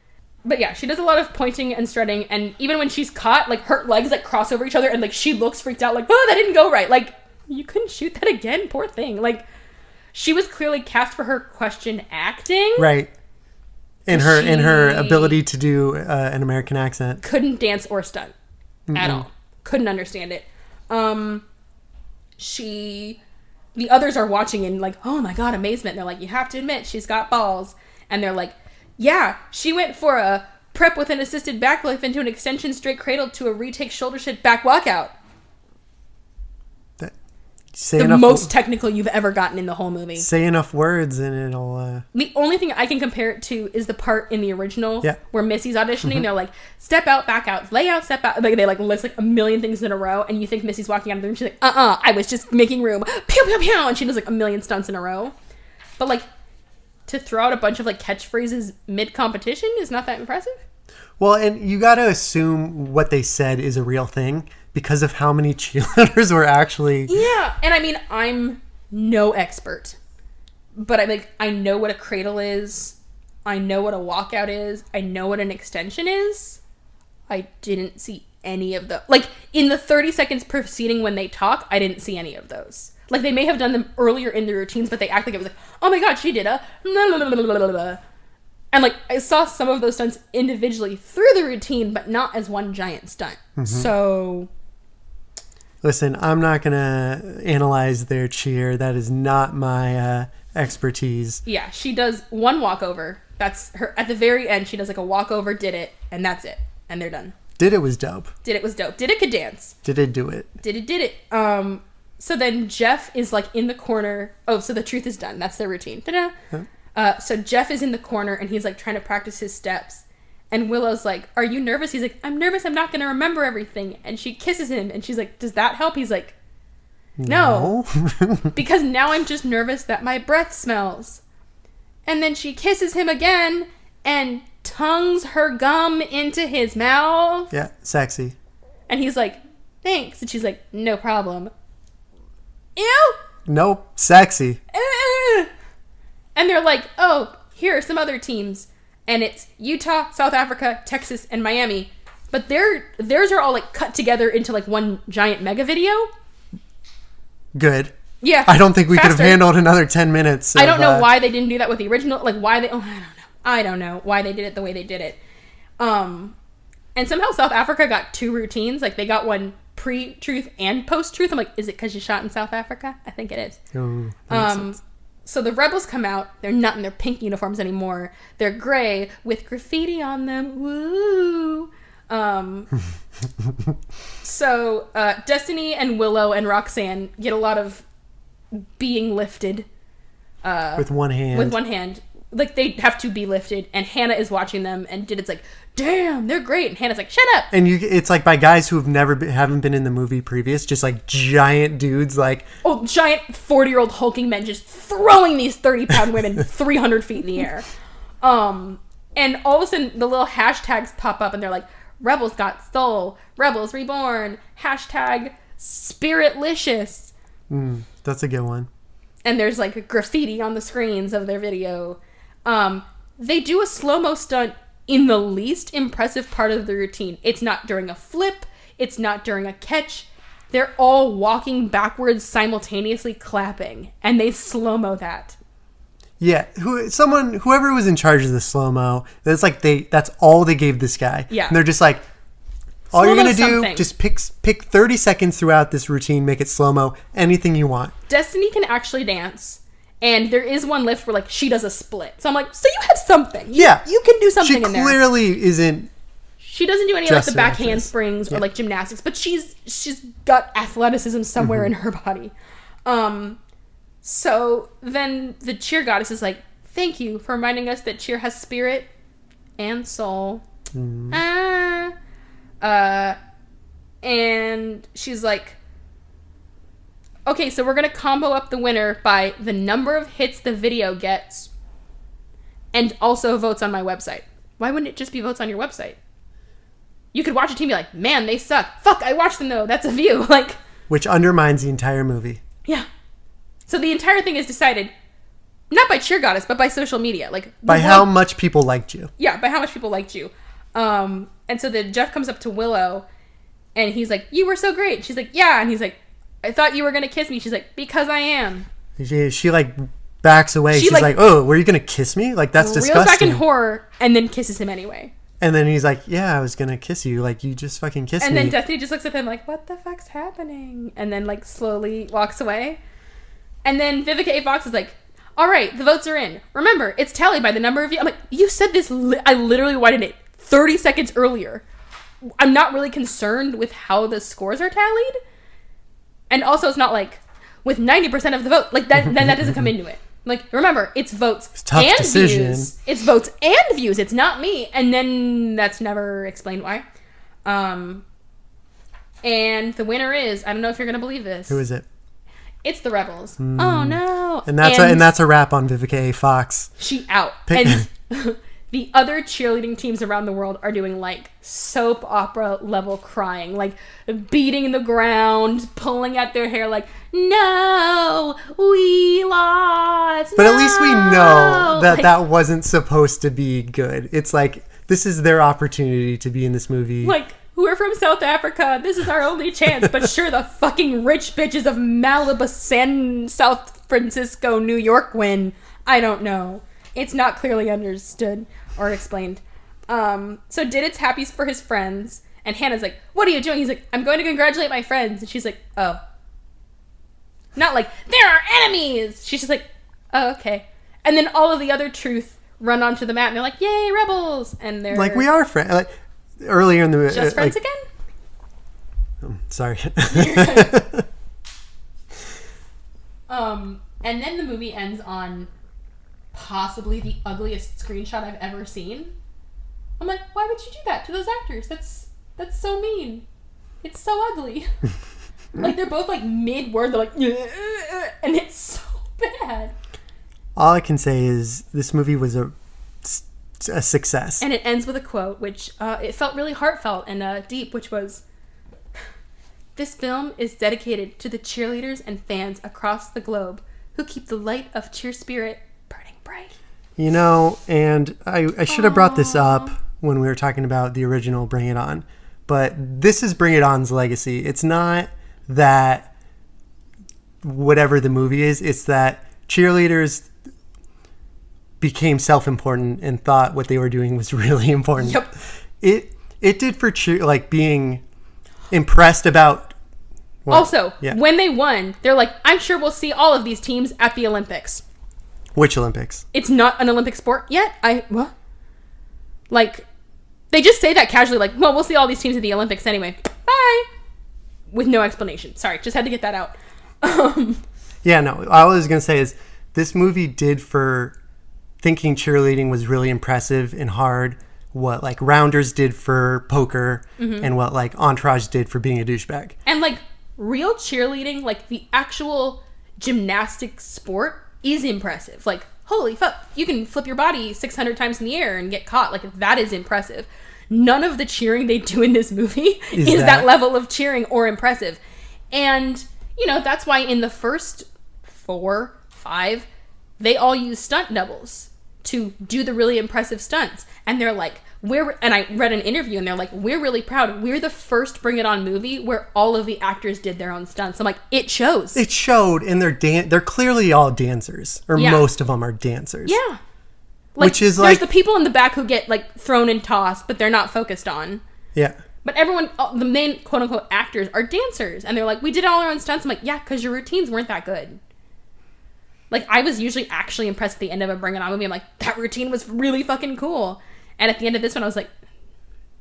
But yeah, she does a lot of pointing and strutting, and even when she's caught, like her legs like cross over each other and like she looks freaked out like, oh, that didn't go right. Like, you couldn't shoot that again, poor thing. Like, she was clearly cast for her question acting. Right. In her ability to do an American accent. Couldn't dance or stunt at all. Couldn't understand it. The others are watching in like, oh my god, amazement. They're like, you have to admit she's got balls. And they're like, yeah, she went for a prep with an assisted backlift into an extension straight cradle to a retake shoulder shit back walkout. The most technical you've ever gotten in the whole movie. Say enough words and it'll... The only thing I can compare it to is the part in the original where Missy's auditioning. They're like, step out, back out, lay out, step out. Like, they like list like a million things in a row, and you think Missy's walking out of the room. She's like, I was just making room. Pew, pew, pew. And she does like a million stunts in a row. But like, to throw out a bunch of like catchphrases mid-competition is not that impressive. Well, and you got to assume what they said is a real thing because of how many cheerleaders were actually... Yeah, and I mean, I'm no expert, but I know what a cradle is. I know what a walkout is. I know what an extension is. I didn't see any of those. Like, in the 30 seconds preceding when they talk, I didn't see any of those. Like, they may have done them earlier in the routines, but they act like it was like, oh my god, she did a... And, like, I saw some of those stunts individually through the routine, but not as one giant stunt. So... Listen, I'm not going to analyze their cheer. That is not my expertise. Yeah, she does one walkover. That's her. At the very end, she does, like, a walkover, did it, and that's it. And they're done. Did it was dope. Did it was dope. Did it could dance. Did it do it. Did it. So then Jeff is, like, in the corner. Oh, so the truth is done. That's their routine. Ta-da. Huh? So Jeff is in the corner, and he's, like, trying to practice his steps. And Willow's like, are you nervous? He's like, I'm nervous. I'm not going to remember everything. And she kisses him, and she's like, does that help? He's like, no. Because now I'm just nervous that my breath smells. And then she kisses him again and tongues her gum into his mouth. Yeah, sexy. And he's like, thanks. And she's like, no problem. Ew! Nope, sexy. And they're like, oh, here are some other teams. And it's Utah, South Africa, Texas, and Miami. But theirs are all like cut together into like one giant mega video. Good. Yeah. I don't think we could have handled another 10 minutes. I don't know why they didn't do that with the original. Like why they... Oh, I don't know why they did it the way they did it. And somehow South Africa got 2 routines. Like they got one pre-truth and post-truth. I'm like, is it because you shot in South Africa? I think it is. Oh, that makes sense. So the rebels come out. They're not in their pink uniforms anymore. They're gray with graffiti on them. Woo! So Destiny and Willow and Roxanne get a lot of being lifted. With one hand. With one hand. Like, they have to be lifted. And Hannah is watching them. And it's like, damn, they're great. And Hannah's like, shut up. And it's like by guys who haven't been in the movie previous, just like giant dudes, like... Oh, giant 40-year-old hulking men just throwing these 30-pound women 300 feet in the air. And all of a sudden, the little hashtags pop up and they're like, Rebels got soul, Rebels reborn, hashtag spiritlicious. That's a good one. And there's like graffiti on the screens of their video. They do a slow-mo stunt in the least impressive part of the routine. It's not during a flip. It's not during a catch. They're all walking backwards simultaneously clapping. And they slow-mo that. Yeah. Whoever was in charge of the slow-mo, that's all they gave this guy. Yeah. And they're just like, All you're going to do, something. just pick 30 seconds throughout this routine, make it slow-mo, anything you want. Destiny can actually dance. And there is one lift where, like, she does a split. So I'm like, so you have something. You can do something in there. She clearly isn't... She doesn't do any of, like, the back handsprings or, like, gymnastics. But she's got athleticism somewhere in her body. So then the cheer goddess is like, thank you for reminding us that cheer has spirit and soul. And she's like, okay, so we're going to combo up the winner by the number of hits the video gets and also votes on my website. Why wouldn't it just be votes on your website? You could watch a team and be like, man, they suck. Fuck, I watched them though. That's a view. Like, which undermines the entire movie. Yeah. So the entire thing is decided not by Cheer Goddess, but by social media. Like, by how much people liked you. Yeah, by how much people liked you. And so then Jeff comes up to Willow and he's like, you were so great. She's like, yeah. And he's like, I thought you were going to kiss me. She's like, because I am. She like backs away. She's like, oh, were you going to kiss me? Like, that's disgusting. Reels back in horror and then kisses him anyway. And then he's like, yeah, I was going to kiss you. Like, you just fucking kissed me. And then Destiny just looks at him like, what the fuck's happening? And then like slowly walks away. And then Vivica A. Fox is like, all right, the votes are in. Remember, it's tallied by the number of you. I'm like, you said this. I literally widened it 30 seconds earlier. I'm not really concerned with how the scores are tallied. And also, it's not like with 90% of the vote. Like that, then that doesn't come into it. Like, remember, it's votes and views. It's votes and views. It's not me. And then that's never explained why. And the winner is, I don't know if you're going to believe this. Who is it? It's the Rebels. Oh no! And that's a wrap on Vivica A. Fox. She out. And the other cheerleading teams around the world are doing like soap opera level crying, like beating the ground, pulling at their hair, like, no, we lost. But at least we know that that wasn't supposed to be good. It's like, this is their opportunity to be in this movie. Like, we're from South Africa. This is our only chance. But sure, the fucking rich bitches of Malibu, South Francisco, New York win. I don't know. It's not clearly understood or explained. So Didit's happy for his friends. And Hannah's like, what are you doing? He's like, I'm going to congratulate my friends. And she's like, oh. Not like, they're our enemies. She's just like, oh, okay. And then all of the other truth run onto the mat. And they're like, yay, rebels. And they're... like, we are friends. Like, earlier in the just friends again. Sorry. And then the movie ends on possibly the ugliest screenshot I've ever seen. I'm like, why would you do that to those actors? That's so mean. It's so ugly. Like, they're both like mid-word. They're like, and it's so bad. All I can say is this movie was a success. And it ends with a quote, which it felt really heartfelt and deep, which was, this film is dedicated to the cheerleaders and fans across the globe who keep the light of cheer spirit burning bright. You know, and I should have brought this up when we were talking about the original Bring It On, but this is Bring It On's legacy. It's not that whatever the movie is, it's that cheerleaders became self-important and thought what they were doing was really important. Yep. It did for like being impressed about. Well, also, when they won, they're like, I'm sure we'll see all of these teams at the Olympics. Which Olympics? It's not an Olympic sport yet. What? Like, they just say that casually, like, well, we'll see all these teams at the Olympics anyway. Bye. With no explanation. Sorry, just had to get that out. Yeah, no. All I was gonna say is this movie did for thinking cheerleading was really impressive and hard, what like Rounders did for poker, and what like Entourage did for being a douchebag. And like real cheerleading, like the actual gymnastic sport is impressive. Like, holy fuck, you can flip your body 600 times in the air and get caught. Like, that is impressive. None of the cheering they do in this movie is that level of cheering or impressive. And, you know, that's why in the first 4, 5, they all use stunt doubles to do the really impressive stunts. And they're like, and I read an interview and they're like, we're really proud. We're the first Bring It On movie where all of the actors did their own stunts. I'm like, it shows. It showed, and they're clearly all dancers, or most of them are dancers. Yeah. Like, which is there's like the people in the back who get like thrown and tossed, but they're not focused on. Yeah. But everyone, the main quote-unquote actors are dancers. And they're like, we did all our own stunts. I'm like, yeah, because your routines weren't that good. Like, I was usually actually impressed at the end of a Bring It On movie. I'm like, that routine was really fucking cool. And at the end of this one, I was like,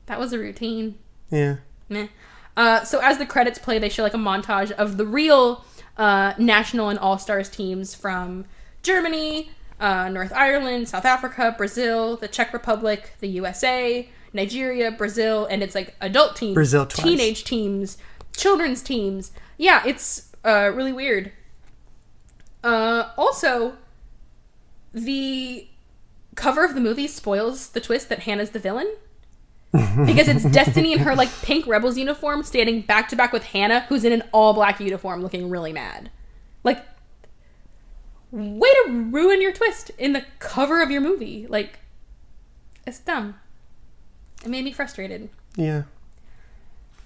that was a routine. Yeah. Meh. So as the credits play, they show like a montage of the real national and all-stars teams from Germany, North Ireland, South Africa, Brazil, the Czech Republic, the USA, Nigeria, Brazil, and it's like adult teams, Brazil twice. teenage teams, children's teams. Yeah, it's really weird. Also, the cover of the movie spoils the twist that Hannah's the villain. Because it's Destiny in her like pink Rebels uniform standing back to back with Hannah, who's in an all black uniform looking really mad. Like, way to ruin your twist in the cover of your movie. Like, it's dumb. It made me frustrated. Yeah.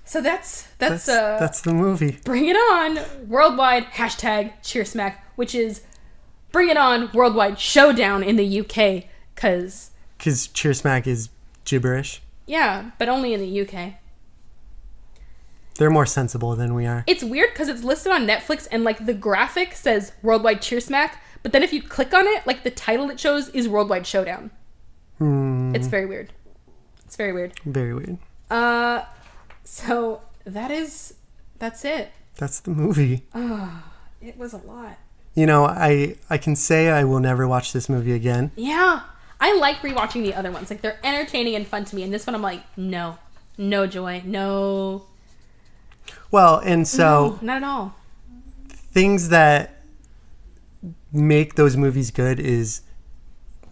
So that's the movie. Bring It On worldwide #Cheersmack, which is Bring It On worldwide Showdown in the UK, because Cheersmack is gibberish. Yeah, but only in the UK. They're more sensible than we are. It's weird because it's listed on Netflix and like the graphic says Worldwide Cheersmack, but then if you click on it, like the title it shows is Worldwide Showdown. It's very weird. It's very weird. Very weird. So that's it. That's the movie. It was a lot. You know, I can say I will never watch this movie again. Yeah. I like rewatching the other ones. Like, they're entertaining and fun to me. And this one, I'm like, no joy, no. Well, and so No, not at all. Things that make those movies good is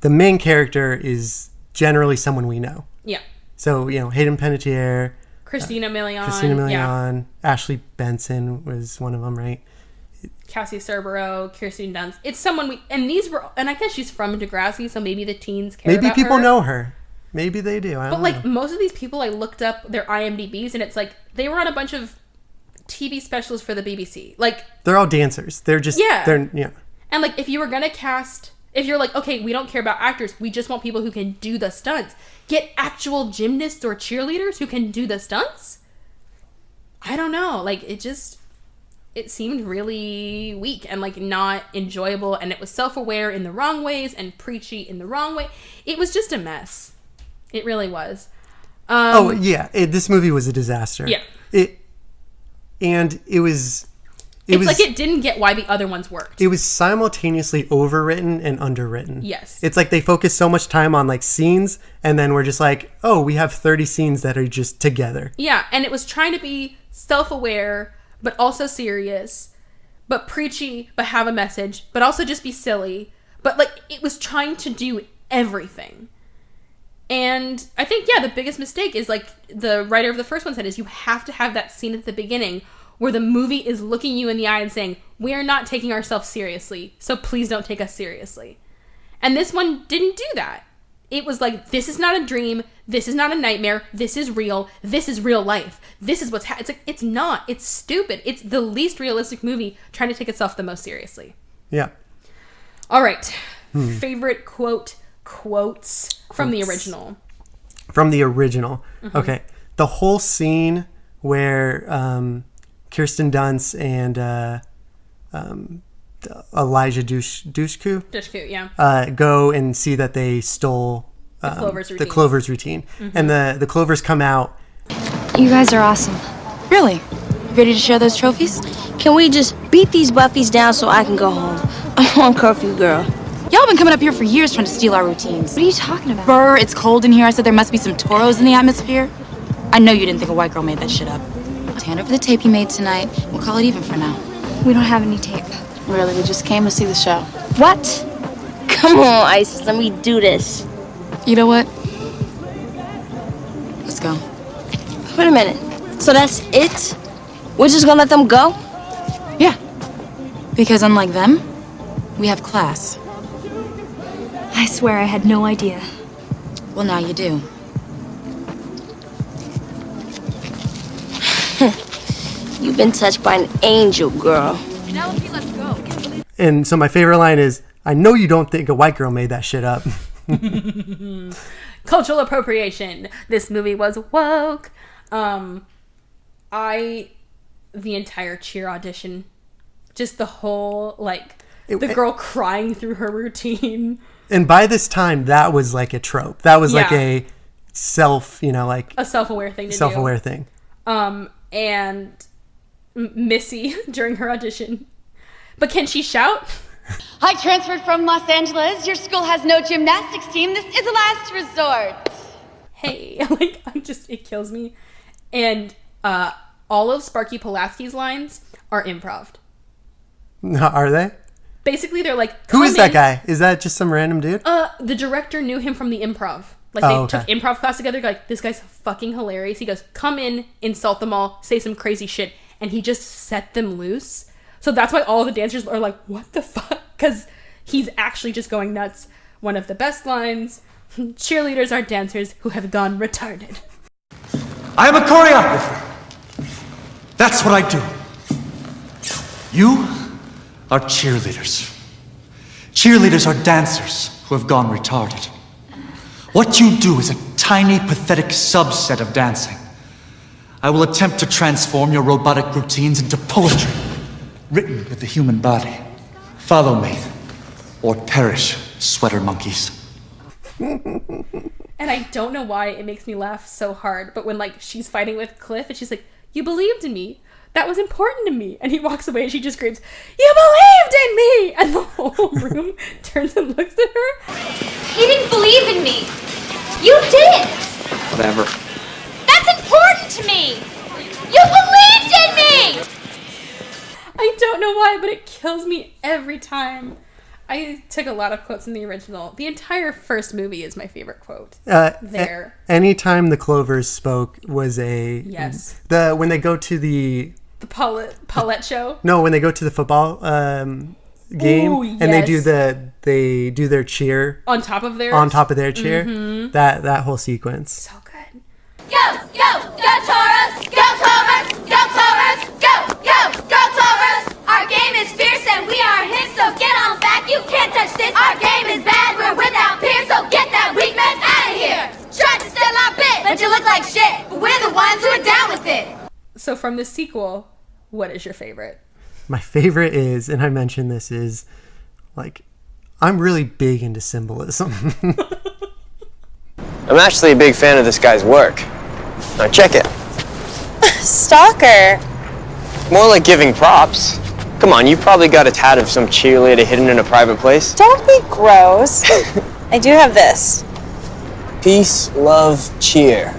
the main character is generally someone we know. Yeah. So, you know, Hayden Panettiere, Christina Milian. Yeah. Ashley Benson was one of them, right? Cassie Cerbero, Kirsten Dunst. It's someone and I guess she's from Degrassi, so maybe the teens care Maybe about people her. know her. Maybe they do. I don't But know. most of these people, I looked up their IMDb's, and it's like they were on a bunch of TV specials for the BBC. Like, they're all dancers. They're just Yeah. yeah. And like, if you were gonna cast, if you're like, okay, we don't care about actors, we just want people who can do the stunts. Get actual gymnasts or cheerleaders who can do the stunts. I don't know. Like, it seemed really weak and like not enjoyable, and it was self-aware in the wrong ways and preachy in the wrong way. It was just a mess. It really was. This movie was a disaster. Yeah. It was like it didn't get why the other ones worked. It was simultaneously overwritten and underwritten. Yes. It's like they focus so much time on like scenes, and then we're just like, oh, we have 30 scenes that are just together. Yeah, and it was trying to be self-aware, but also serious, but preachy, but have a message, but also just be silly. But like, it was trying to do everything. And I think, the biggest mistake is like the writer of the first one said is you have to have that scene at the beginning where the movie is looking you in the eye and saying, we are not taking ourselves seriously, so please don't take us seriously. And this one didn't do that. It was like, this is not a dream. This is not a nightmare. This is real. This is real life. This is what's it's like, it's not. It's stupid. It's the least realistic movie trying to take itself the most seriously. Yeah. All right. Favorite quotes from the original. From the original. Mm-hmm. Okay. The whole scene where Kirsten Dunst and Elijah Dushku, yeah. Go and see that they stole the Clover's routine. Mm-hmm. And the Clovers come out. You guys are awesome. Really? Ready to share those trophies? Can we just beat these Buffys down so I can go home? I'm on curfew, girl. Y'all been coming up here for years trying to steal our routines. What are you talking about? Brr, it's cold in here. I said there must be some toros in the atmosphere. I know you didn't think a white girl made that shit up. Hand over the tape you made tonight. We'll call it even for now. We don't have any tape. Really, we just came to see the show. What? Come on, Isis, let me do this. You know what? Let's go. Wait a minute. So that's it? We're just gonna let them go? Yeah. Because unlike them, we have class. I swear I had no idea. Well, now you do. You've been touched by an angel, girl. Penelope, let's go. And so my favorite line is, I know you don't think a white girl made that shit up. Cultural appropriation. This movie was woke. The entire cheer audition, just the whole, like, the girl crying through her routine. And by this time, that was like a trope. That was like a a self-aware thing to do. Self-aware thing. And Missy during her audition. But can she shout? I transferred from Los Angeles. Your school has no gymnastics team. This is a last resort. Hey, like, it kills me. And all of Sparky Pulaski's lines are improv. Are they? Basically, they're like, who is that guy? Is that just some random dude? The director knew him from the improv. Like, they took improv class together. Like, this guy's fucking hilarious. He goes, come in, insult them all, say some crazy shit. And he just set them loose. So that's why all the dancers are like, what the fuck? Because he's actually just going nuts. One of the best lines, cheerleaders are dancers who have gone retarded. I am a choreographer. That's what I do. You are cheerleaders. Cheerleaders are dancers who have gone retarded. What you do is a tiny, pathetic subset of dancing. I will attempt to transform your robotic routines into poetry, written with the human body. Follow me, or perish, sweater monkeys. And I don't know why it makes me laugh so hard, but when, like, she's fighting with Cliff and she's like, you believed in me. That was important to me. And he walks away and she just screams, you believed in me! And the whole room turns and looks at her. He didn't believe in me. You did. Whatever. That's important to me. You believed in me. I don't know why, but it kills me every time. I took a lot of quotes in the original. The entire first movie is my favorite quote. Anytime the Clovers spoke was a... Yes. When they go to the Paulette show? No, when they go to the football game. Ooh, yes. And they do their cheer. On top of their cheer. Mm-hmm. That whole sequence. So good. Go, go, go Taurus! Go Taurus! Go Taurus! Go, go, go Taurus! Our game is fierce and we are hip, so get on back, you can't touch this. Our game is bad, we're without peer, so get that weak mess out of here. Tried to steal our bit, but you look like shit. But we're the ones who are down with it. So from the sequel, what is your favorite? My favorite is, and I mentioned this, is like, I'm really big into symbolism. I'm actually a big fan of this guy's work. Now check it. Stalker. More like giving props. Come on, you probably got a tat of some cheerleader hidden in a private place. Don't be gross. I do have this. Peace, love, cheer.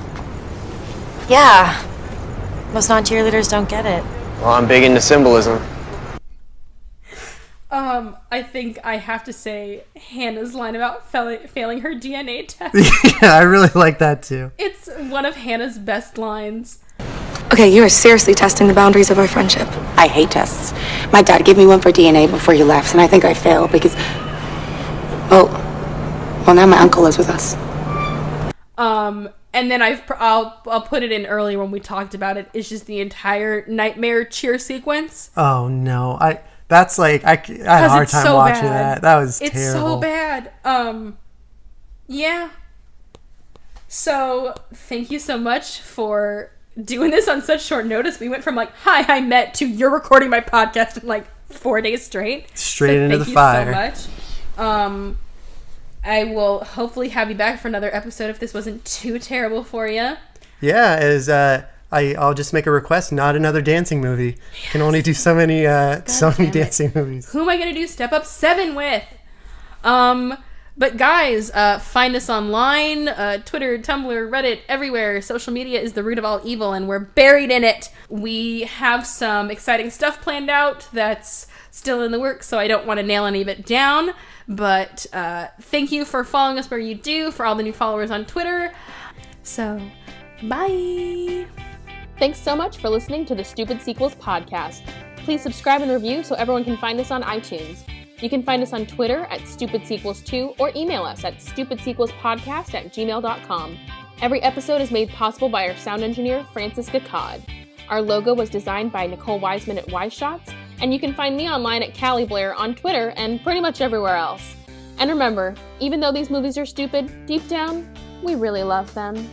Yeah. Most non-cheerleaders don't get it. Well, I'm big into symbolism. I think I have to say Hannah's line about failing her DNA test. Yeah, I really like that too. It's one of Hannah's best lines. Okay, you are seriously testing the boundaries of our friendship. I hate tests. My dad gave me one for DNA before you left, and I think I failed because... Well, now my uncle is with us. And then I'll put it in earlier when we talked about it. It's just the entire nightmare cheer sequence. Oh no, I had a hard time watching that. That was terrible. It's so bad. Yeah. So thank you so much for doing this on such short notice. We went from like, hi, I met, to you're recording my podcast in like 4 days straight. Into the fire. Thank you so much. I will hopefully have you back for another episode if this wasn't too terrible for you. Yeah, I'll just make a request, not another dancing movie. Yes. Can only do so many dancing movies. Who am I going to do Step Up 7 with? But guys, find us online, Twitter, Tumblr, Reddit, everywhere. Social media is the root of all evil, and we're buried in it. We have some exciting stuff planned out that's still in the works, so I don't want to nail any of it down. But thank you for following us where you do, for all the new followers on Twitter. So, bye! Thanks so much for listening to the Stupid Sequels podcast. Please subscribe and review so everyone can find us on iTunes. You can find us on Twitter at StupidSequels2 or email us at stupidsequelspodcast@gmail.com. Every episode is made possible by our sound engineer, Francis Gacad. Our logo was designed by Nicole Wiseman at Wishots, and you can find me online at Callie Blair on Twitter and pretty much everywhere else. And remember, even though these movies are stupid, deep down, we really love them.